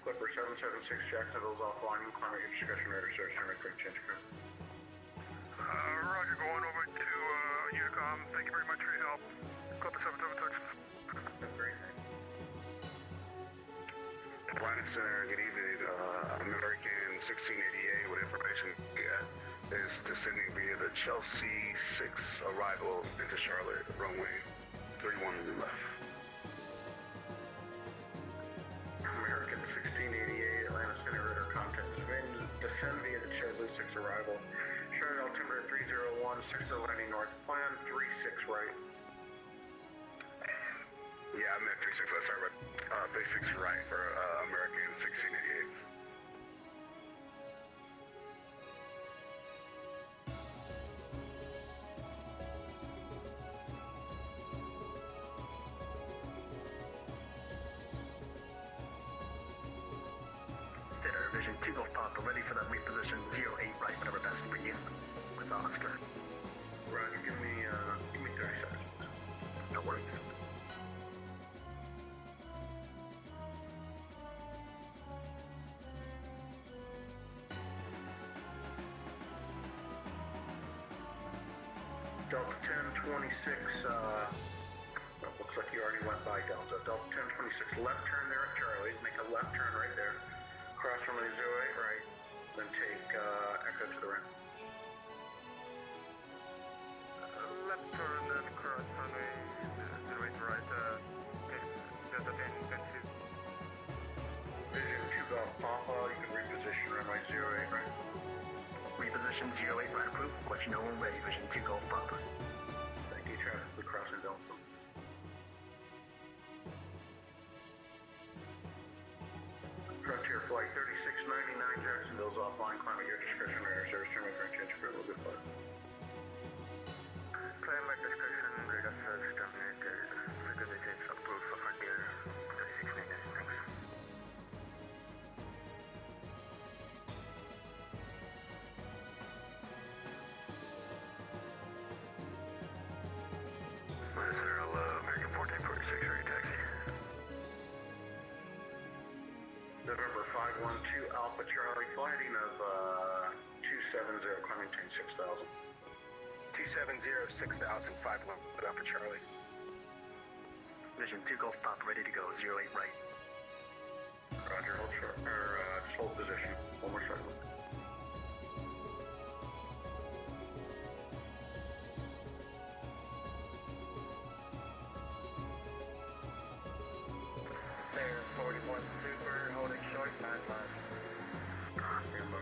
Clipper 776, Jacksonville's offline, climb at your discretion, radar search, and crew change crew. Roger, going over to Unicom. Thank you very much for your help. Clipper 776. That's great. Atlanta Center, good evening. American 1688 with information is descending via the Chelsea 6 arrival into Charlotte, runway 31 left. American 1688, Atlanta Center, radar contact is available. Descend via the Chelsea 6 arrival. Charlotte altimeter 301, 6 landing north, plan 36 right. Yeah, I'm at 36 left, sorry, but 36 right for American 1688. Center, Vision 2 Golf Papa, ready for that reposition 08 right, whatever best for you. With Oscar. Roger, give me 30 seconds. No worries. Delta 1026, looks like you already went by Delta. Delta 1026, left turn there at Charlie. Make a left turn right there. Cross from the 08 right. Then take Echo to the right. Left turn and cross from the 08 right. Delta 10, 10-2. Vision 2 Golf Papa, you can reposition runway 08 right. Reposition 08 right approved. Let you know when ready. Vision 2 Golf Papa. Thank you, traffic. We're crossing Delta. Frontier flight 3699, Jacksonville's offline. Climb at your discretion, radar service. Turn my current change for a little bit flight. Climb at discretion, radar service terminated. Frequency change approved for Frontier 3699. Thanks. November 512 Alpha Charlie, flight heading of 270, climbing 6,000. 270, 6,000, 51 Alpha Charlie. Vision 2 Golf Pop, ready to go, 08 right. Roger, hold short, just hold position. One more second. There, 41 Super, holding short, 9-5. Stand by.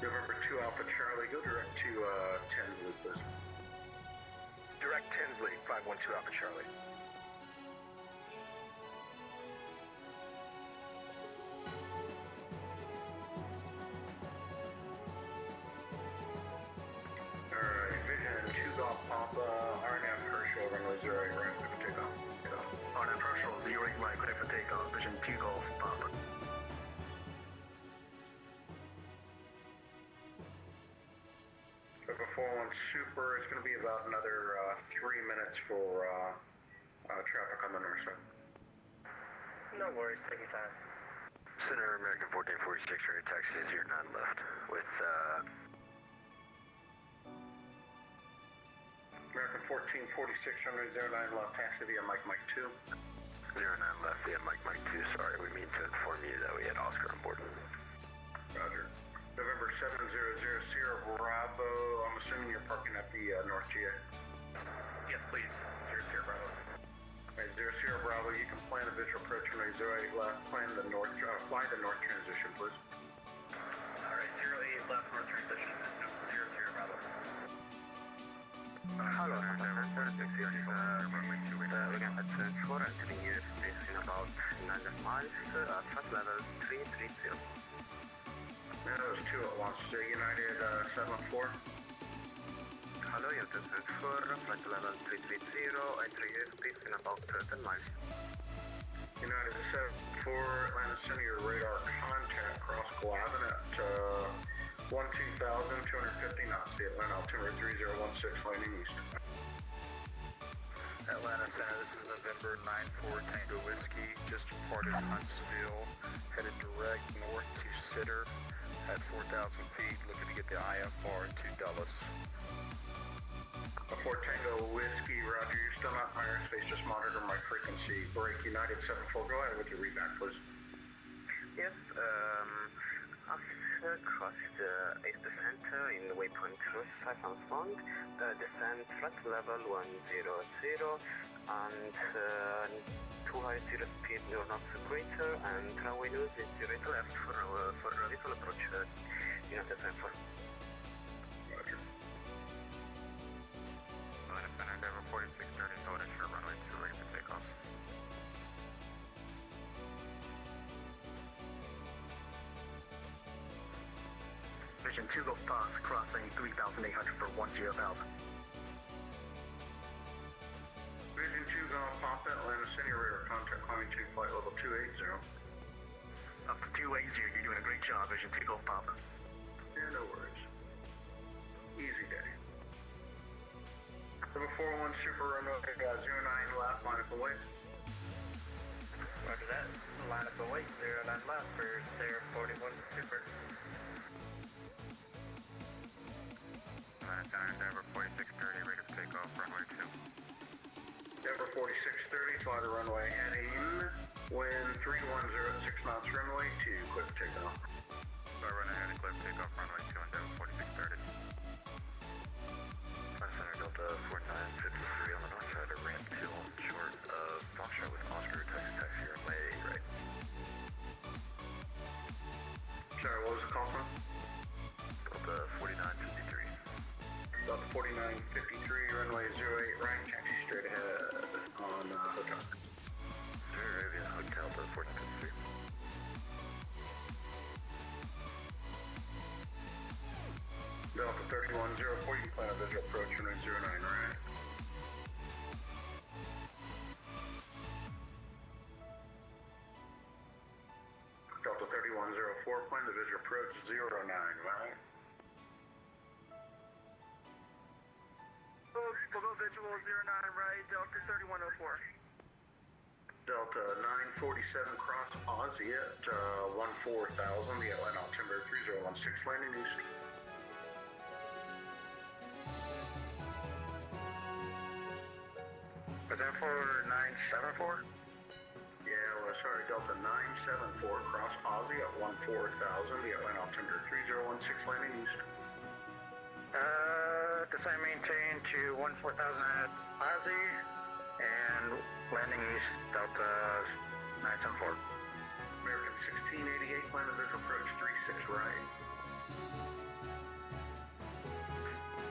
November 2 Alpha Charlie, go direct to 10 Blue, please. Direct Tinsley, 512 Alpha Charlie. Alright, Vision 2 Golf Papa, RNF Herschel, runway 08 right, clear for takeoff. RNF Herschel, 08 right, clear for takeoff. Vision 2 Golf Papa. November 41 Super, it's going to be about another 3 minutes for traffic on the north side. No worries, take your time. Center American 1446, ready taxi 09 left with American 1446, runway 09 left, taxi via Mike 2. 09 left via Mike 2, sorry, we mean to inform you that we had Oscar on board. Roger. November 700 Sierra Bravo, I'm assuming you're parking at the North GA. Yes, please. 00 Bravo. Okay, 00 Bravo, you can plan a visual approach runway 08 left, plan the north, fly the north transition, please. Alright, 08 left, north transition, 00 Bravo. Hello, November 46, runway 28, again at 4 entering your space in about 9 miles, flight level 330. Yeah, those two at once, United 74. Hello, United 74, flight level 330, entering your space in about 10 miles. United 74, Atlanta Center, your radar contact, cross Glavin at 12,250 knots, the Atlanta altimeter 3016, landing east. Atlanta Center, this is November 94 Tango Whiskey, just departed Huntsville, headed direct north to Sitter at 4,000 feet, looking to get the IFR to Dulles. 4 Tango Whiskey, roger, you're still not in my airspace, just monitor my frequency. Break United 74, go ahead with your readback, please. Yes, after crossed the 8% in the waypoint cruise 514, descend flight level 100 and 250 speed near knots greater and runway news is 0 left for little approach United 74. Roger. Atlanta Center, Denver 4630, hold ensure runway 2 ready for takeoff. Vision 2 Golf Fox, crossing 3,800 for 10,000. Vision 2 Golf Papa, Atlanta City, radar contact, climbing to flight level 280. Up to 280, you're doing a great job, Vision 2 Golf Papa. Yeah, no worries. Easy day. Number 41 Super runway 09 left, line up and wait. Roger that. Line up and wait, 09 left for Sarah 41 Super. Atlanta Center, Denver 4630, ready for takeoff, runway 2. Denver 4630, fly the runway heading, wind 3106 knots, runway 2, clear for takeoff. Fly runway heading, clear for takeoff, runway 2 on Denver 4630. Center Delta 4953 on the north side of ramp 2 on short of Foxtrot with Oscar, taxi runway 8 right. Sorry, what was the call from? Delta 4953. Delta 4953, runway 08 right, taxi straight ahead on hotel. Arabia Hotel to 4953. Delta 3104, you can plan a visual approach, runway 09 right. plan the visual approach 09, right? Below visual 09 right, Delta 3104. Delta 947 cross Aussie at 14,000, the Atlanta altimeter 3016, landing east. Was that for 974? Yeah, well, sorry, Delta 974 cross Aussie at 14,000, the Atlanta altimeter 3016, landing east. Descend maintain to 14,000 at Ozzy and landing east Delta 974. American 1688, land of visual approach 36 right.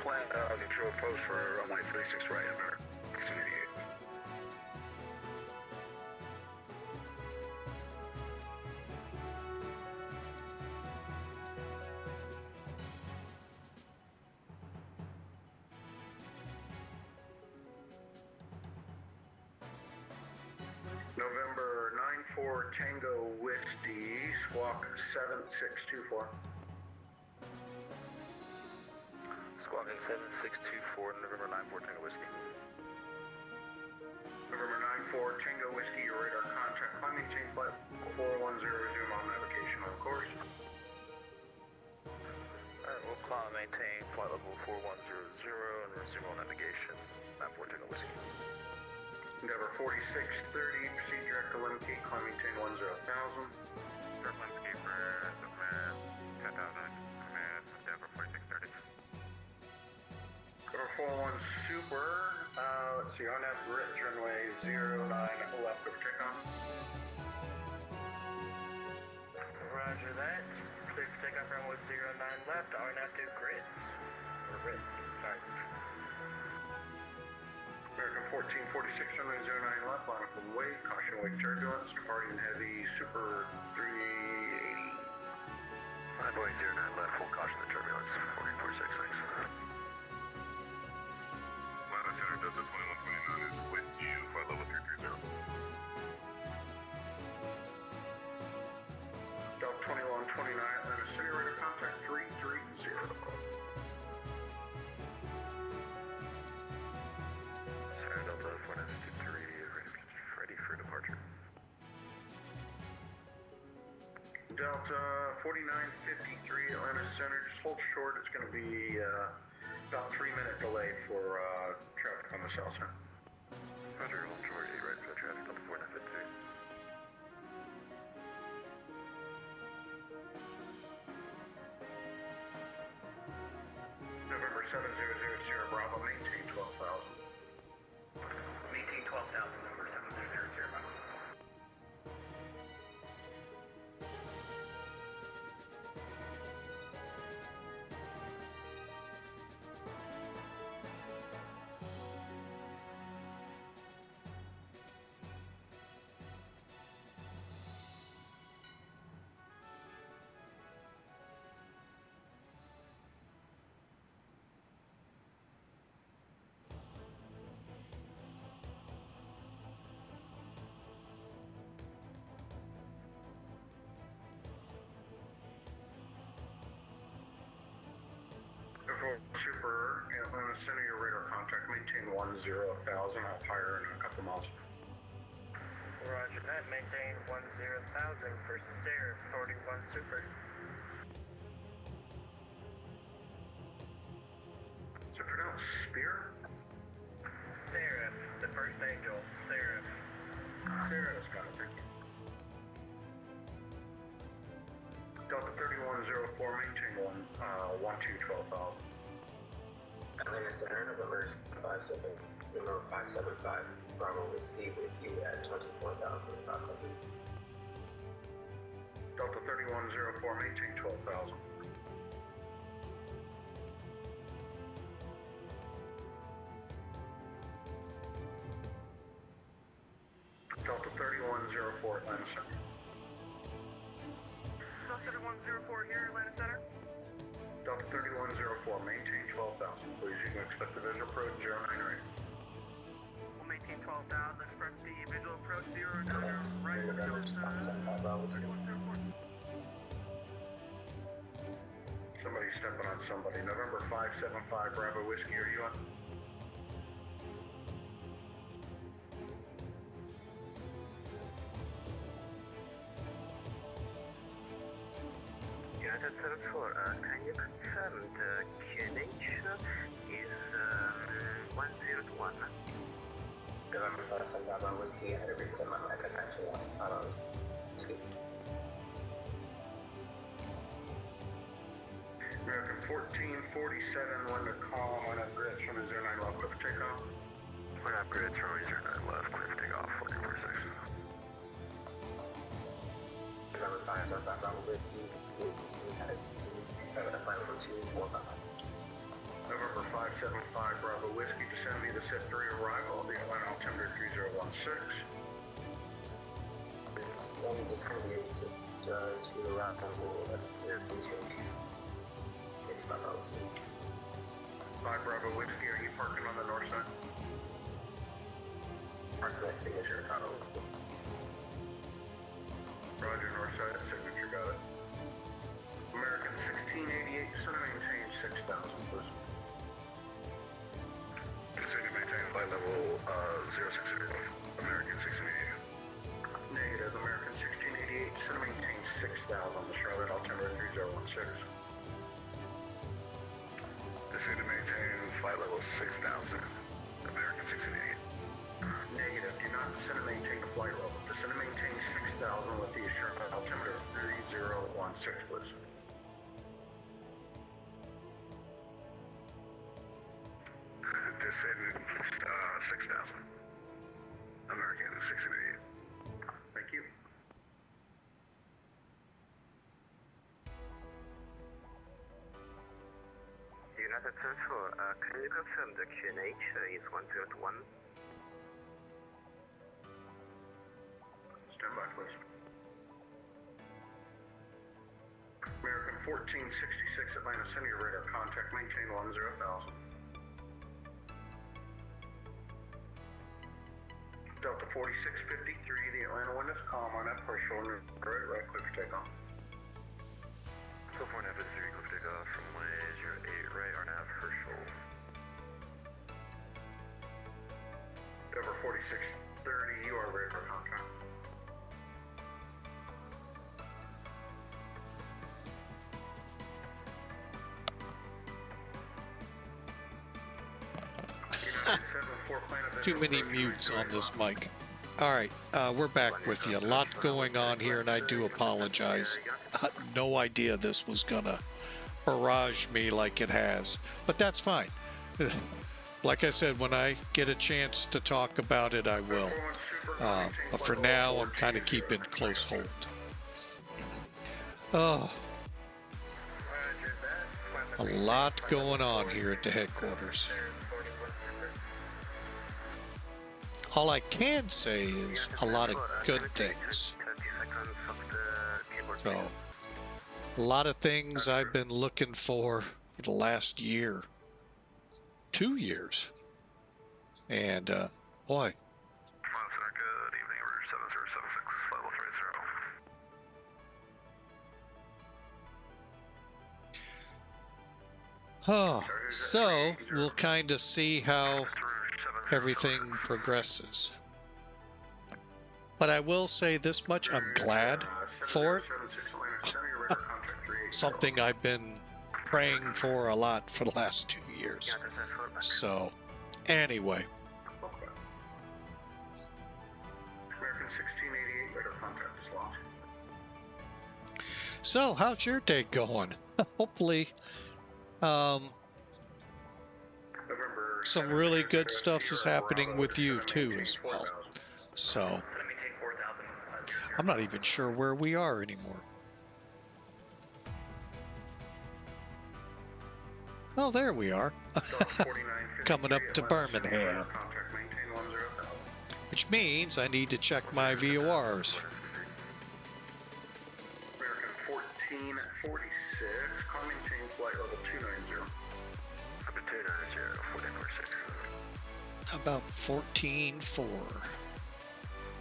Plan, control post for runway 36 right, American 1688. November 94 Tango Whiskey, squawk 7624. Squawking 7624, November 94 Tango Whiskey. November 94 Tango Whiskey, your radar contact, climbing chain flight 410, resume on navigation on course. Alright, we'll climb maintain flight level 4100 and resume on navigation, 94 Tango Whiskey. Endeavor 4630, proceed direct to limit gate, climb maintain 10,000. Direct limit gate for command 10,000, command Endeavor 4630. Cover 41 super, let's see, on that bridge runway 09 left of takeoff. Roger that. Clear for takeoff runway 09 left, RNAV to grid. Or grid, sorry. American 1446, runway 09 left, line up and wait, caution wake turbulence, departing heavy super 380. Runway 09 left, full caution the turbulence, 1446, thanks. Atlanta Center Delta 2129 is with you, flight level 330. Delta 2129, Atlanta City, radar contact 330. Delta 4953, ready for departure. Delta 4953, Atlanta Center, just hold short, it's going to be about 3-minute delay for traffic on the south side. Roger, hold short, right for traffic, Delta 4953. November 7000, Bravo, maintain 12,000. Maintain 12,000, number 7000, Bravo. Super, Atlanta Center, your radar contact, maintain 10,000, I'll fire in a couple miles. Roger that, maintain 10,000 for Sarah, 41 Super. Is it pronounced Spear? Sarah, the first angel, Sarah. Sarah's got it, thank you. Delta 3104, maintain 12,000. Atlanta Center, November 575, Bravo Whiskey with you at 24,500. Delta 3104, maintain 12,000. Delta 3104, Atlanta Center. Delta 3104 here, Atlanta Center. Delta 3104, maintain 12,000. Please, you can expect the visual approach 09 right. We'll maintain 12,000. Express the visual approach 09 right. Delta 3104. jumping on somebody. November 575 Bravo Whiskey, are you on? United 74, can you confirm the QNH is 101? November 575 Bravo Whiskey, I repeat my attention on Whiskey. American 1447, one to call, one up grids from the 09 left, clear for takeoff. One up grids from 09 left, clear for takeoff, 1446. November 575 Bravo Whiskey, November 575 Bravo Whiskey, descend me the set 3 arrival, the Atlanta altimeter 3016. So we just kind of be able to around the world at 5 Bravo Whiskey, are you parking on the north side? Parking at signature, tunnel. Roger, north side, signature, got it. American 1688, descend and maintain 6,000, please. Descend and maintain flight level 060, American 1688. Negative, American 1688, descend and maintain 6,000, the Charlotte altimeter 3016. Descend and maintain flight level 6,000, American 1688. Negative, do not descend and maintain the flight level. Descend and maintain 6,000 with the Charlotte altimeter 3016, please. Descend 6,000, American 1688. Thank you. United 74, can you confirm the QNH is 101? Stand by, please. American 1466, Atlanta, send your radar contact, maintain 10,000. Delta 4653, the Atlanta wind is calm on that pressure, right, clear for takeoff. So 4 nav 3, clear for takeoff, from 108 right, RNAV, Herschel. Over 4630, you are ready for contact. Too many mutes on this mic. All right, we're back with you. A lot going on here, and I do apologize. No idea this was gonna barrage me like it has, but that's fine. Like I said, when I get a chance to talk about it, I will. But for now, I'm kind of keeping close hold. Oh, a lot going on here at the headquarters. All I can say is a lot of good things. So, a lot of things I've been looking for the last year, 2 years. And, boy. Good evening, Roger 7076, level 30. Oh, so we'll kind of see how everything progresses. But I will say this much, I'm glad for it. Something I've been praying for a lot for the last 2 years. So, anyway. American 1688, radar contact is lost. So, how's your day going? Hopefully, some really good stuff is happening with you too as well. So, I'm not even sure where we are anymore. Oh, there we are. Coming up to Birmingham. Which means I need to check my VORs. American 1446, call maintain flight level 290. Up to 290, 1446. About 14.4.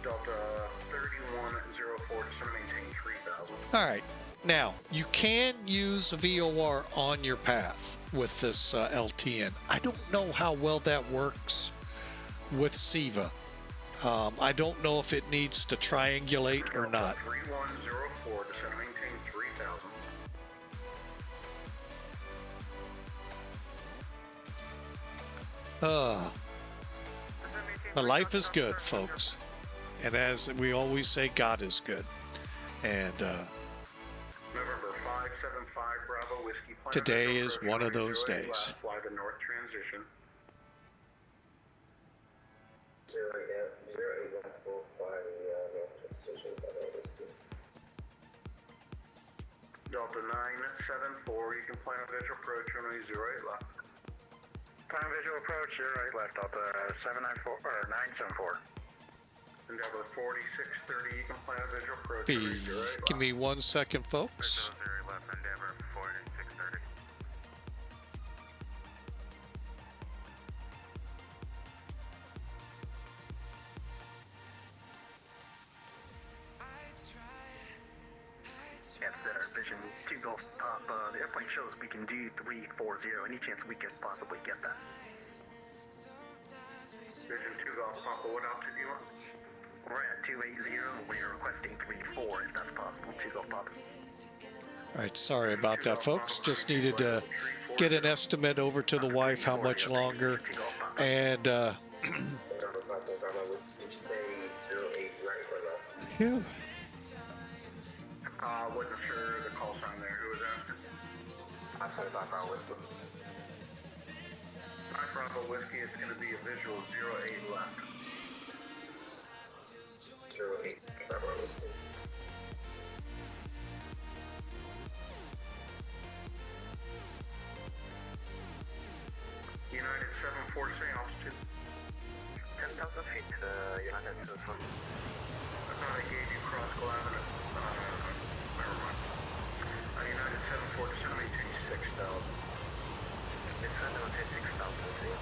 Delta 3105 2104, descend and maintain 3000. All right. Now, you can use a VOR on your path with this LTN. I don't know how well that works with SIVA. I don't know if it needs to triangulate or not. 3104, descend and maintain 3000. The life is good, folks. And as we always say, God is good. And November 575 Bravo Whiskey. today is one of those days. Fly the north transition. 0814, fly the north transition, Bravo Whiskey. Delta 974, you can plan a visual approach, runway 08 left. Plan visual approach, 08 left, Delta 794, or 974. Endeavor 4630, you can plan a visual approach, Be, runway 08 give me 1 second, folks. Visual 0 left, Endeavor 4630. Yes, there, Vision 2 Gulf Pop. The airplane shows we can do 340. Any chance we could possibly get that? Vision 2 Golf Papa, what altitude do you want? We're at 280. We're requesting 34 if that's possible. 2 Gulf Pop. All right, sorry about that, folks. Just needed to get an estimate over to the wife how much longer. And Did you say 08 right or left? phew. Wasn't sure the call sign there. Who was that? I'm sorry about Bravo Whiskey. 5 Bravo Whiskey, it's going to be a visual 08 left. 08 Bravo Whiskey. United 74, say altitude. 10,000 feet, United 74. I thought I gave you cross Avenue. Never mind. United 74, descend and maintain 6,000. It's under 6,000 feet.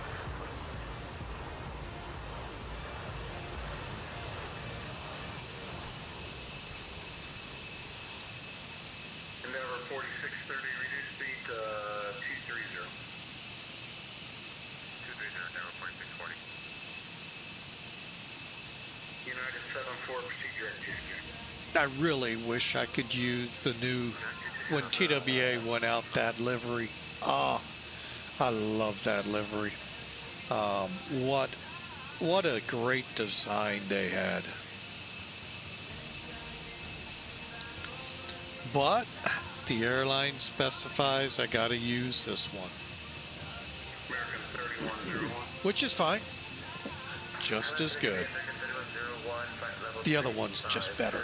Endeavor 4630, reduce speed to 230. 230, Endeavor 4640. United 74, proceed direct to I really wish I could use the new, when TWA went out, that livery. Ah, I love that livery. What a great design they had. But the airline specifies I gotta use this one. American 3101. Which is fine. Just as good. The other one's just better.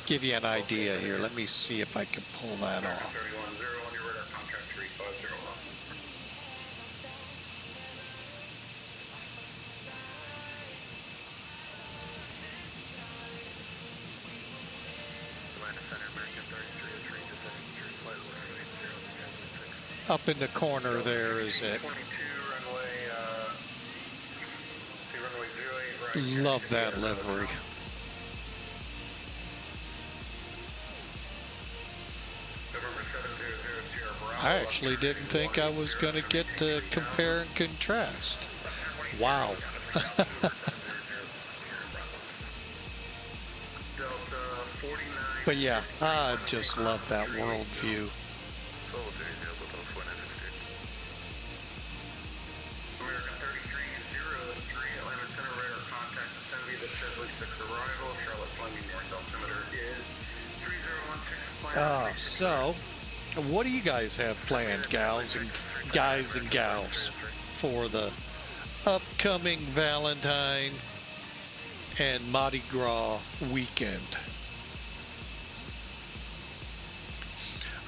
Give you an idea here. Let me see if I can pull that off. 3101, your radar contract 3501. Atlanta Center, American 3303, descending through flight level 80, Up in the corner there is it. 22, runway, runway 08 right. Love that livery. November 700, Sierra Bravo. I actually didn't think I was going to get to compare and contrast. Wow. Delta 49. But yeah, I just love that world view. American 3303, Atlanta Center, radar contact, descend via the Chesley 6 arrival, Charlotte Fleming North altimeter is 3016. So, what do you guys have planned, gals and guys and gals, for the upcoming Valentine and Mardi Gras weekend?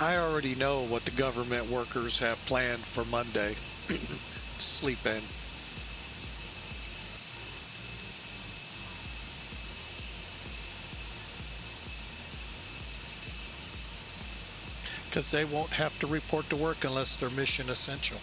I already know what the government workers have planned for Monday. Sleep in. Because they won't have to report to work unless they're mission essential.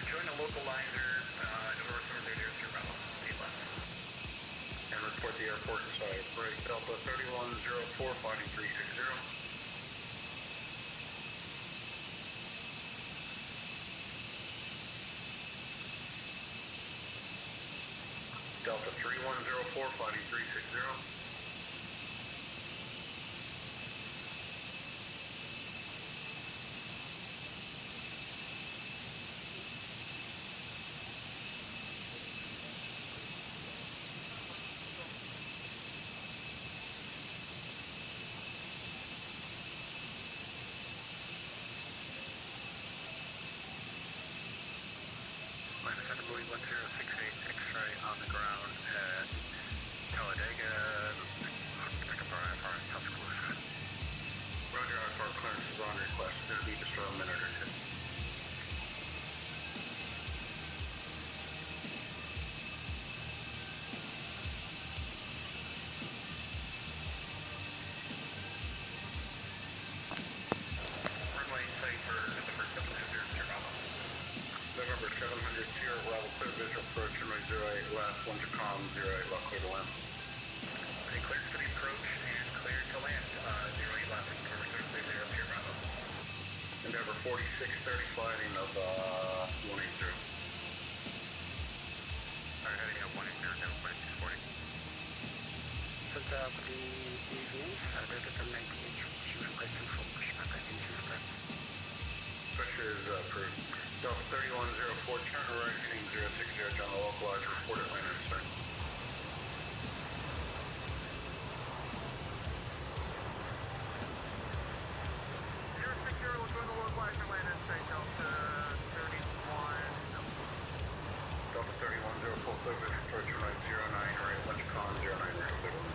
Join a localizer, North Radius to Bravo, 8 left. And report the airport inside. Break Delta 3104, finding 360. Delta 3104, finding 360. Louis 1068 X-ray on the ground at Talladega. Pick up our IFR in Tuscaloosa. Roger, IFR clearance is on request. It'll be just for a minute or two. Runway site for November 700, Bravo. November 700, Sierra Bravo, clear visual approach, runway 08 left, 1 to com, 08 left, clear to land. Okay, clear for the approach and clear to land, 08 left, November 700, Sierra Bravo. Endeavor 4630, sliding of 180. Alright, heading up 180, Endeavor 4640. Good evening, Delta 98, requesting for pushback, I think pressure is approved. Delta 3104, turn right, heading 060, John, the localizer, report at landing site. Delta 3104, clear vision approach, right 09, right, lunch con, 09, right, clear to land.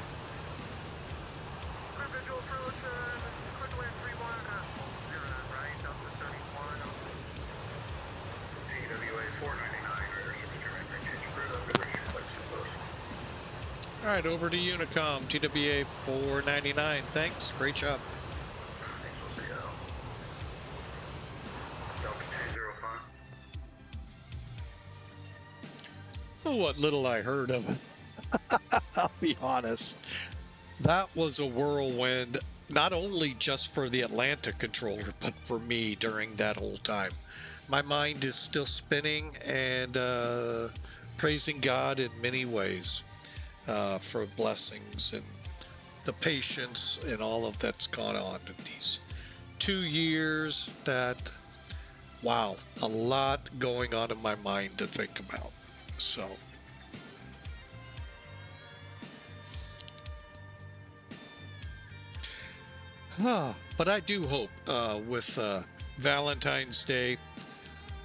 Clear visual approach, clear to land 31, 09, right, Delta 31. TWA 499, radar 69, right, change grid up, good ratio, flight supposed. All right, over to Unicom, TWA 499. Thanks. Great job. Thanks, we'll see you out. Delta 205. What little I heard of it. I'll be honest. That was a whirlwind, not only just for the Atlanta controller, but for me during that whole time. My mind is still spinning and praising God in many ways for blessings and the patience and all of that's gone on in these 2 years. That, wow, a lot going on in my mind to think about. So, but I do hope with Valentine's Day,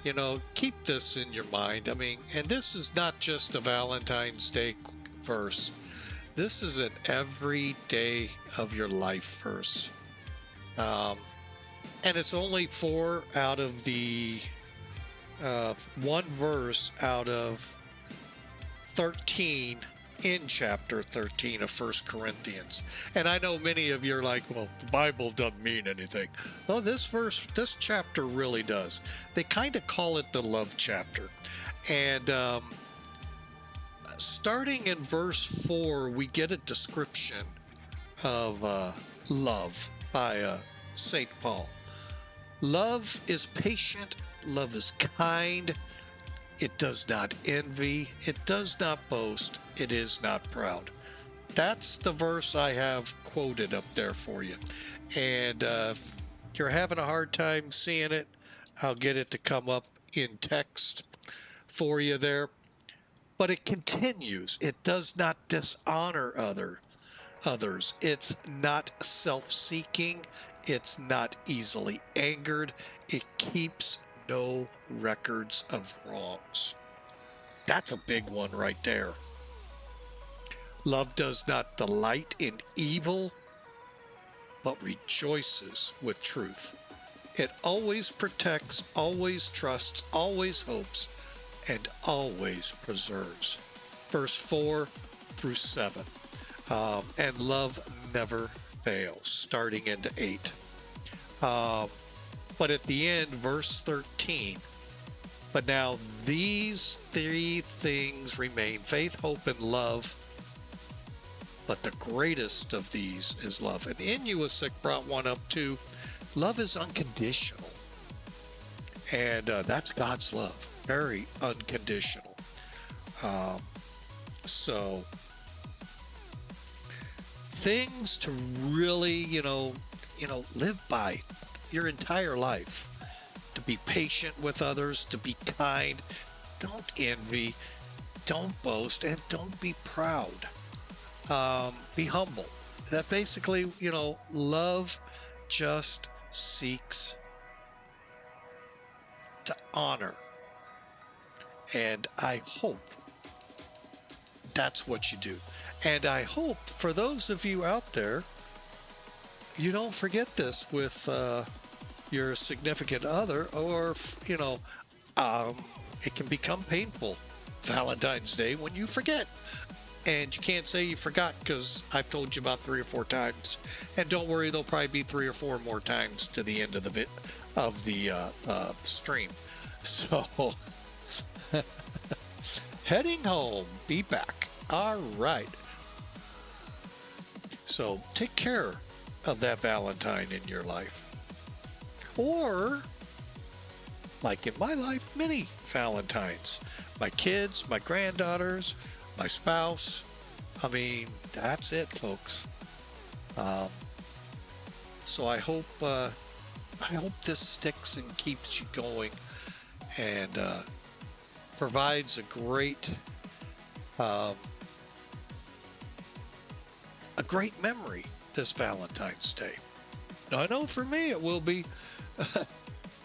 you know, keep this in your mind. I mean, and this is not just a Valentine's Day verse. This is an every day of your life verse. And it's only 4 out of the one verse out of 13 in chapter 13 of 1 Corinthians. And I know many of you are like, well, the Bible doesn't mean anything. Well, this chapter really does. They kind of call it the love chapter. And starting in verse 4, we get a description of love by St. Paul. Love is patient, love is kind, it does not envy, it does not boast, it is not proud. That's the verse I have quoted up there for you. And if you're having a hard time seeing it, I'll get it to come up in text for you there. But it continues. It does not dishonor others. It's not self-seeking. It's not easily angered. It keeps no records of wrongs. That's a big one right there. Love does not delight in evil, but rejoices with truth. It always protects, always trusts, always hopes, and always preserves. Verse 4 through 7. And love never fails, starting into 8. But at the end, verse 13, But now these three things remain: faith, hope, and love. But the greatest of these is love. And Inusic brought one up too. Love is unconditional. And that's God's love. Very unconditional. So things to really, live by your entire life. To be patient with others, to be kind. Don't envy, don't boast, and don't be proud. Be humble. That basically, love just seeks to honor. And I hope that's what you do. And I hope for those of you out there, you don't forget this with your significant other, or, it can become painful Valentine's Day when you forget. And you can't say you forgot because I've told you about 3 or 4 times. And don't worry, there'll probably be 3 or 4 more times to the end of the stream. So, heading home. Be back. All right. So, take care of that Valentine in your life. Or, like in my life, many Valentines. My kids, my granddaughters, my spouse. I mean, that's it, folks. So I hope this sticks and keeps you going, and provides a great memory this Valentine's Day. Now, I know for me it will be.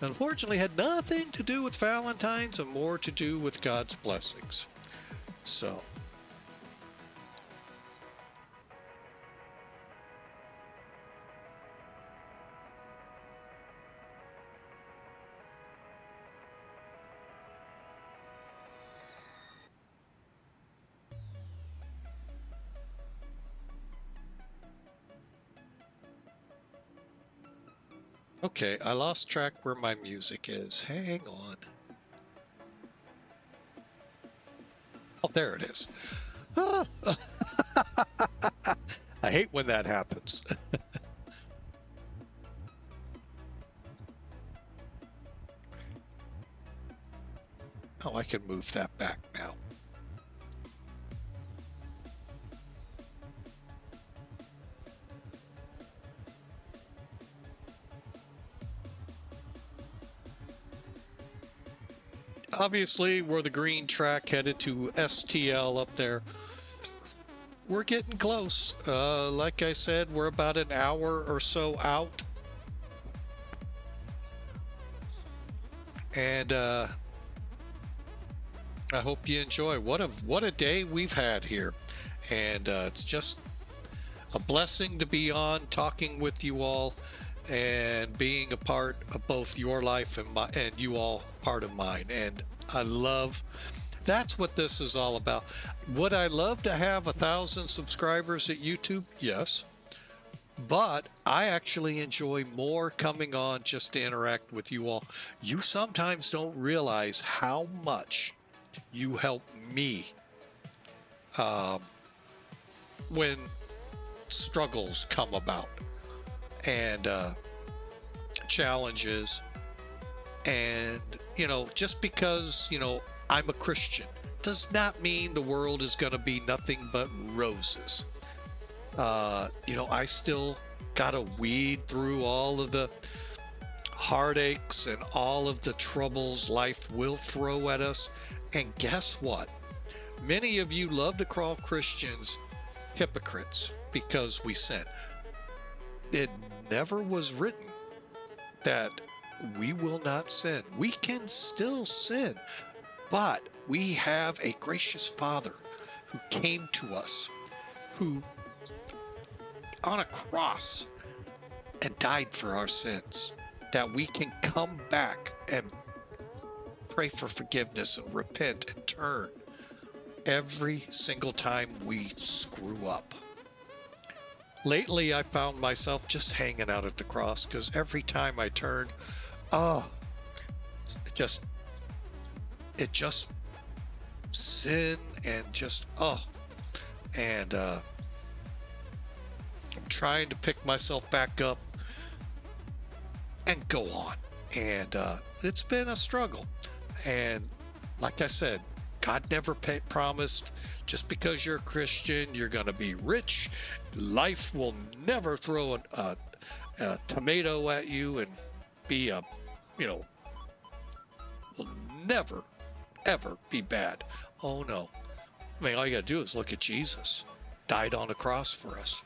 Unfortunately, had nothing to do with Valentine's and more to do with God's blessings. So. Okay, I lost track where my music is. Hang on. Oh, there it is. Ah. I hate when that happens. Oh, I can move that back now. Obviously, we're the green track headed to STL up there. We're getting close. Like I said, we're about an hour or so out. And I hope you enjoy. What a day we've had here. And it's just a blessing to be on, talking with you all, and being a part of both your life and you all part of mine. And I love, that's what this is all about. Would I love to have 1,000 subscribers at YouTube? Yes. But I actually enjoy more coming on just to interact with you all. You sometimes don't realize how much you help me when struggles come about. And challenges, and just because I'm a Christian does not mean the world is going to be nothing but roses. I still gotta weed through all of the heartaches and all of the troubles life will throw at us. And guess what? Many of you love to call Christians hypocrites because we sin. It never was written that we will not sin. We can still sin, but we have a gracious Father who came to us, who on a cross and died for our sins, that we can come back and pray for forgiveness and repent and turn every single time we screw up. Lately, I found myself just hanging out at the cross because every time I turned, just it just sin and just and I'm trying to pick myself back up and go on. And it's been a struggle. And like I said, God never promised just because you're a Christian, you're going to be rich. Life will never throw a tomato at you and be will never, ever be bad. Oh no. I mean, all you got to do is look at Jesus. Died on a cross for us.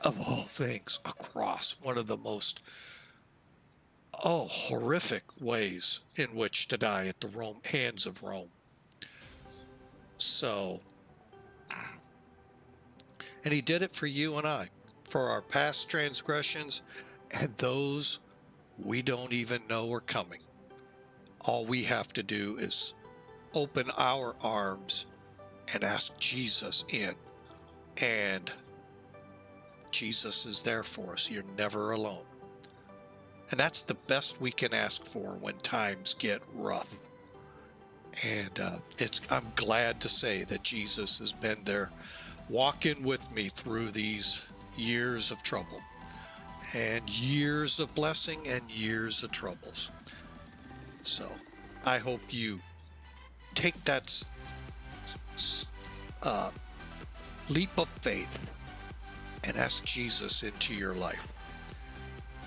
Of all things, a cross. One of the most horrific ways in which to die at the hands of Rome. So, and he did it for you and I, for our past transgressions and those we don't even know are coming. All we have to do is open our arms and ask Jesus in, and Jesus is there for us. You're never alone. And that's the best we can ask for when times get rough. And I'm glad to say that Jesus has been there walking with me through these years of trouble and years of blessing and years of troubles. So I hope you take that leap of faith and ask Jesus into your life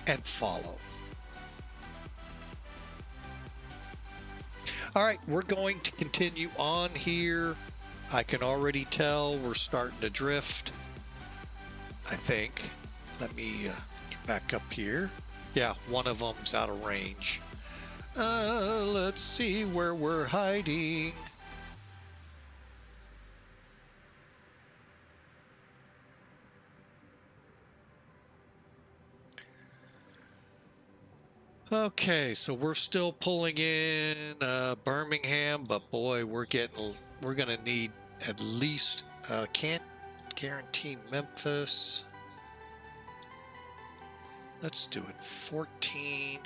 and follow. All right, we're going to continue on here. I can already tell we're starting to drift, I think. Let me get back up here. Yeah, one of them's out of range. Let's see where we're hiding. Okay, so we're still pulling in Birmingham, but boy, we're gonna need at least, can't guarantee Memphis. Let's do it, 14.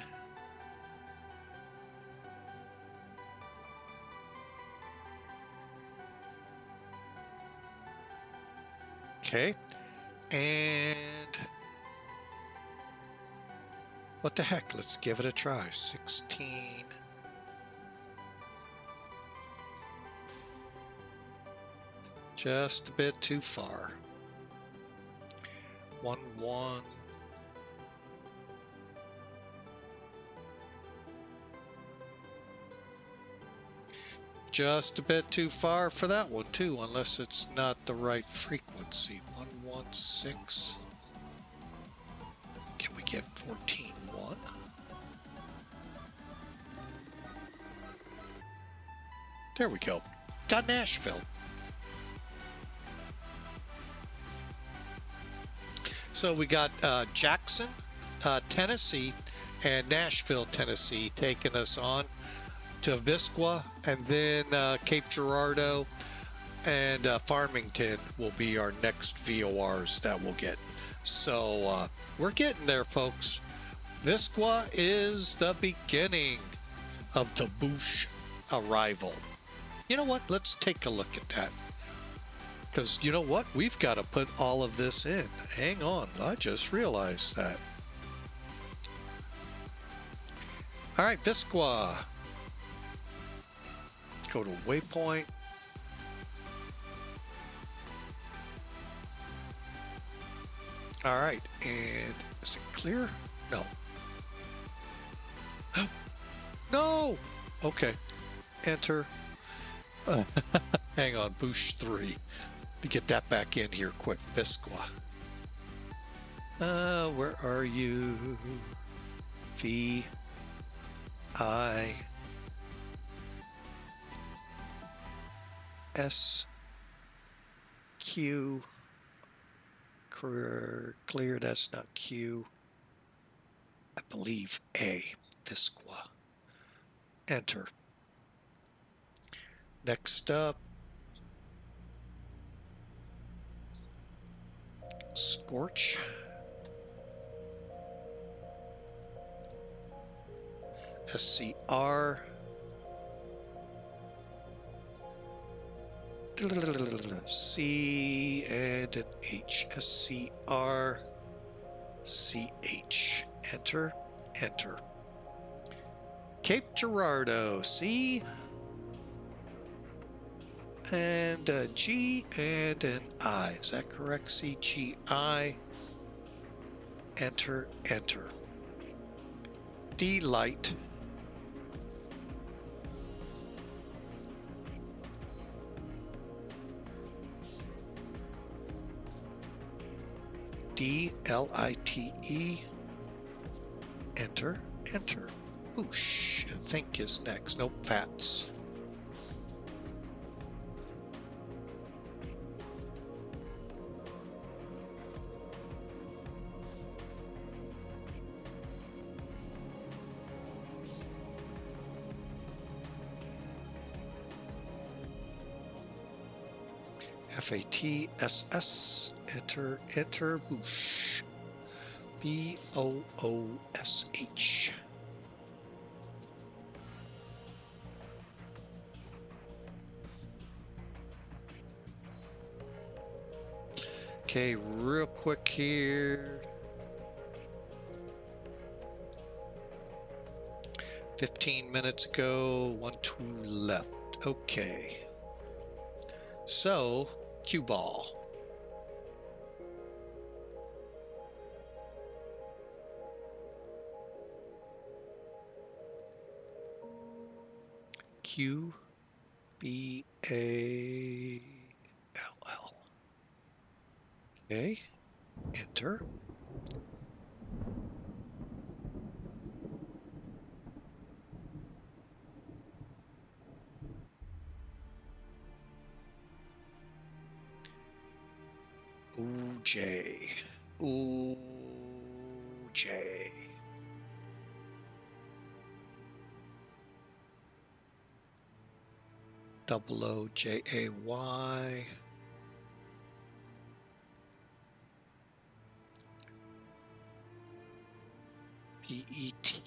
Okay, and what the heck? Let's give it a try. 16. Just a bit too far. 1-1. Just a bit too far for that one too, unless it's not the right frequency. 116. Can we get 14-1? There we go. Got Nashville. So we got Jackson, Tennessee, and Nashville, Tennessee, taking us on to Visqua, and then Cape Girardeau and Farmington will be our next VORs that we'll get. So we're getting there, folks. Visqua is the beginning of the Bush arrival. You know what? Let's take a look at that. Because you know what? We've got to put all of this in. Hang on. I just realized that. All right, Visqua. Go to waypoint. All right, and is it clear? No. No! Okay. Enter. Hang on, Bush 3. Let me get that back in here quick. Visqua. Where are you? V I S Q. Clear, that's not Q. I believe A. Visqua. Enter. Next up, Scorch. SCR. C and an H. SCR CH. Enter, enter. Cape Girardeau, C and a G and an I. Is that correct? CGI. Enter, enter. Delight. DLITE. Enter, enter. Oosh, I think is next. Nope, FATS. FATSS. Enter, enter, boosh. BOOSH. Okay, real quick here. 15 minutes ago, 1, 2 left. Okay. So, cue ball. Q B A L L. Okay, enter. OJ. OJ. OOJAY. PET.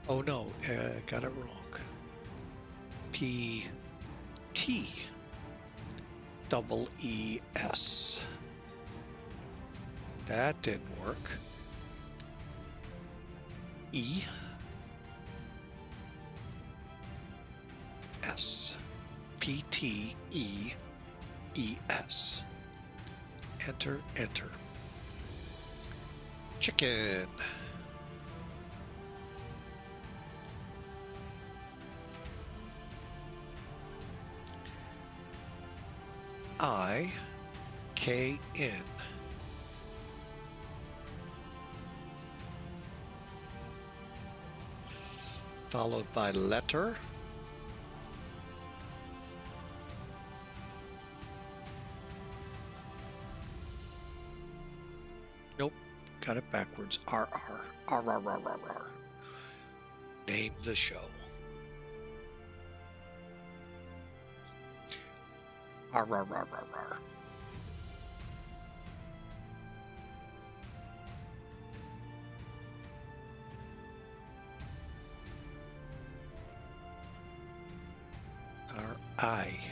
Oh no, got it wrong. PT. Double ES. That didn't work. E. S. PTEES. Enter, enter. Chicken. IKN. Followed by letter. Nope, got it backwards. RR. RR. Name the show. RR. RIPP.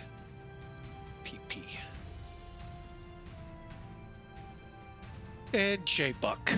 And J-Buck.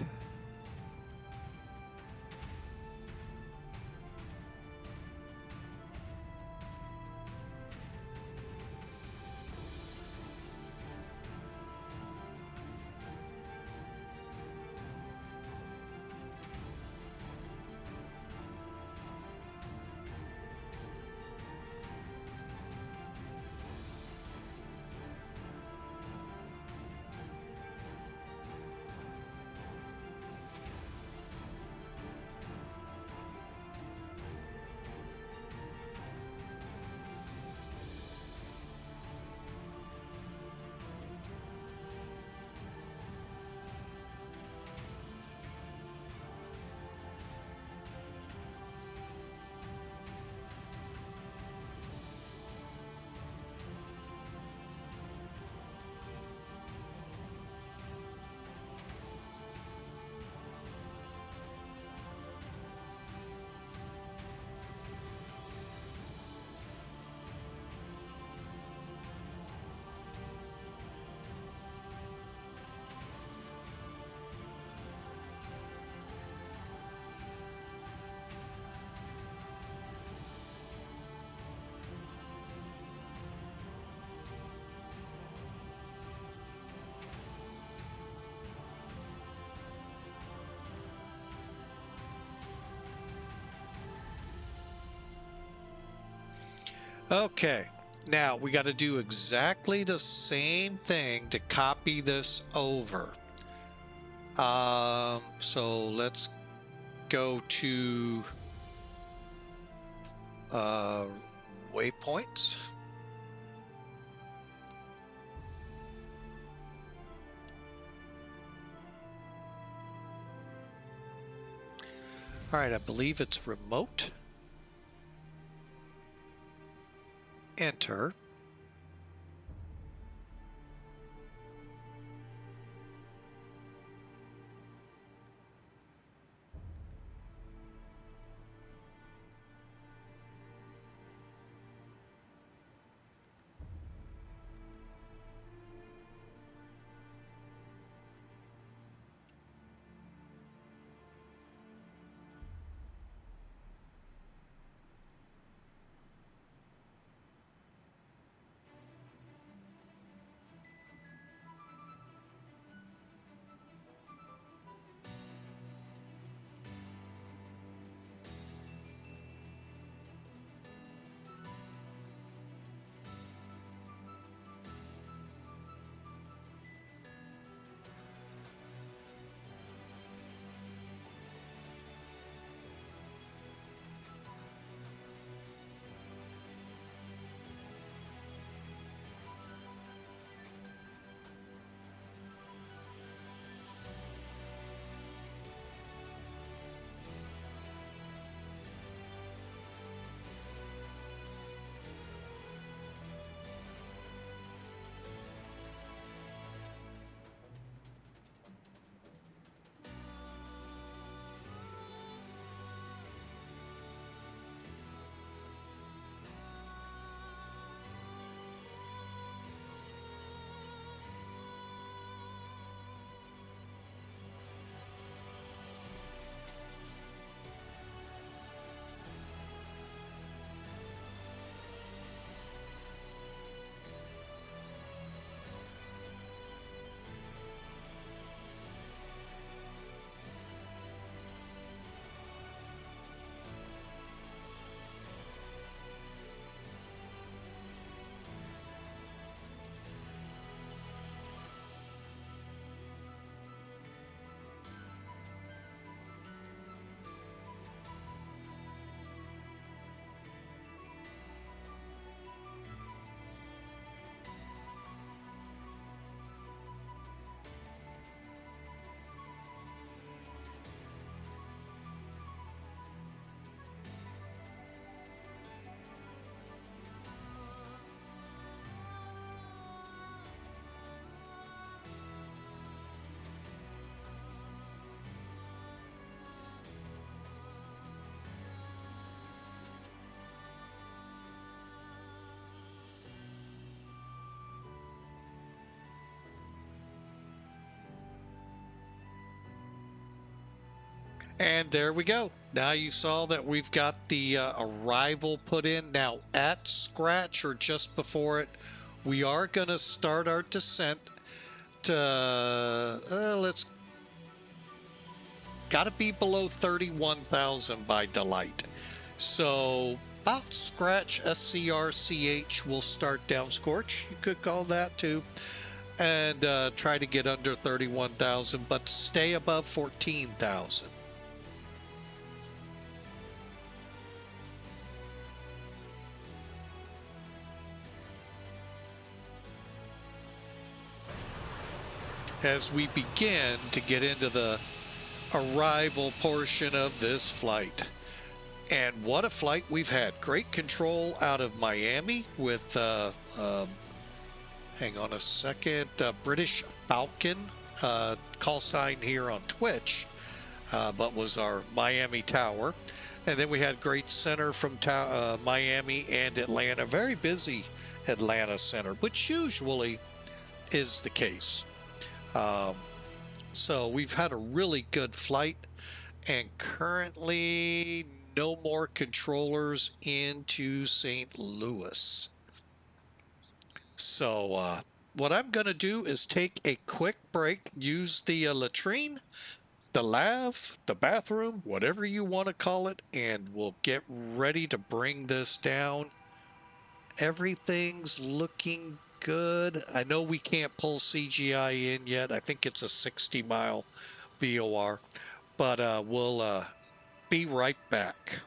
Okay, now we got to do exactly the same thing to copy this over. So let's go to waypoints. All right, I believe it's remote. Enter. And there we go. Now you saw that we've got the arrival put in. Now at scratch or just before it, we are going to start our descent to, let's, got to be below 31,000 by delight. So about scratch SCRCH will start down scorch. You could call that too. And try to get under 31,000, but stay above 14,000. As we begin to get into the arrival portion of this flight. And what a flight we've had. Great control out of Miami with, hang on a second, British Falcon, call sign here on Twitch, but was our Miami tower. And then we had great center from Miami and Atlanta. Very busy Atlanta center, which usually is the case. So we've had a really good flight, and currently no more controllers into St. Louis. So what I'm going to do is take a quick break, use the latrine, the lav, the bathroom, whatever you want to call it, and we'll get ready to bring this down everything's looking good. I know we can't pull CGI in yet. I think it's a 60-mile VOR, but we'll be right back.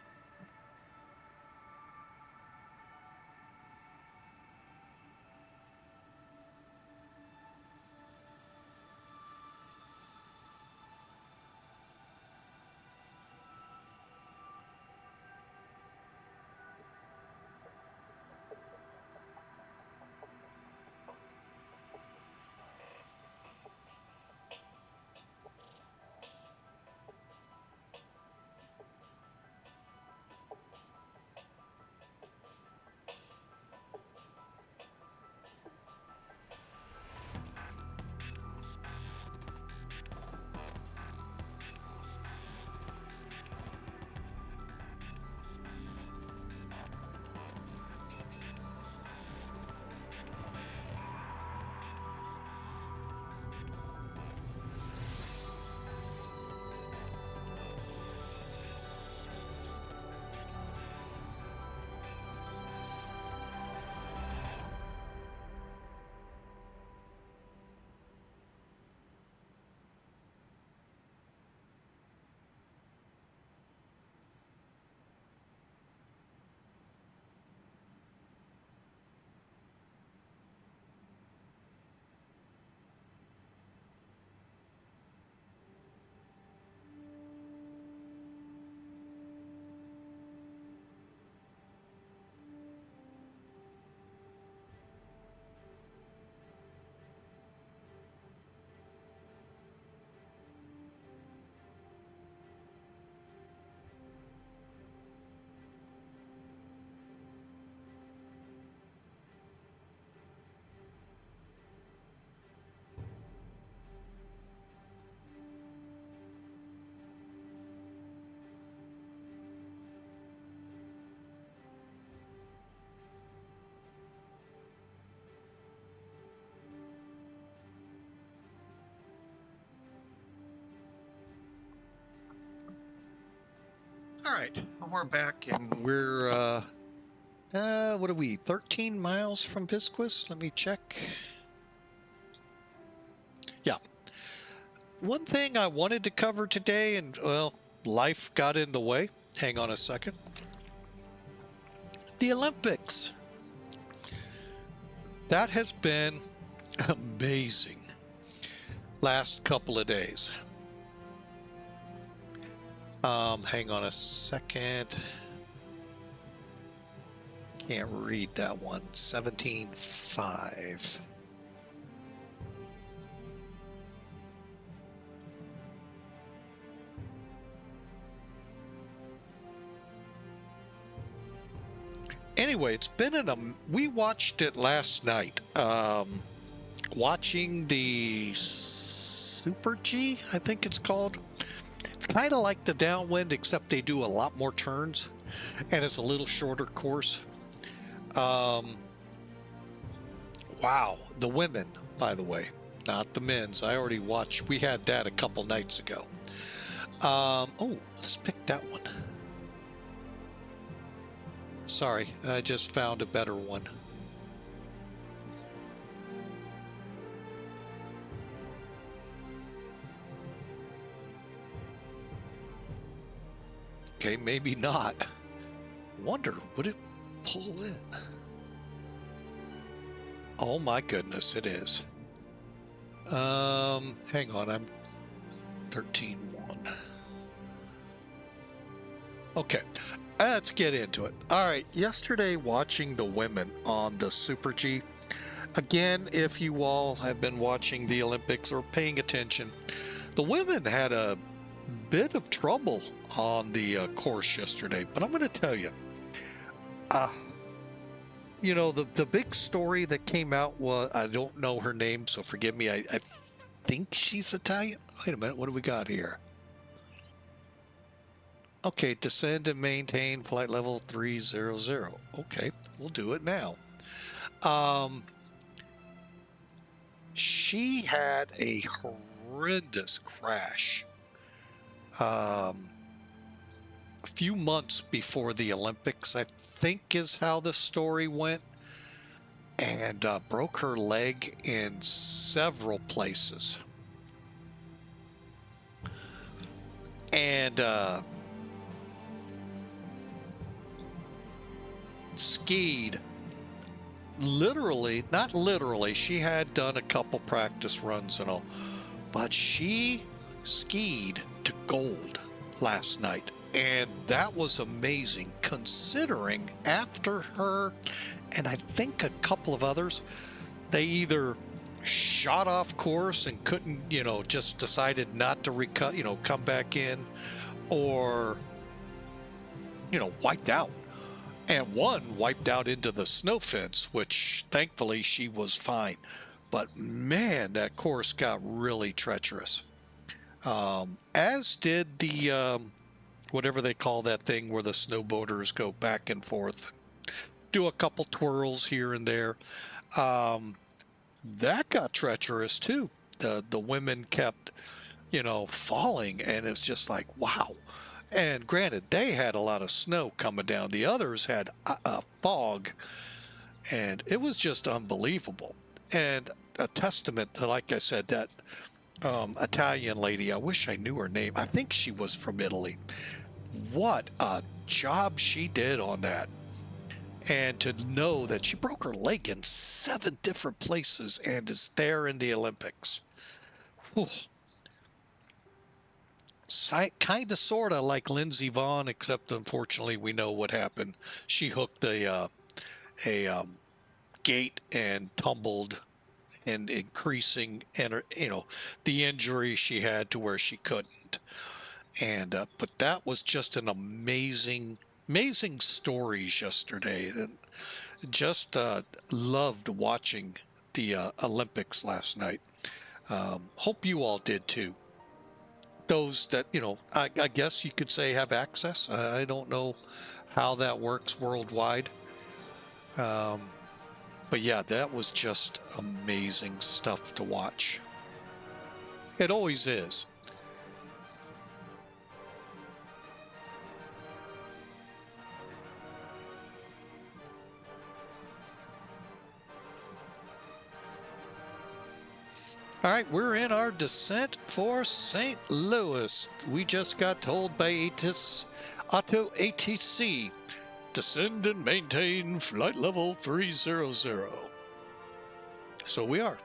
All right, we're back, and we're, what are we, 13 miles from Visquis? Let me check. Yeah. One thing I wanted to cover today, and, well, life got in the way. Hang on a second. The Olympics. That has been amazing last couple of days. Hang on a second. Can't read that one. 17.5. Anyway, it's been we watched it last night. Watching the Super G, I think it's called. It's kind of like the downwind, except they do a lot more turns, and it's a little shorter course. Wow, the women, by the way, not the men's. I already watched. We had that a couple nights ago. Oh, let's pick that one. Sorry, I just found a better one. Okay, maybe not. Wonder, would it pull in? Oh my goodness, it is. Hang on, I'm 13.1. Okay, let's get into it. All right, yesterday watching the women on the Super G. Again, if you all have been watching the Olympics or paying attention, the women had a bit of trouble on the course yesterday, but I'm going to tell you, you know, the big story that came out was, I don't know her name, so forgive me. I think she's Italian. Wait a minute, what do we got here? Okay, descend and maintain flight level 300. Okay, we'll do it now. She had a horrendous crash a few months before the Olympics, I think is how the story went. and broke her leg in several places. And skied literally, not literally, she had done a couple practice runs and all, but she skied to gold last night. And that was amazing, considering after her and I think a couple of others, they either shot off course and couldn't, just decided not to come back in, or, wiped out. And one wiped out into the snow fence, which thankfully she was fine. But man, that course got really treacherous. As did the, whatever they call that thing where the snowboarders go back and forth, do a couple twirls here and there. That got treacherous too. The women kept, falling, and it's just like, wow. And granted, they had a lot of snow coming down. The others had a fog, and it was just unbelievable. And a testament to, like I said, that Italian lady, I wish I knew her name. I think she was from Italy. What a job she did on that. And to know that she broke her leg in 7 different places and is there in the Olympics. Whew. Kind of, sort of like Lindsey Vonn, except unfortunately we know what happened. She hooked a gate and tumbled, and increasing, and the injury she had to where she couldn't. And but that was just an amazing stories yesterday, and just loved watching the Olympics last night. Hope you all did too. Those that, I guess you could say have access. I don't know how that works worldwide. But yeah, that was just amazing stuff to watch. It always is. All right, we're in our descent for St. Louis. We just got told by ATC, descend and maintain flight level 300. So we are.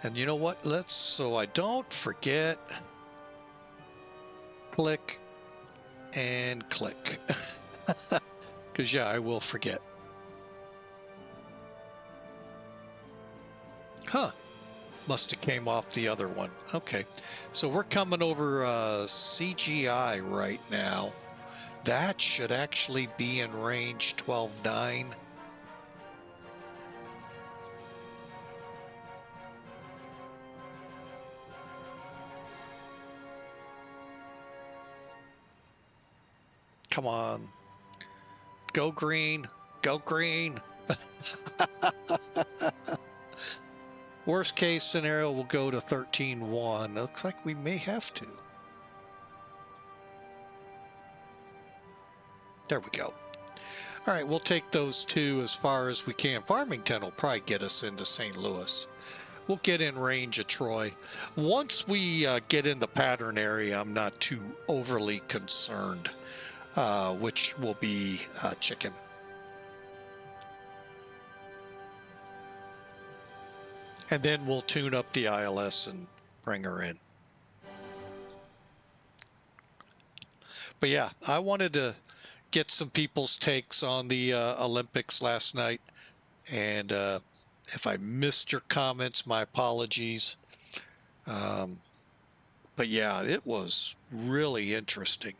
And you know what? So I don't forget, click and click. Because, yeah, I will forget. Huh. Must have came off the other one. Okay. So we're coming over CGI right now. That should actually be in range 12.9. Come on. Go green. Go green. Worst case scenario, we'll go to 13.1. Looks like we may have to. There we go. All right, we'll take those two as far as we can. Farmington will probably get us into St. Louis. We'll get in range of Troy. Once we get in the pattern area, I'm not too overly concerned. Which will be chicken. And then we'll tune up the ILS and bring her in. But yeah, I wanted to get some people's takes on the Olympics last night. And if I missed your comments, my apologies. But yeah, it was really interesting.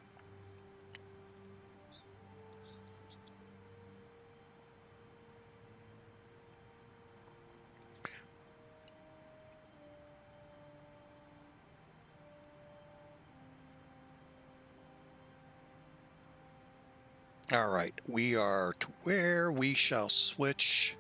All right, we are to where we shall switch.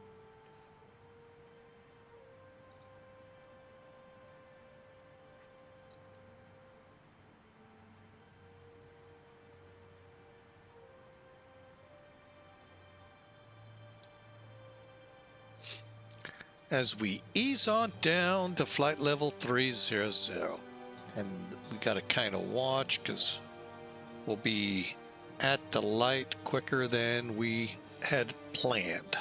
as we ease on down to flight level 300. And we got to kind of watch because we'll be at the light quicker than we had planned.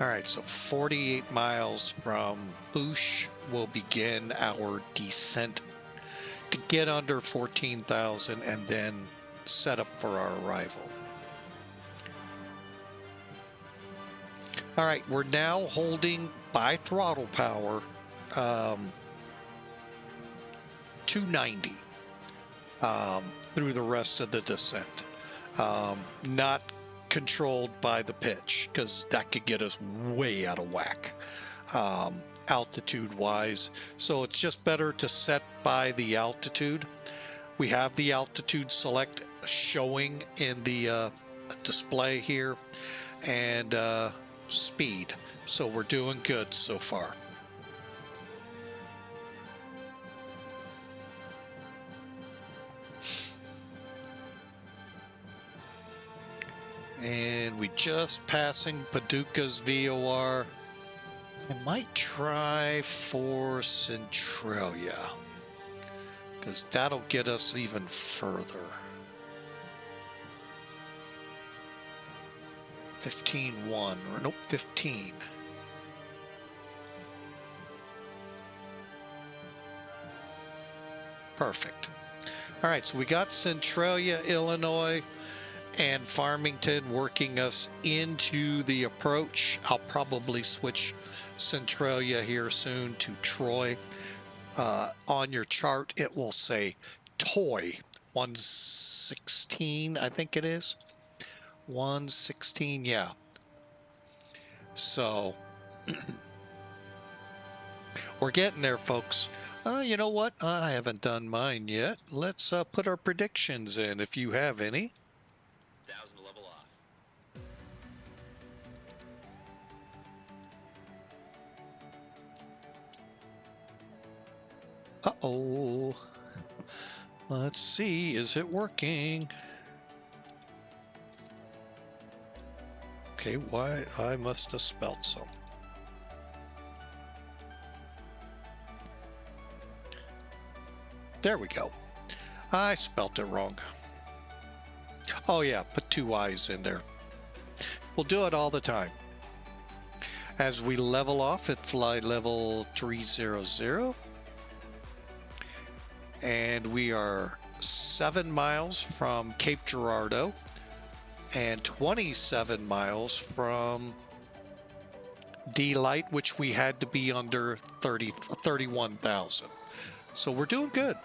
All right, so 48 miles from Bouche, we'll begin our descent to get under 14,000 and then set up for our arrival. All right, we're now holding by throttle power 290 through the rest of the descent. Not controlled by the pitch because that could get us way out of whack altitude wise. So it's just better to set by the altitude. We have the altitude select showing in the display here, and speed. So we're doing good so far. And we just passing Paducah's VOR. I might try for Centralia, because that'll get us even further. 15-1, or nope, 15. Perfect. All right, so we got Centralia, Illinois, and Farmington working us into the approach. I'll probably switch Centralia here soon to Troy. On your chart, it will say Toy 116, I think it is. 116, yeah. So we're getting there, folks. You know what? I haven't done mine yet. Let's put our predictions in if you have any. 1,000 to level off. Uh-oh. Let's see. Is it working? Okay, why? I must have spelled some. There we go. I spelt it wrong. Oh yeah, put two I's in there. We'll do it all the time. As we level off at flight level 300, and we are 7 miles from Cape Girardeau and 27 miles from D-Light, which we had to be under 31,000. So we're doing good.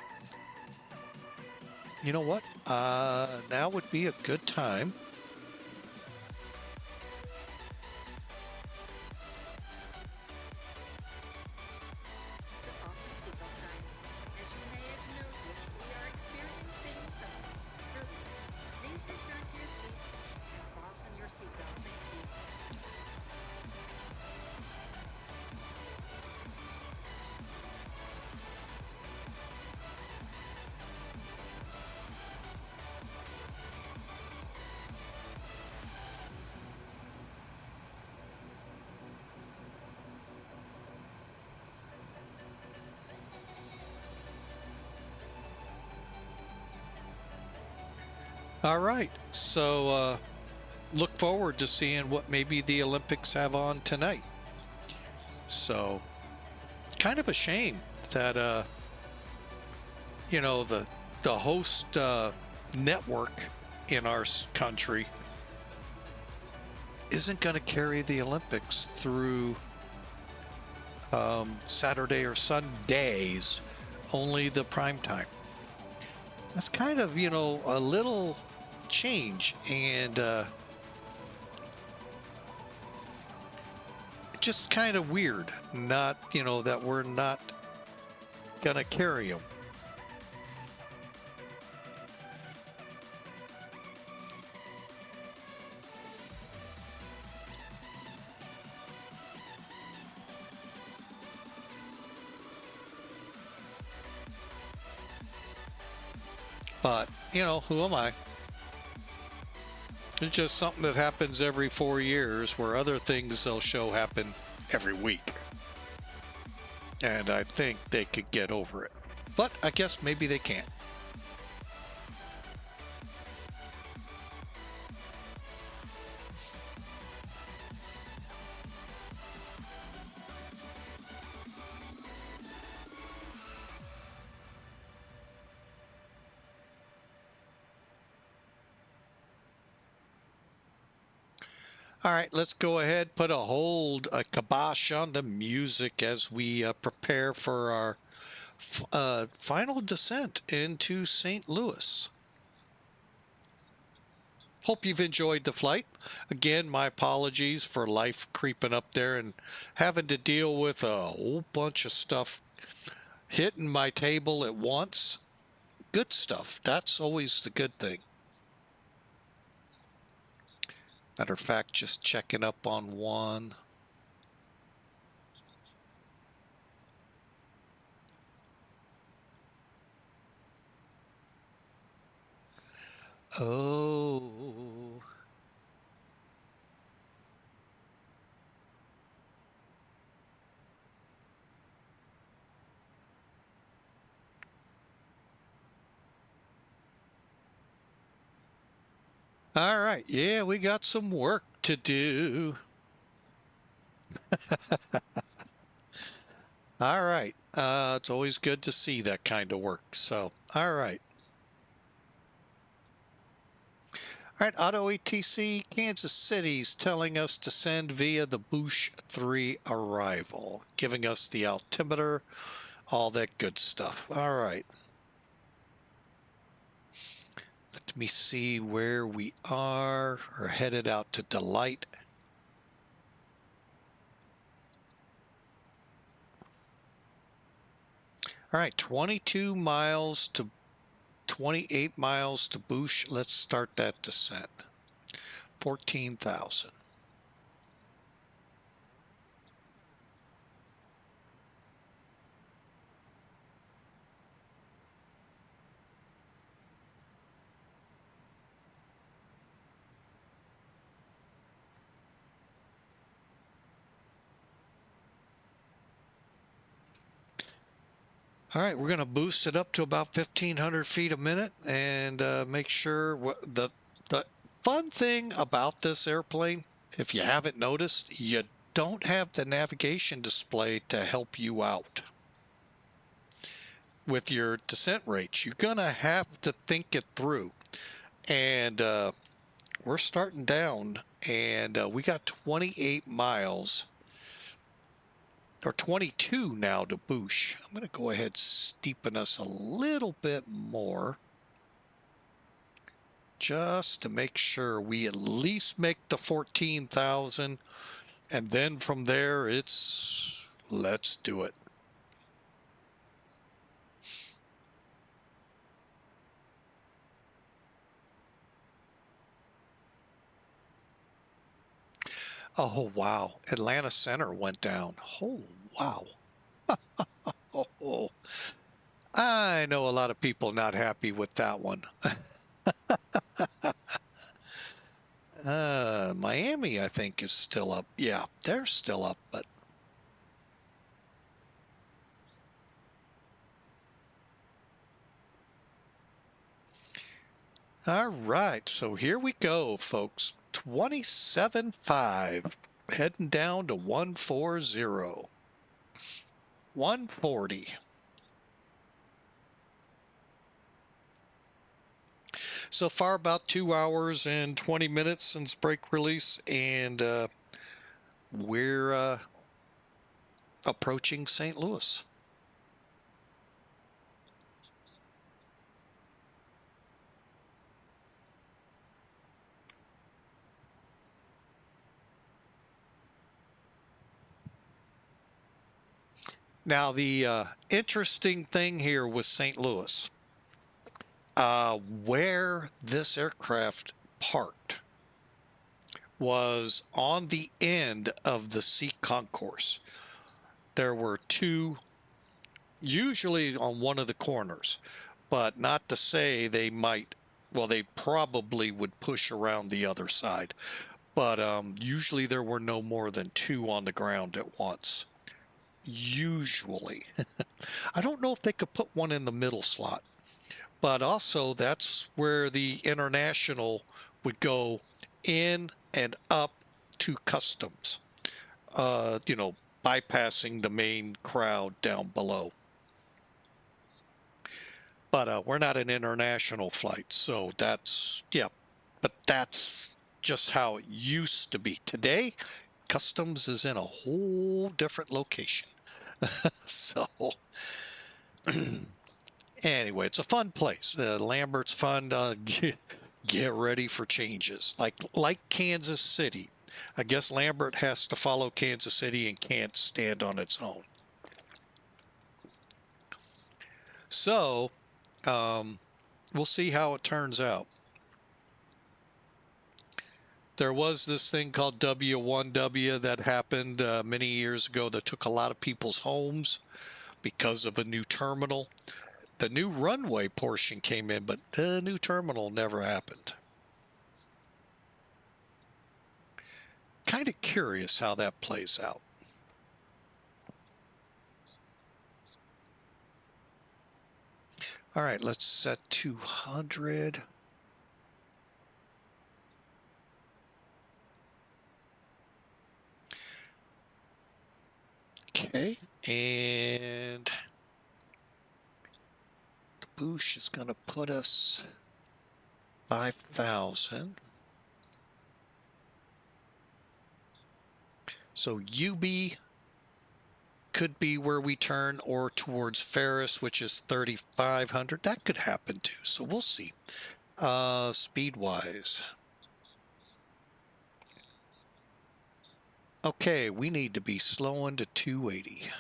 You know what? Now would be a good time. All right, so look forward to seeing what maybe the Olympics have on tonight. So kind of a shame that you know, the host network in our country isn't going to carry the Olympics through Saturday or Sundays, only the prime time. That's kind of, you know, a little change, and just kind of weird, not, you know, that we're not gonna carry them. But, you know, who am I? It's just something that happens every 4 years, where other things they'll show happen every week. And I think they could get over it. But I guess maybe they can't. All right, let's go ahead, put a kibosh on the music as we prepare for our final descent into St. Louis. Hope you've enjoyed the flight. Again, my apologies for life creeping up there and having to deal with a whole bunch of stuff hitting my table at once. Good stuff. That's always the good thing. Matter of fact, just checking up on one. Oh. All right. Yeah, we got some work to do. All right. It's always good to see that kind of work. So, all right. All right, Auto ATC Kansas City's telling us to send via the Bush 3 arrival, giving us the altimeter, all that good stuff. All right. Let me see where we are. We're headed out to Delight. All right, 22 miles to 28 miles to Bush. Let's start that descent. 14,000. All right, we're going to boost it up to about 1,500 feet a minute and make sure the fun thing about this airplane, if you haven't noticed, you don't have the navigation display to help you out with your descent rates. You're going to have to think it through. And we're starting down, and we got 28 miles. Or 22 now to Bush. I'm going to go ahead and steepen us a little bit more just to make sure we at least make the 14,000, and then from there it's let's do it. Oh wow, Atlanta Center went down. Oh wow. Oh, I know a lot of people not happy with that one. Miami, I think, is still up. Yeah, they're still up, but all right. So here we go, folks. 27.5, heading down to 140. 140. So far, about 2 hours and 20 minutes since brake release, and we're approaching St. Louis. Now, the interesting thing here with St. Louis, where this aircraft parked was on the end of the seat concourse. There were two, usually on one of the corners, but not to say they might, well, they probably would push around the other side. But usually there were no more than 2 on the ground at once. Usually. I don't know if they could put one in the middle slot. But also that's where the international would go in and up to customs, you know, bypassing the main crowd down below. But we're not an international flight, so that's, yeah, but that's just how it used to be. Today, customs is in a whole different location. So anyway, it's a fun place. Lambert's fun. Get ready for changes. Like Kansas City. I guess Lambert has to follow Kansas City and can't stand on its own. So, we'll see how it turns out. There was this thing called W1W that happened many years ago that took a lot of people's homes because of a new terminal. The new runway portion came in, but the new terminal never happened. Kind of curious how that plays out. All right, let's set 200. Okay, and the boost is going to put us 5,000. So UB could be where we turn, or towards Felis, which is 3,500. That could happen too, so we'll see. Speed-wise. Okay, we need to be slowing to 280.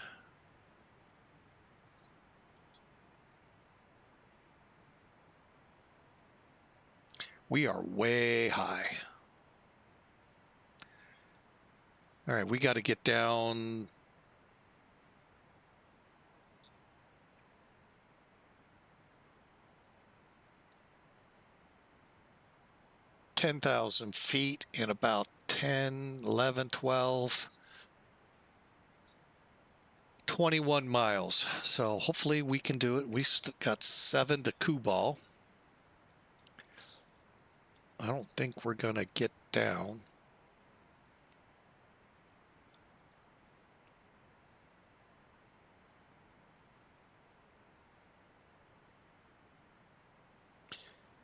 We are way high. All right, we got to get down. $10,000 feet in about 10, 11, 12, 21 miles. So hopefully we can do it. We got 7 to Kubal. I don't think we're going to get down.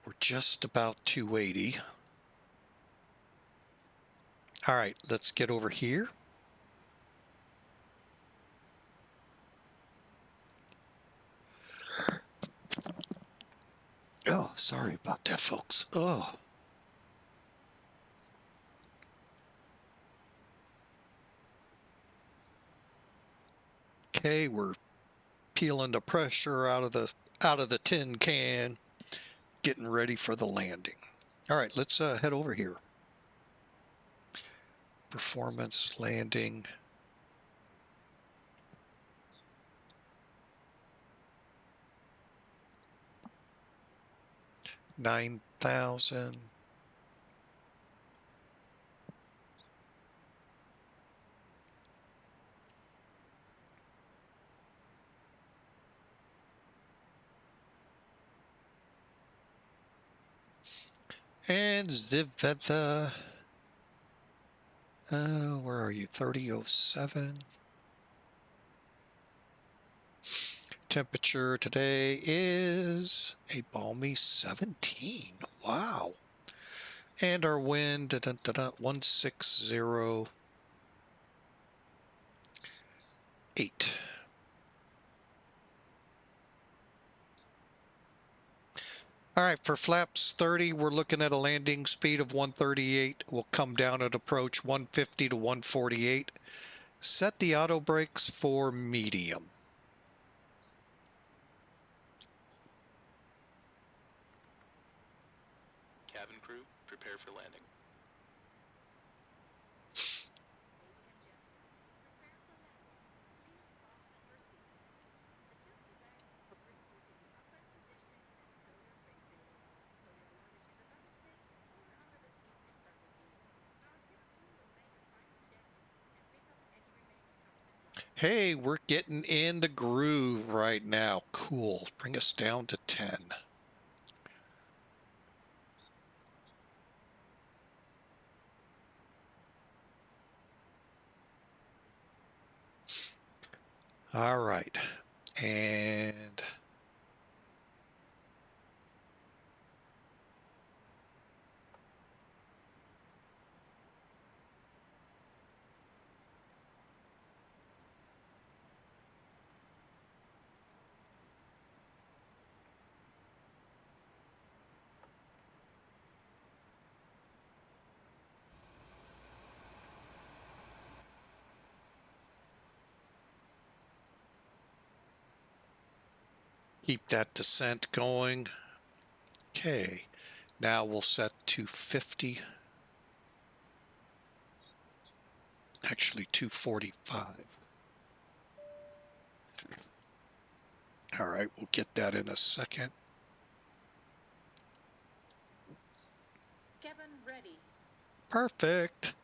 We're just about 280. All right, let's get over here. Oh, sorry about that, folks. Oh. Okay, we're peeling the pressure out of the tin can, getting ready for the landing. All right, let's head over here. Performance landing. $9,000. And Ziveta. Where are you? 3007. Temperature today is a balmy 17. Wow. And our wind, 160.8. All right, for flaps 30, we're looking at a landing speed of 138. We'll come down at approach 150 to 148. Set the auto brakes for medium. Cabin crew, prepare for landing. Hey, we're getting in the groove right now. Cool. Bring us down to 10. All right. And keep that descent going. Okay. Now we'll set to 50. Actually, 245. All right, we'll get that in a second. Cabin ready. Perfect.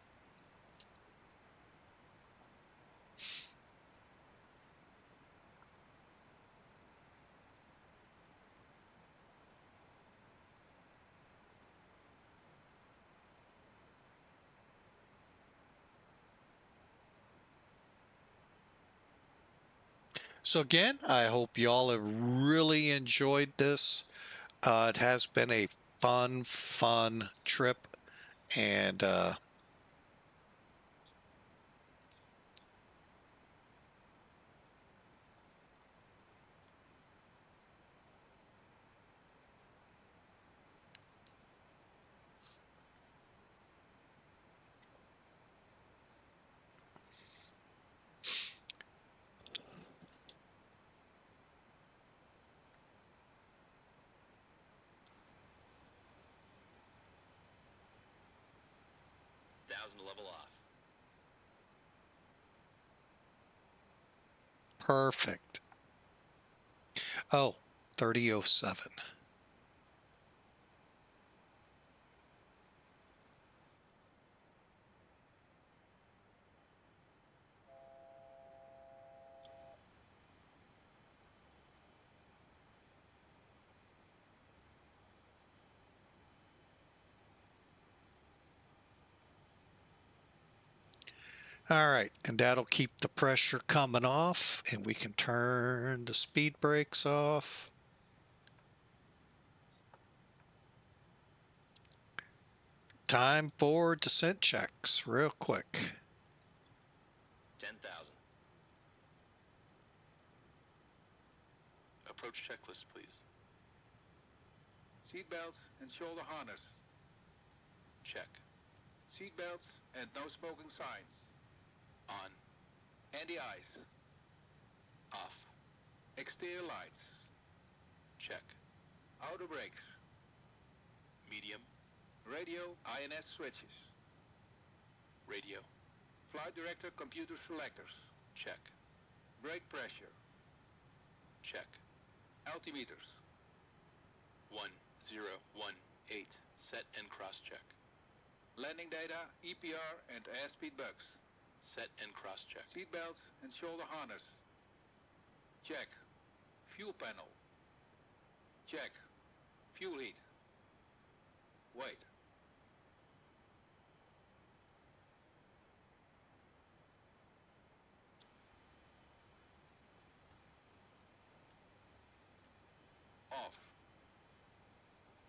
So again, I hope y'all have really enjoyed this. It has been a fun trip, and level off. perfect. Oh, 3007. All right, and that'll keep the pressure coming off, and we can turn the speed brakes off. Time for descent checks, real quick. 10,000. Approach checklist, please. Seatbelts and shoulder harness. Check. Seatbelts and no smoking signs. On. Anti-ice. Off. Exterior lights. Check. Outer brakes. Medium. Radio INS switches. Radio. Flight director computer selectors. Check. Brake pressure. Check. Altimeters. 1018. Set and cross-check. Landing data, EPR and airspeed bugs. Set and cross-check. Seatbelts and shoulder harness. Check. Fuel panel. Check. Fuel heat. Wait. Off.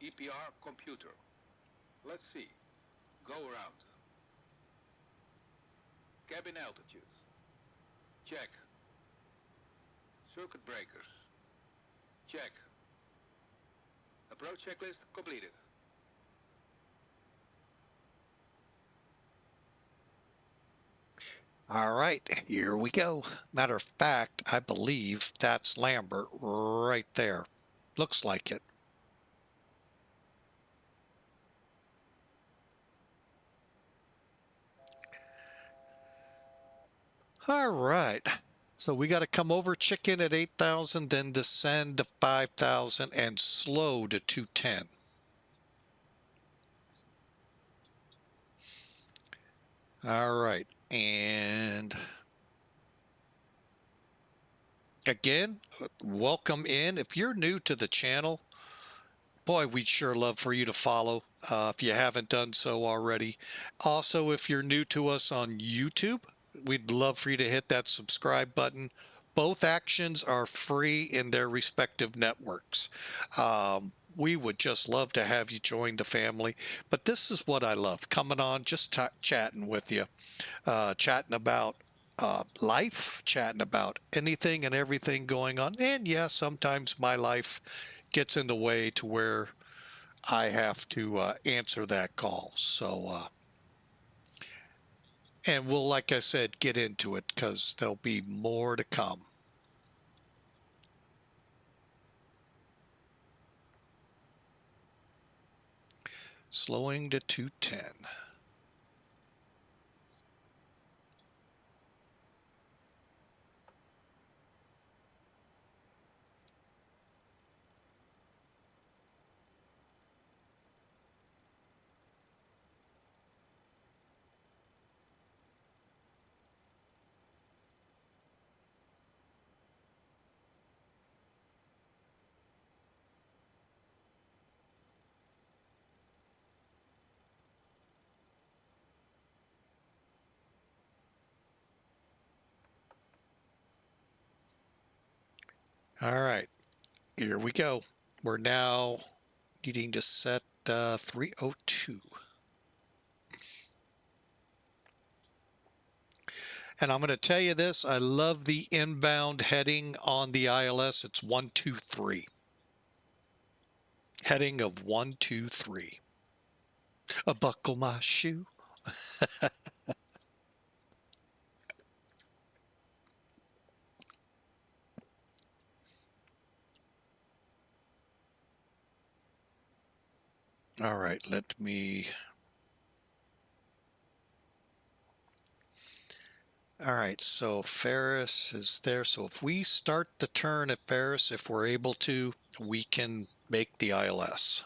EPR computer. Let's see. Go around. Cabin altitude. Check. Circuit breakers. Check. Approach checklist completed. All right, here we go. Matter of fact, I believe that's Lambert right there. Looks like it. All right. So we got to come over, check in at 8,000, then descend to 5,000 and slow to 210. All right. And Again, welcome in. If you're new to the channel, boy, we'd sure love for you to follow if you haven't done so already. Also, if you're new to us on YouTube, we'd love for you to hit that subscribe button. Both actions are free in their respective networks. We would just love to have you join the family. But this is what I love, coming on, just chatting with you, chatting about life, chatting about anything and everything going on. And yeah, sometimes my life gets in the way to where I have to answer that call. So, and we'll, like I said, get into it because there'll be more to come. Slowing to 210. All right, here we go. We're now needing to set 302. And I'm going to tell you this, I love the inbound heading on the ILS. It's 123. Heading of 123. Buckle my shoe. All right, let me... All right, so Ferris is there. So if we start the turn at Ferris, if we're able to, we can make the ILS.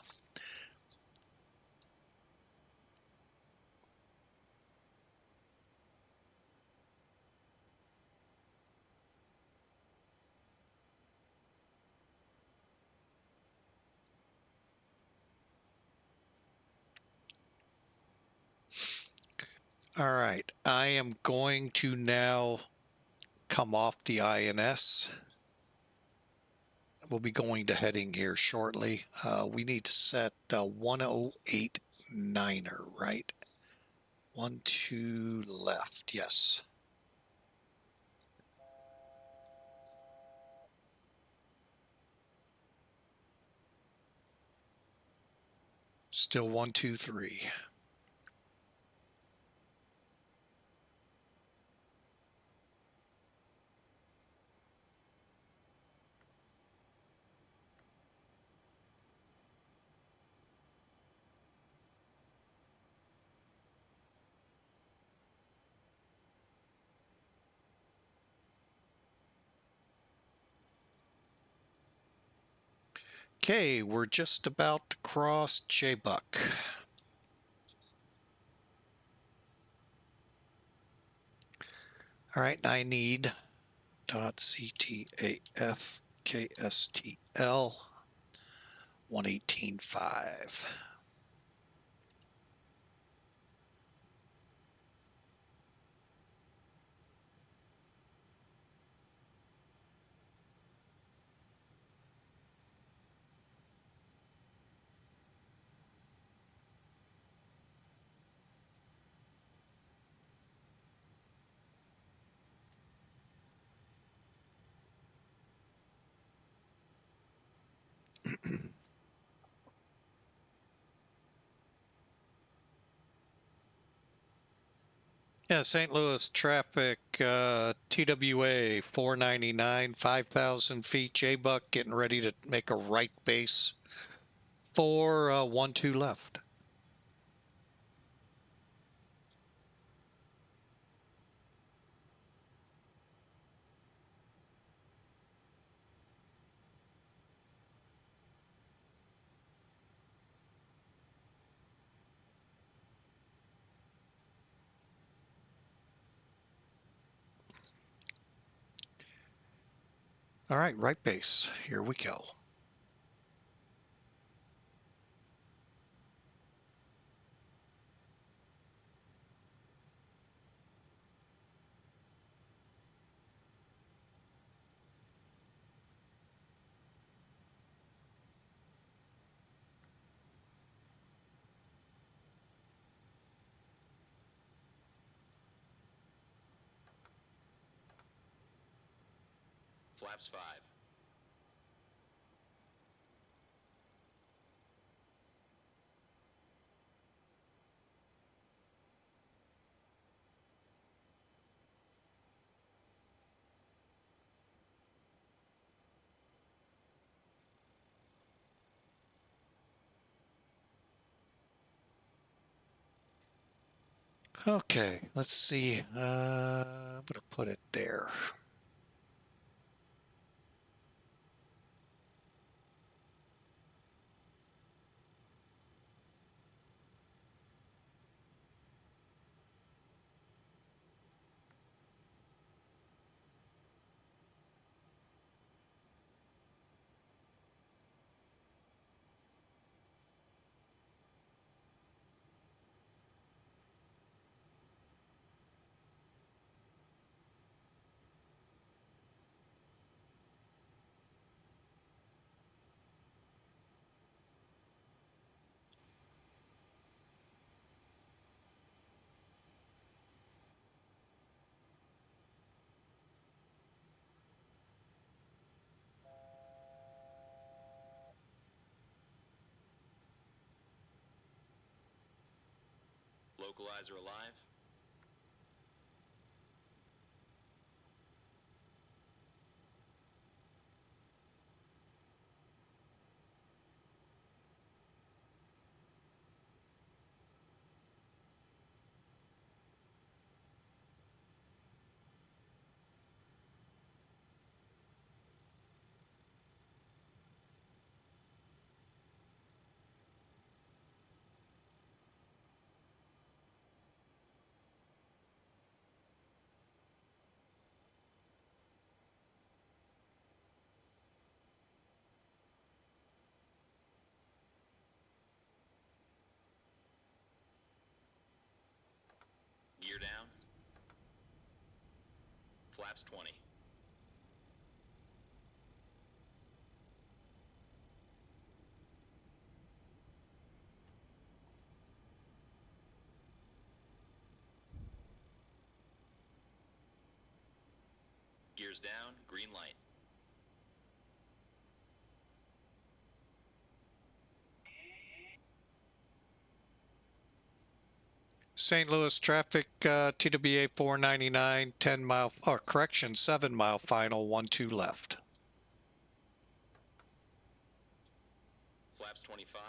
All right, I am going to now come off the INS. We'll be going to heading here shortly. We need to set 108.9er, right? 12 left, yes. Still 123. Okay, we're just about to cross J-Buck. All right, I need .ctaf KSTL 118.5. Yeah, St. Louis traffic, TWA 499, 5,000 feet. J-Buck getting ready to make a right base for 12 left. All right, right base. Here we go. Flaps 5. Okay, let's see. I'm going to put it there. Localizer alive. Gear down. Flaps 20. Gears down, green light. St. Louis traffic, TWA 499, 10 mile, or correction, 7 mile final, 12 left. Flaps 25.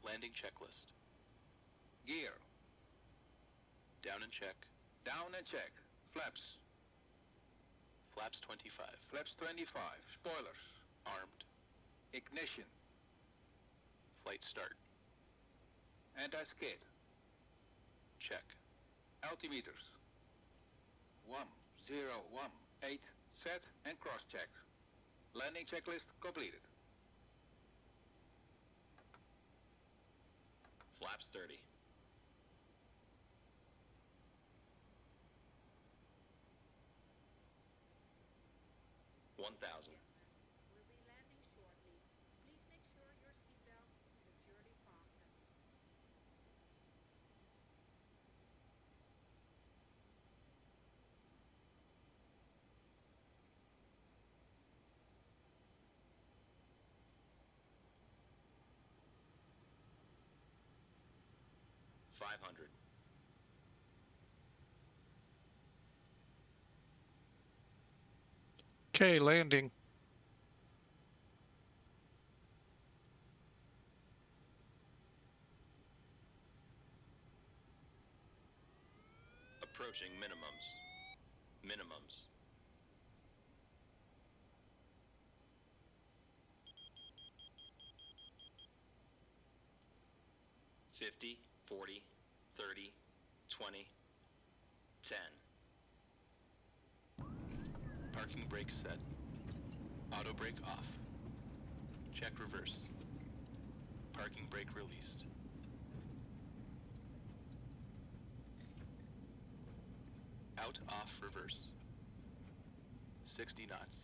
Landing checklist. Gear. Down and check. Down and check. Flaps. Flaps 25. Flaps 25. Spoilers. Armed. Ignition. Flight start. Anti-skid. Check. Altimeters. 1018. Set and cross-checked. Landing checklist completed. Flaps 30. $1,000. We'll be landing shortly. Please make sure your seatbelt is securely fastened. $500. Okay, landing. Approaching minimums. Minimums. 50, 40, 30, 20, 10. Parking brake set. Auto brake off. Check reverse. Parking brake released. Out, off, reverse. 60 knots.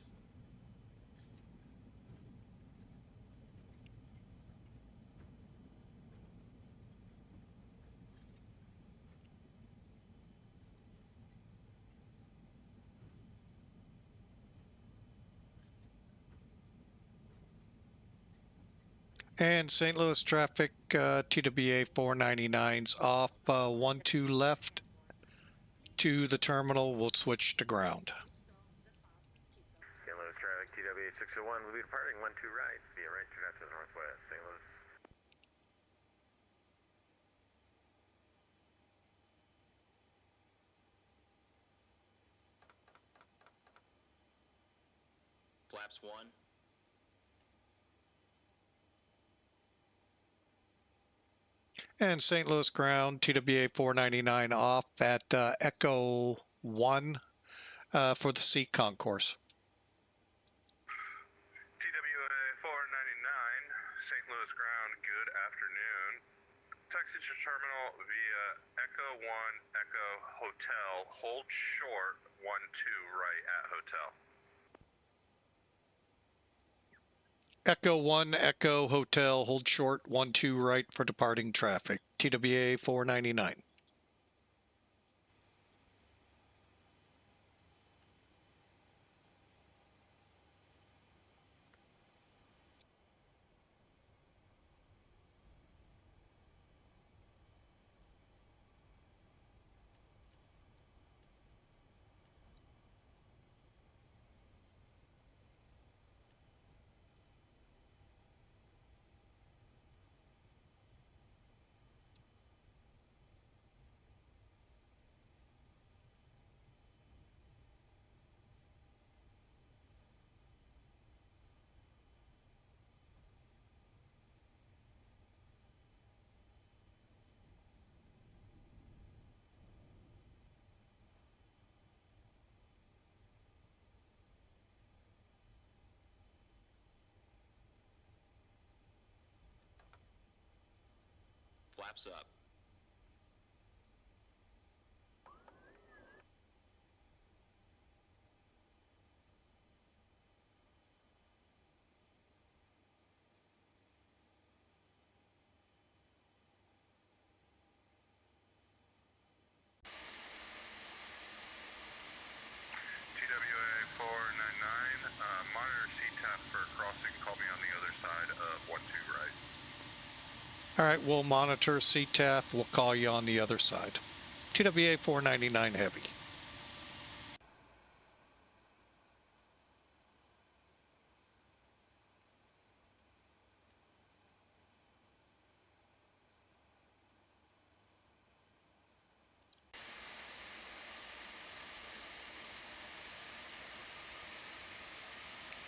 And St. Louis traffic, TWA 499's off, 12 left to the terminal. We'll switch to ground. St. Louis traffic, TWA 601 will be departing 12 right, via right, 2 knots to the northwest, St. Louis. Flaps 1. And St. Louis ground, TWA 499 off at Echo 1 for the seat concourse. TWA 499, St. Louis ground, good afternoon. Taxi to terminal via Echo 1, Echo Hotel, hold short, 12 right at Hotel. Echo 1, Echo Hotel, hold short, 12 right for departing traffic. TWA 499. Flaps up. TWA 499, monitor CTAP for crossing, call me on the other side of 12 right. All right, we'll monitor CTAF. We'll call you on the other side. TWA 499 heavy.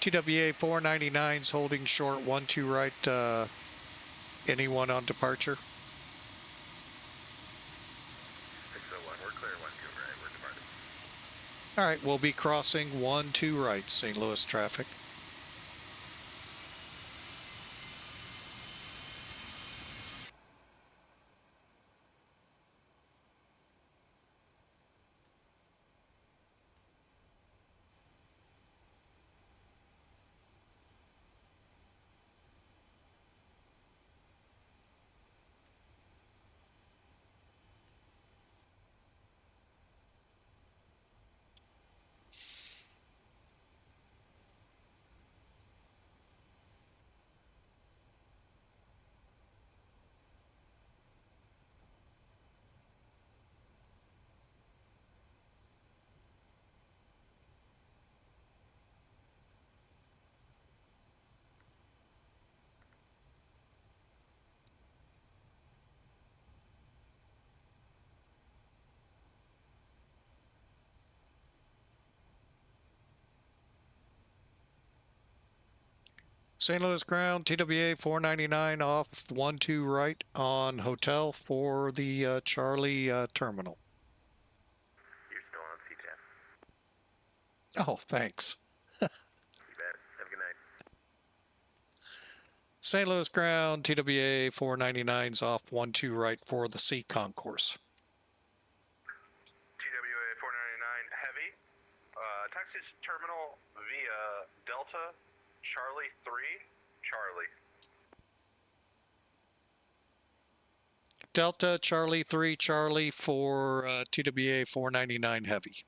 TWA 499's holding short, 12 right. Anyone on departure? 601, we're clear, 12 right, we're departing. All right, we'll be crossing 12 right, St. Louis traffic. St. Louis ground, TWA 499 off 12 right on hotel for the Charlie terminal. You're still on CTAF. Oh, thanks. You bet. Have a good night. St. Louis ground, TWA 499's off 12 right for the C concourse. TWA 499 heavy. Taxi terminal via Delta Charlie 3 Charlie. Delta Charlie 3 Charlie for TWA 499 heavy.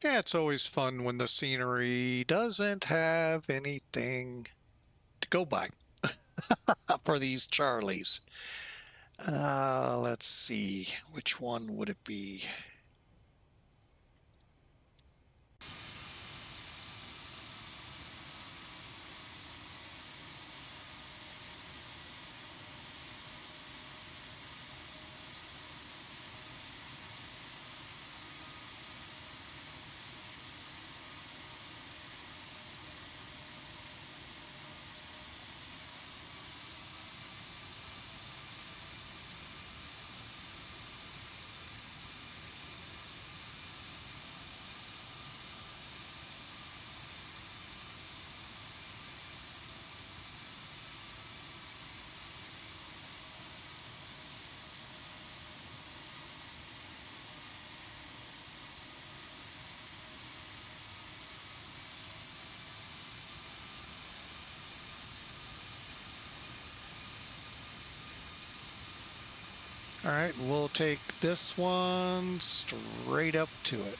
Yeah, it's always fun when the scenery doesn't have anything to go by for these Charlies. Let's see, which one would it be? All right, we'll take this one straight up to it.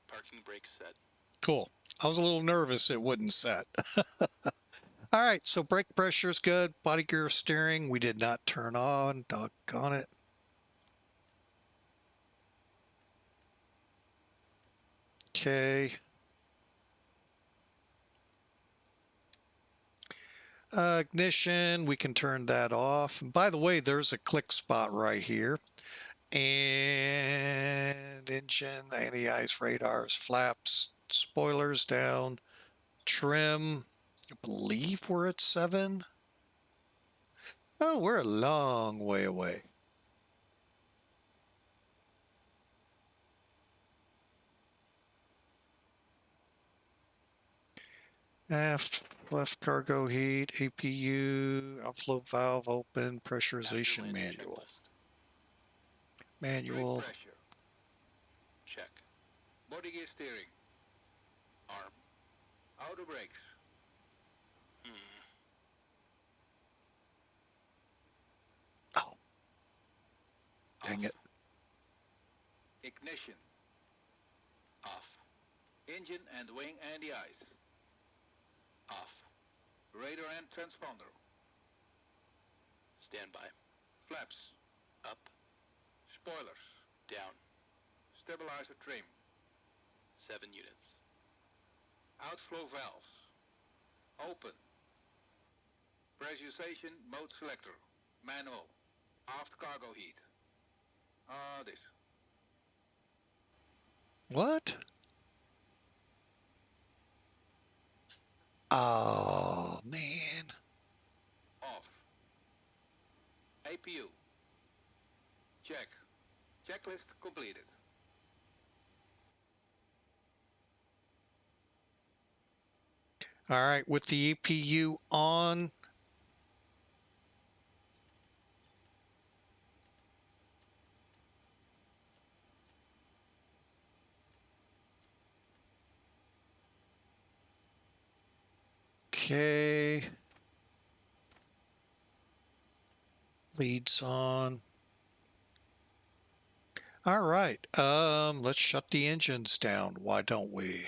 Parking brake set. Cool. I was a little nervous it wouldn't set. All right, so brake pressure is good. Body gear steering, we did not turn on. Doggone it. Okay. Ignition, we can turn that off. And by the way, there's a click spot right here. And engine, anti-ice radars, flaps, spoilers down, trim. I believe we're at 7. Oh, we're a long way away. Aft, left cargo heat, APU, outflow valve open, pressurization manual. Manual. Brake pressure. Check. Body gear steering. Arm. Outer brakes. Oh. Dang it. Ignition. Off. Engine and wing anti-ice. Off. Radar and transponder. Standby. Flaps. Up. Spoilers. Down. Stabilizer trim. 7 units. Outflow valves. Open. Pressurization mode selector. Manual. Aft cargo heat. This. What? Oh, man. Off. APU. Check. Checklist completed. All right, with the APU on. Okay. Leads on. All right. Let's shut the engines down. Why don't we?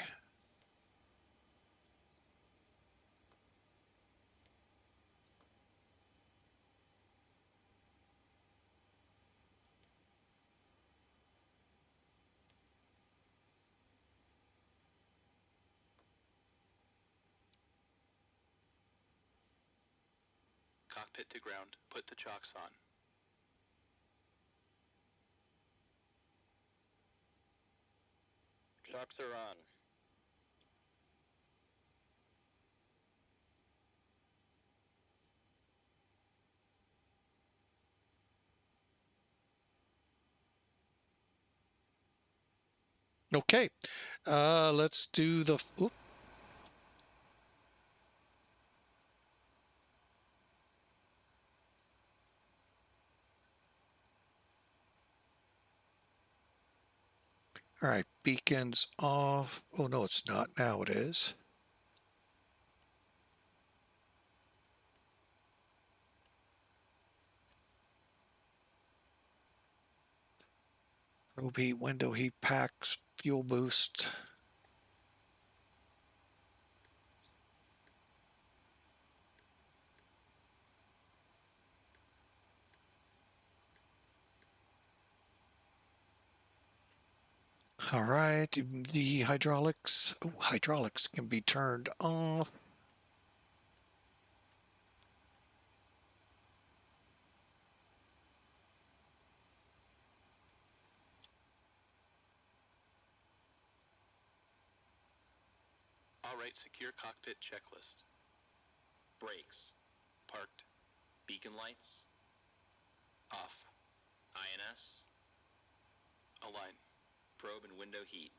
Cockpit to ground. Put the chocks on. Chocks are on. Okay. Let's do the. Oop. All right, beacons off. Oh, no, it's not. Now it is. Probe heat, window heat packs, fuel boost. All right, the hydraulics. Oh, hydraulics can be turned off. All right, secure cockpit checklist. Brakes. Parked. Beacon lights. Off. INS. Align. Probe and window heat.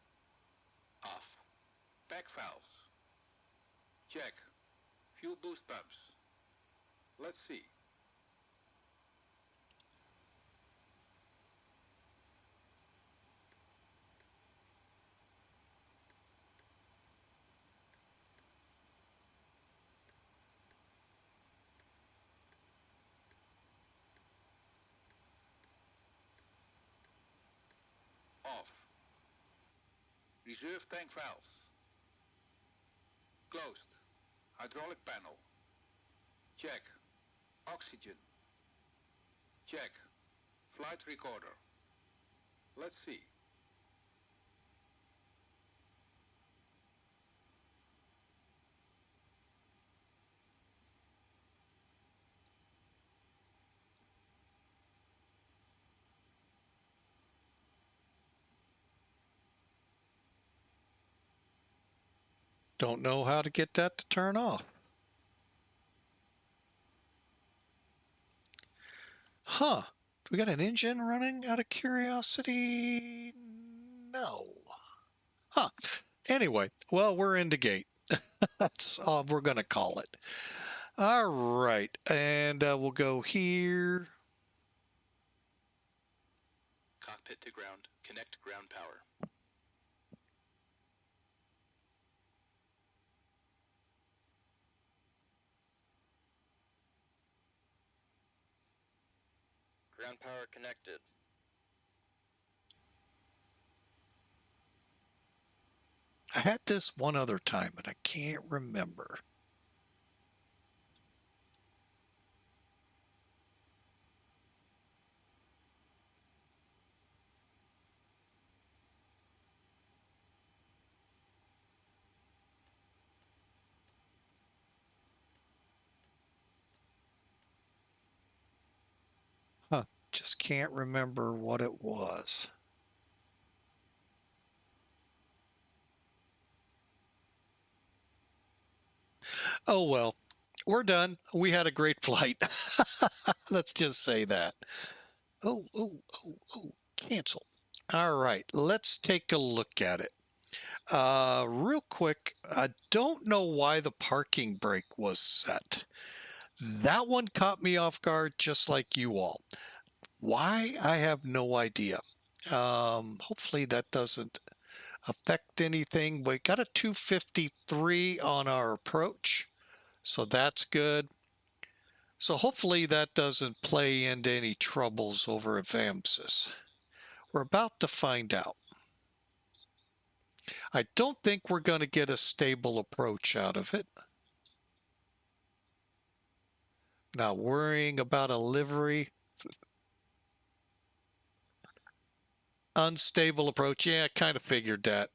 Off. Back valves. Check. Fuel boost pumps. Let's see. Off. Reserve tank valves. Closed. Hydraulic panel. Check. Oxygen. Check. Flight recorder. Let's see. Don't know how to get that to turn off. Huh. Do we got an engine running out of curiosity? No. Huh. Anyway, well, we're in the gate. That's all we're going to call it. All right. And we'll go here. Cockpit to ground. Connect ground power. Ground power connected. I had this one other time, and I can't remember. Huh. Just can't remember what it was. Oh, well, we're done. We had a great flight. Let's just say that. Oh, cancel. All right, let's take a look at it. Real quick, I don't know why the parking brake was set. That one caught me off guard just like you all. Why? I have no idea. Hopefully that doesn't affect anything. We got a 253 on our approach, so that's good. So hopefully that doesn't play into any troubles over at VAMSIS. We're about to find out. I don't think we're going to get a stable approach out of it. Not worrying about a livery. Unstable approach. Yeah, I kind of figured that.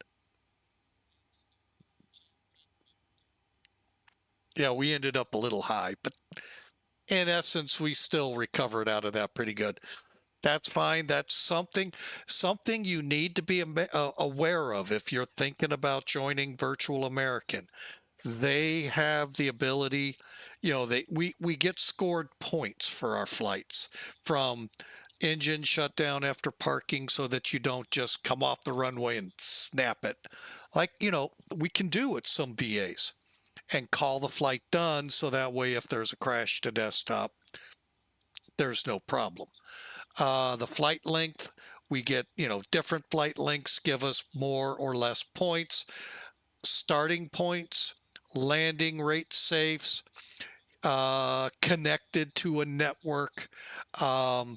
Yeah, we ended up a little high, but in essence, we still recovered out of that pretty good. That's fine. That's something you need to be aware of if you're thinking about joining Virtual American. They have the ability, you know, we get scored points for our flights from engine shutdown after parking so that you don't just come off the runway and snap it. Like, you know, we can do at some VAs and call the flight done so that way if there's a crash to desktop, there's no problem. The flight length, we get, you know, different flight lengths give us more or less points. Starting points, landing rate safes, connected to a network.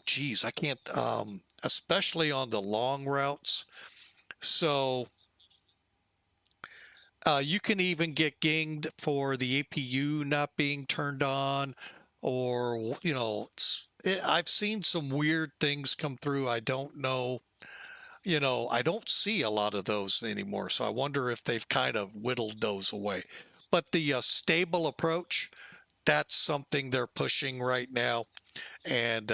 Geez, I can't, especially on the long routes. So you can even get ginged for the APU not being turned on, or, you know, I've seen some weird things come through. I don't know. You know, I don't see a lot of those anymore. So I wonder if they've kind of whittled those away. But the stable approach, that's something they're pushing right now. And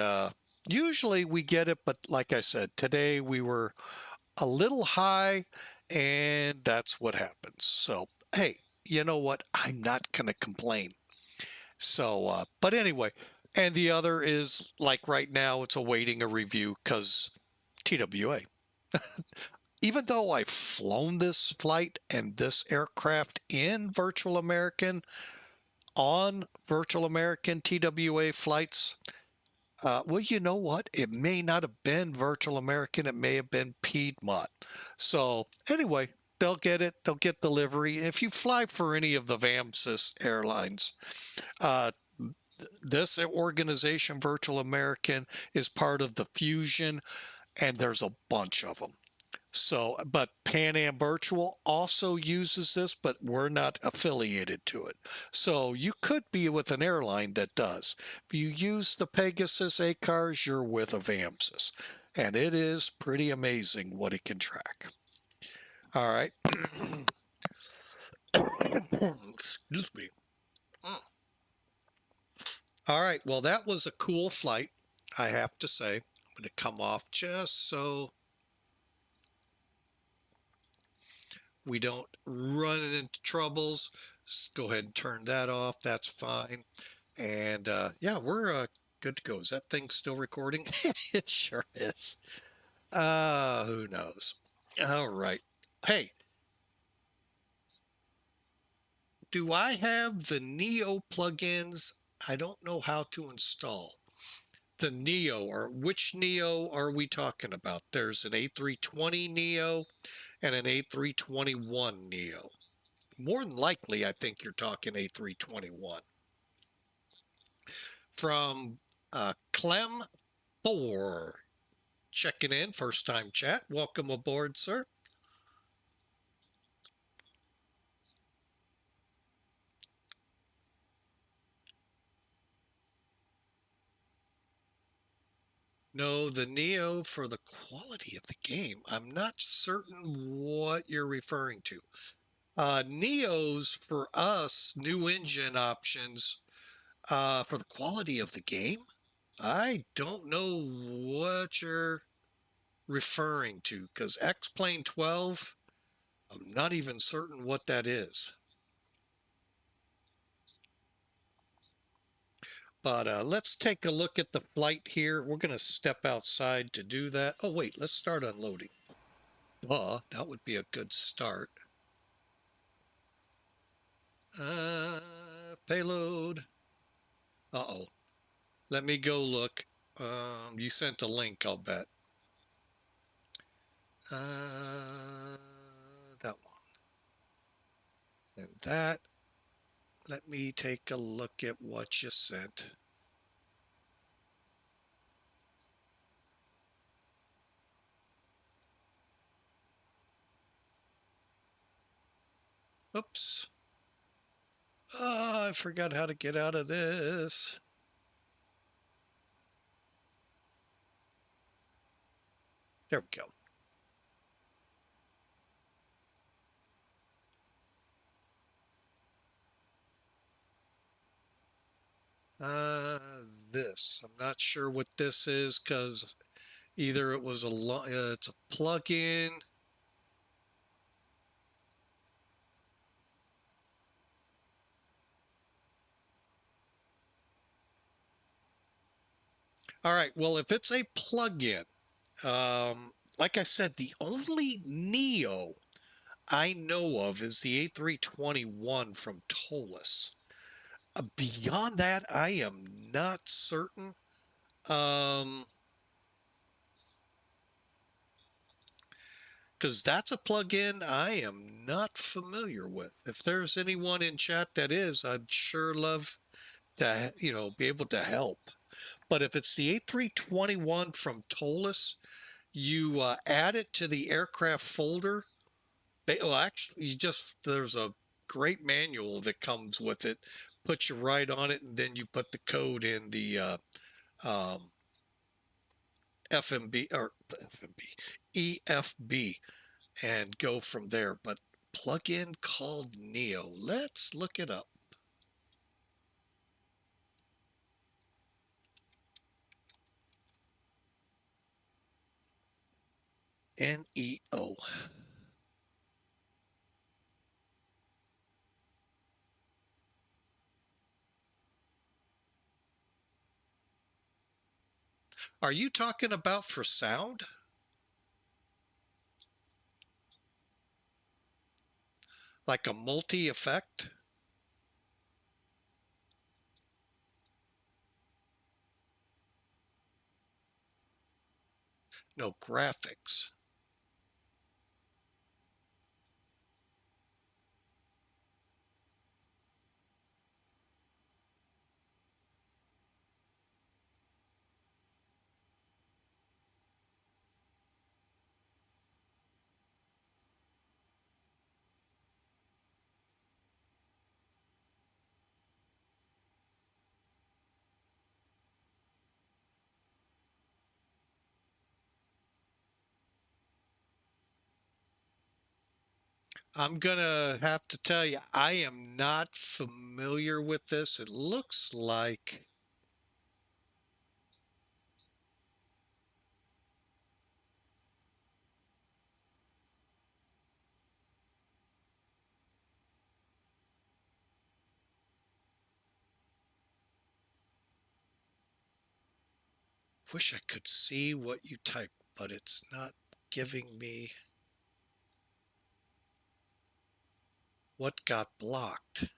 usually we get it. But like I said, today we were a little high, and that's what happens. So, hey, you know what? I'm not going to complain. So, but anyway, and the other is like right now, it's awaiting a review because TWA. Even though I've flown this flight and this aircraft in Virtual American, on Virtual American TWA flights, well, you know what? It may not have been Virtual American. It may have been Piedmont. So anyway, they'll get it. They'll get delivery. If you fly for any of the VAMSIS airlines, this organization, Virtual American, is part of the Fusion, and there's a bunch of them. So, but Pan Am Virtual also uses this, but we're not affiliated to it. So you could be with an airline that does. If you use the Pegasus ACARS, you're with a VAMSIS. And it is pretty amazing what it can track. All right. Excuse me. All right. Well, that was a cool flight, I have to say. I'm going to come off just so we don't run into troubles. Let's go ahead and turn that off. That's fine. And yeah, we're good to go. Is that thing still recording? It sure is. Who knows? All right. Hey, do I have the Neo plugins? I don't know how to install the Neo, or which Neo are we talking about? There's an A320 Neo and an A321 Neo. More than likely, I think you're talking A321. From Clem 4, checking in, first time chat. Welcome aboard, sir. No, the Neo for the quality of the game. I'm not certain what you're referring to. Neos for us, new engine options for the quality of the game. I don't know what you're referring to because X-Plane 12, I'm not even certain what that is. But let's take a look at the flight here. We're going to step outside to do that. Oh, wait, let's start unloading. That would be a good start. Payload. Uh-oh. Let me go look. You sent a link, I'll bet. That one. And that. Let me take a look at what you sent. Oops. I forgot how to get out of this. There we go. This. I'm not sure what this is because either it was it's a plug-in. All right. Well, if it's a plug-in, like I said, the only Neo I know of is the A321 from Toolkit. Beyond that, I am not certain. Because that's a plugin I am not familiar with. If there's anyone in chat that is, I'd sure love to, be able to help. But if it's the A321 from Toolkit, you add it to the aircraft folder. Actually, there's a great manual that comes with it. Puts you right on it, and then you put the code in the FMB or EFB and go from there. But plugin called Neo. Let's look it up. NEO. Are you talking about for sound? Like a multi-effect? No, graphics. I'm going to have to tell you, I am not familiar with this. It looks like wish I could see what you typed, but it's not giving me what got blocked.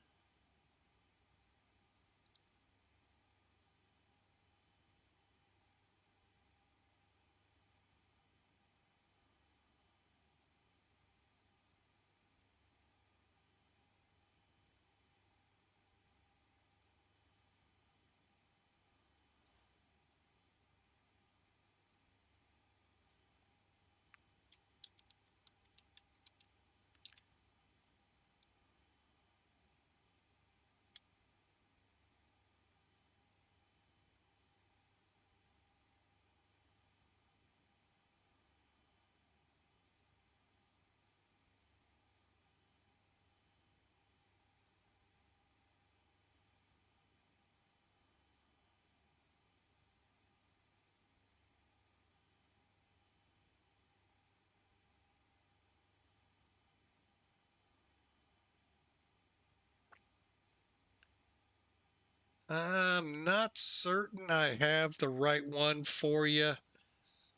I'm not certain I have the right one for you.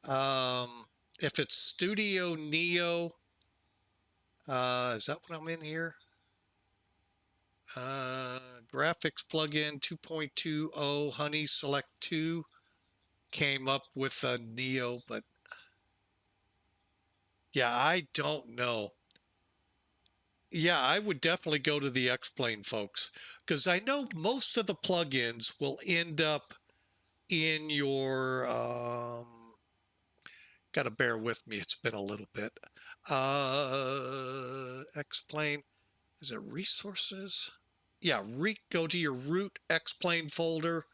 If it's Studio Neo, is that what I'm in here? Graphics plugin 2.20 Honey Select 2 came up with a Neo, but yeah, I don't know. Yeah, I would definitely go to the X-Plane folks, because I know most of the plugins will end up in your, gotta bear with me, it's been a little bit. X-Plane, is it resources? Yeah, go to your root X-Plane folder,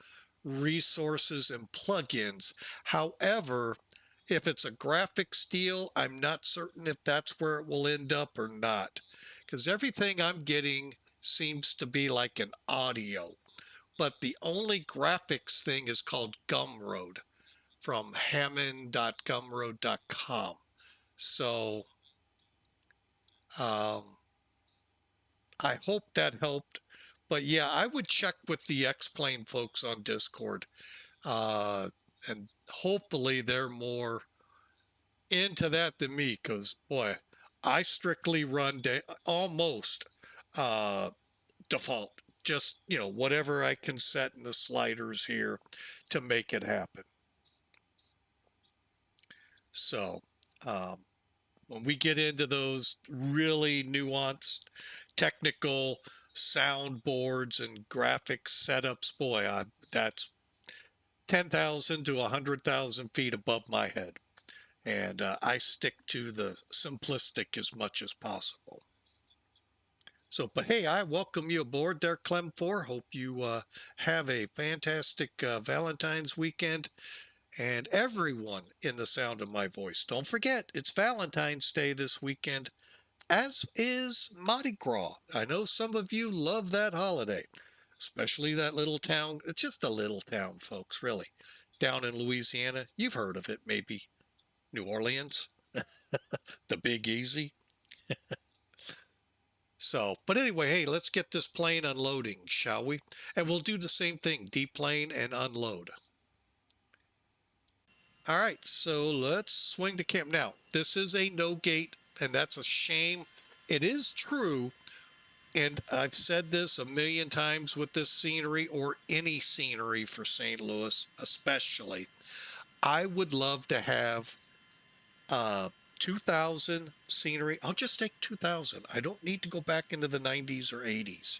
resources and plugins. However, if it's a graphics deal, I'm not certain if that's where it will end up or not. Because everything I'm getting seems to be like an audio. But the only graphics thing is called Gumroad from hammond.gumroad.com. So I hope that helped. But yeah, I would check with the X-Plane folks on Discord. And hopefully they're more into that than me, because boy, I strictly run almost default. Just, whatever I can set in the sliders here to make it happen. So when we get into those really nuanced technical soundboards and graphics setups, boy, that's 10,000 to 100,000 feet above my head. And I stick to the simplistic as much as possible. So, but hey, I welcome you aboard there, Clem 4. Hope you have a fantastic Valentine's weekend. And everyone in the sound of my voice, don't forget, it's Valentine's Day this weekend, as is Mardi Gras. I know some of you love that holiday, especially that little town. It's just a little town, folks, really. Down in Louisiana, you've heard of it, maybe. New Orleans, the Big Easy. So, but anyway, hey, let's get this plane unloading, shall we? And we'll do the same thing, deplane and unload. All right, so let's swing to camp. Now, this is a no gate, and that's a shame. It is true, and I've said this a million times with this scenery, or any scenery for St. Louis especially. I would love to have 2000 scenery. I'll just take 2000. I don't need to go back into the 90s or 80s.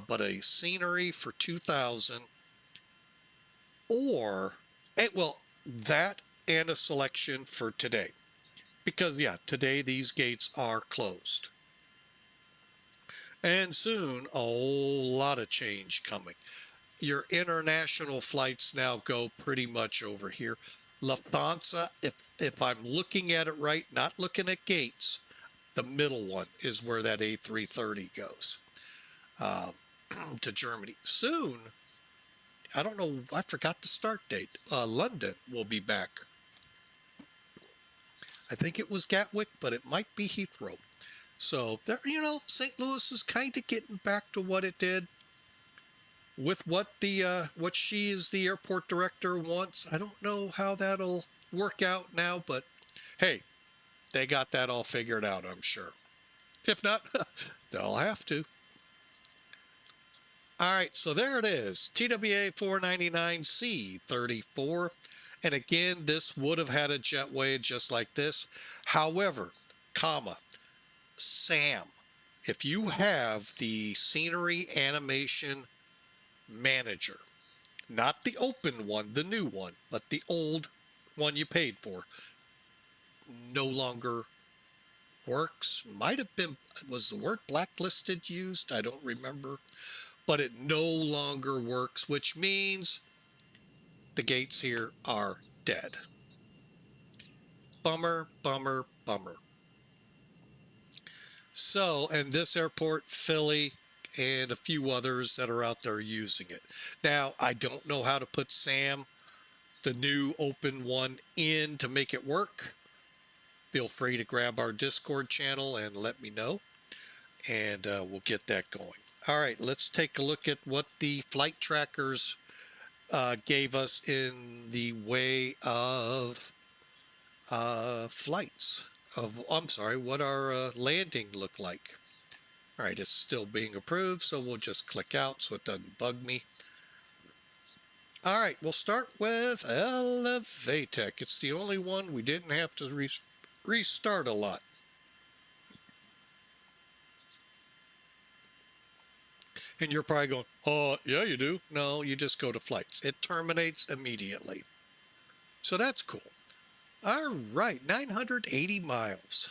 But a scenery for 2000, or, well, that and a selection for today. Because, yeah, today these gates are closed. And soon, a whole lot of change coming. Your international flights now go pretty much over here. Lufthansa, if I'm looking at it right, not looking at gates, the middle one is where that A330 goes to Germany. Soon, I don't know, I forgot the start date. London will be back. I think it was Gatwick, but it might be Heathrow. So, there, St. Louis is kind of getting back to what it did with what she as the airport director wants. I don't know how that'll work out now, but hey, they got that all figured out, I'm sure. If not, they'll have to. All right, so there it is, TWA 499C34. And again, this would have had a jetway just like this. However, SAM, if you have the Scenery Animation Manager, not the open one, the new one, but the old one you paid for, no longer works. Might have been, was the word blacklisted used? I don't remember. But it no longer works, which means the gates here are dead. Bummer, bummer, bummer. So, and this airport, Philly, and a few others that are out there using it. Now, I don't know how to put SAM, the new open one, in to make it work. Feel free to grab our Discord channel and let me know, and we'll get that going. All right, let's take a look at what the flight trackers gave us in the way of flights. What our landing looked like. All right, it's still being approved, so we'll just click out so it doesn't bug me. All right, we'll start with Saitek. It's the only one we didn't have to restart a lot. And you're probably going, oh, yeah, you do. No, you just go to flights. It terminates immediately. So that's cool. All right, 980 miles.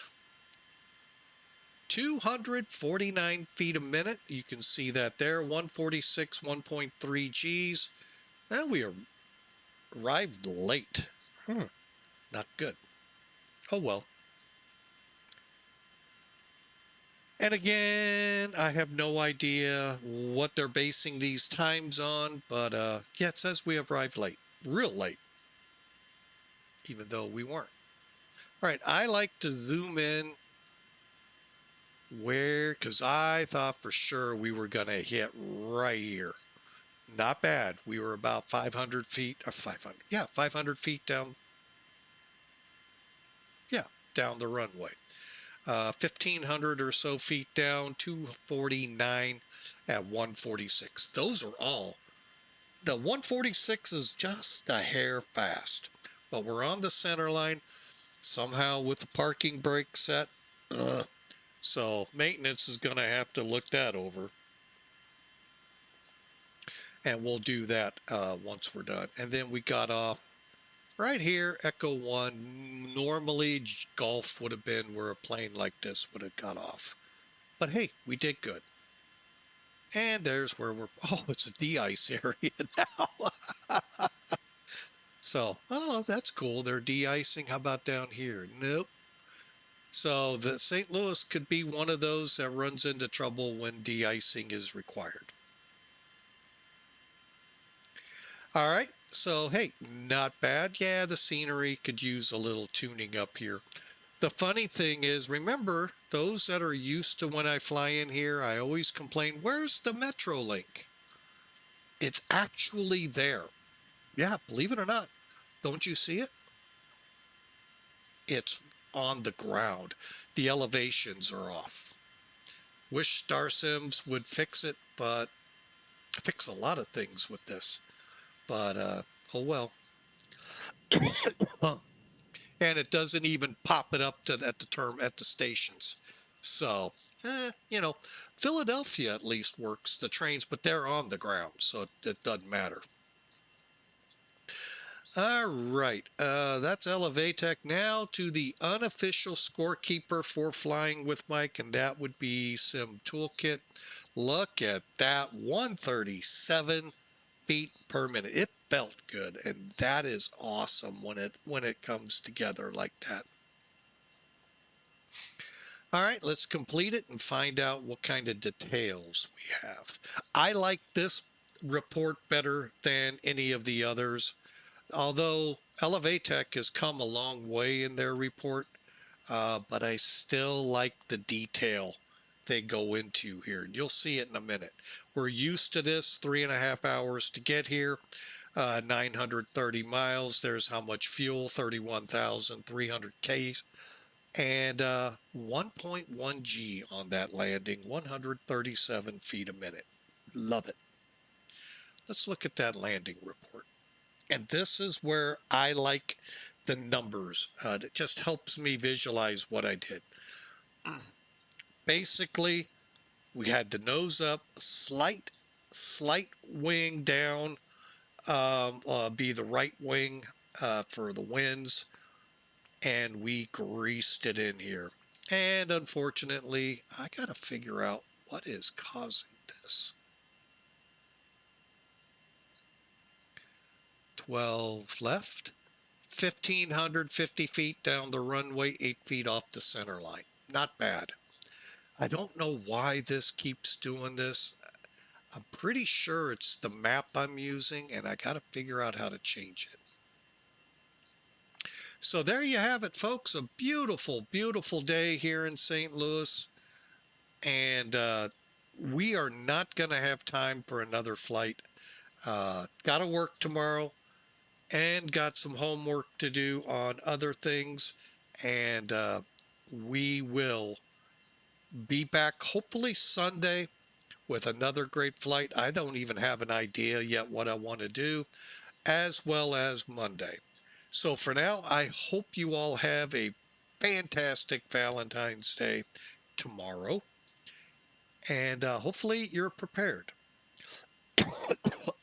249 feet a minute. You can see that there. 146, 1.3 Gs. And we arrived late. Not good. Oh, well. And again, I have no idea what they're basing these times on, but yeah, it says we arrived late, real late, even though we weren't. All right, I like to zoom in because I thought for sure we were going to hit right here. Not bad. We were about 500 feet, or 500, yeah, 500 feet down, yeah, down the runway. 1,500 or so feet down, 249 at 146. Those are all. The 146 is just a hair fast, but we're on the center line somehow with the parking brake set. So maintenance is going to have to look that over. And we'll do that once we're done. And then we got off right here, Echo 1. Normally, Golf would have been where a plane like this would have got off. But hey, we did good. And there's where we're, oh, it's a de-ice area now. So, oh, that's cool. They're de-icing. How about down here? Nope. So the St. Louis could be one of those that runs into trouble when de-icing is required. All right. So, hey, not bad. Yeah, the scenery could use a little tuning up here. The funny thing is, remember, those that are used to when I fly in here, I always complain, where's the Metro link? It's actually there. Yeah, believe it or not. Don't you see it? It's on the ground. The elevations are off. Wish StarSims would fix it, but fix a lot of things with this. But, oh well. And it doesn't even pop it up at the stations. So, you know, Philadelphia at least works the trains, but they're on the ground, so it doesn't matter. All right, that's Saitek. Now to the unofficial scorekeeper for Flying with Mike, and that would be Sim Toolkit. Look at that, 137 feet per minute. It felt good, and that is awesome when it comes together like that. All right, let's complete it and find out what kind of details we have. I like this report better than any of the others, although Saitek has come a long way in their report, but I still like the detail they go into here. And you'll see it in a minute. We're used to this, 3.5 hours to get here, 930 miles. There's how much fuel, 31,300 Ks. And 1.1 G on that landing, 137 feet a minute. Love it. Let's look at that landing report. And this is where I like the numbers. It just helps me visualize what I did. Basically, we had the nose up, slight wing down, be the right wing for the winds, and we greased it in here. And unfortunately, I got to figure out what is causing this. 12 left, 1,550 feet down the runway, 8 feet off the center line. Not bad. I don't know why this keeps doing this. I'm pretty sure it's the map I'm using, and I got to figure out how to change it. So there you have it, folks. A beautiful, beautiful day here in St. Louis. And we are not going to have time for another flight. Got to work tomorrow and got some homework to do on other things. And we will be back hopefully Sunday with another great flight. I don't even have an idea yet what I want to do, as well as Monday. So for now, I hope you all have a fantastic Valentine's Day tomorrow. And hopefully you're prepared.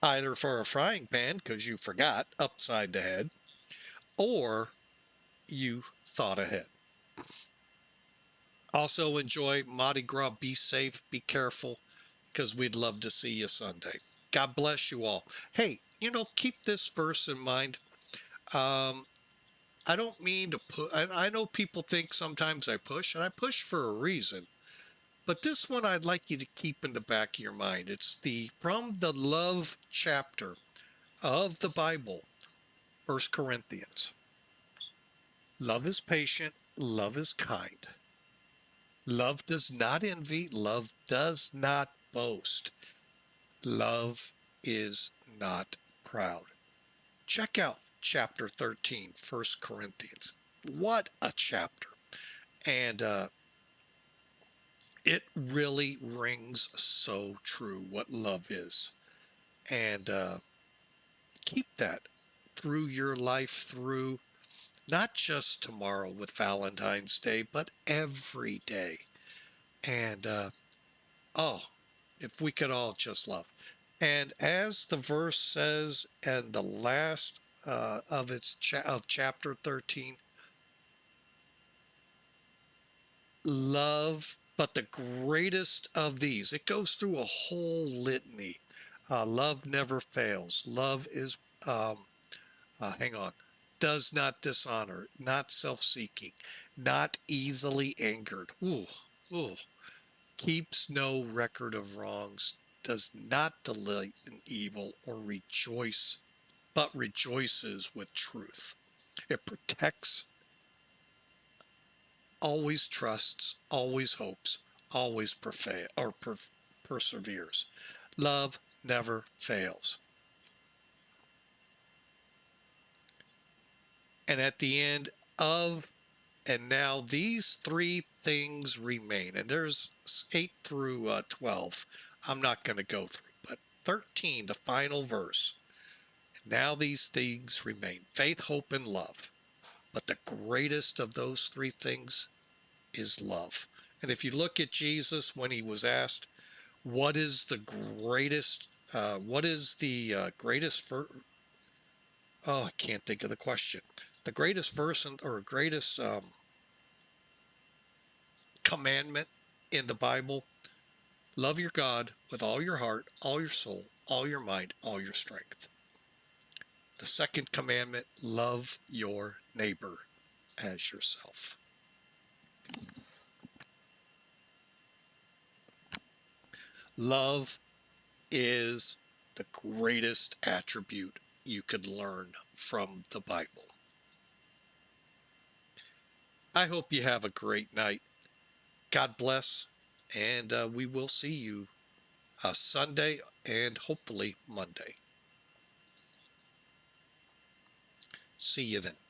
Either for a frying pan, because you forgot upside the head, or you thought ahead. Also enjoy Mardi Gras. Be safe, be careful, because we'd love to see you Sunday. God bless you all. Hey, keep this verse in mind. I don't mean to put, I know people think sometimes I push, and I push for a reason. But this one I'd like you to keep in the back of your mind. It's from the love chapter of the Bible, 1 Corinthians. Love is patient, love is kind. Love does not envy, love does not boast. Love is not proud. Check out chapter 13, 1 Corinthians. What a chapter. And it really rings so true what love is. And keep that through your life, through not just tomorrow with Valentine's Day, but every day. And, if we could all just love. And as the verse says, and the last of chapter 13, love, but the greatest of these, it goes through a whole litany. Love never fails. Love is, does not dishonor, not self-seeking, not easily angered. Keeps no record of wrongs, does not delight in evil or rejoice, but rejoices with truth. It protects, always trusts, always hopes, always perseveres. Love never fails. And at the end of, and now these 3 things remain. And there's 8 through 12. I'm not going to go through, but 13, the final verse. Now these things remain: faith, hope, and love. But the greatest of those 3 things is love. And if you look at Jesus when he was asked, what is the greatest, I can't think of the question. The greatest verse or greatest commandment in the Bible: love your God with all your heart, all your soul, all your mind, all your strength. The second commandment: love your neighbor as yourself. Love is the greatest attribute you could learn from the Bible. I hope you have a great night. God bless. And we will see you Sunday and hopefully Monday. See you then.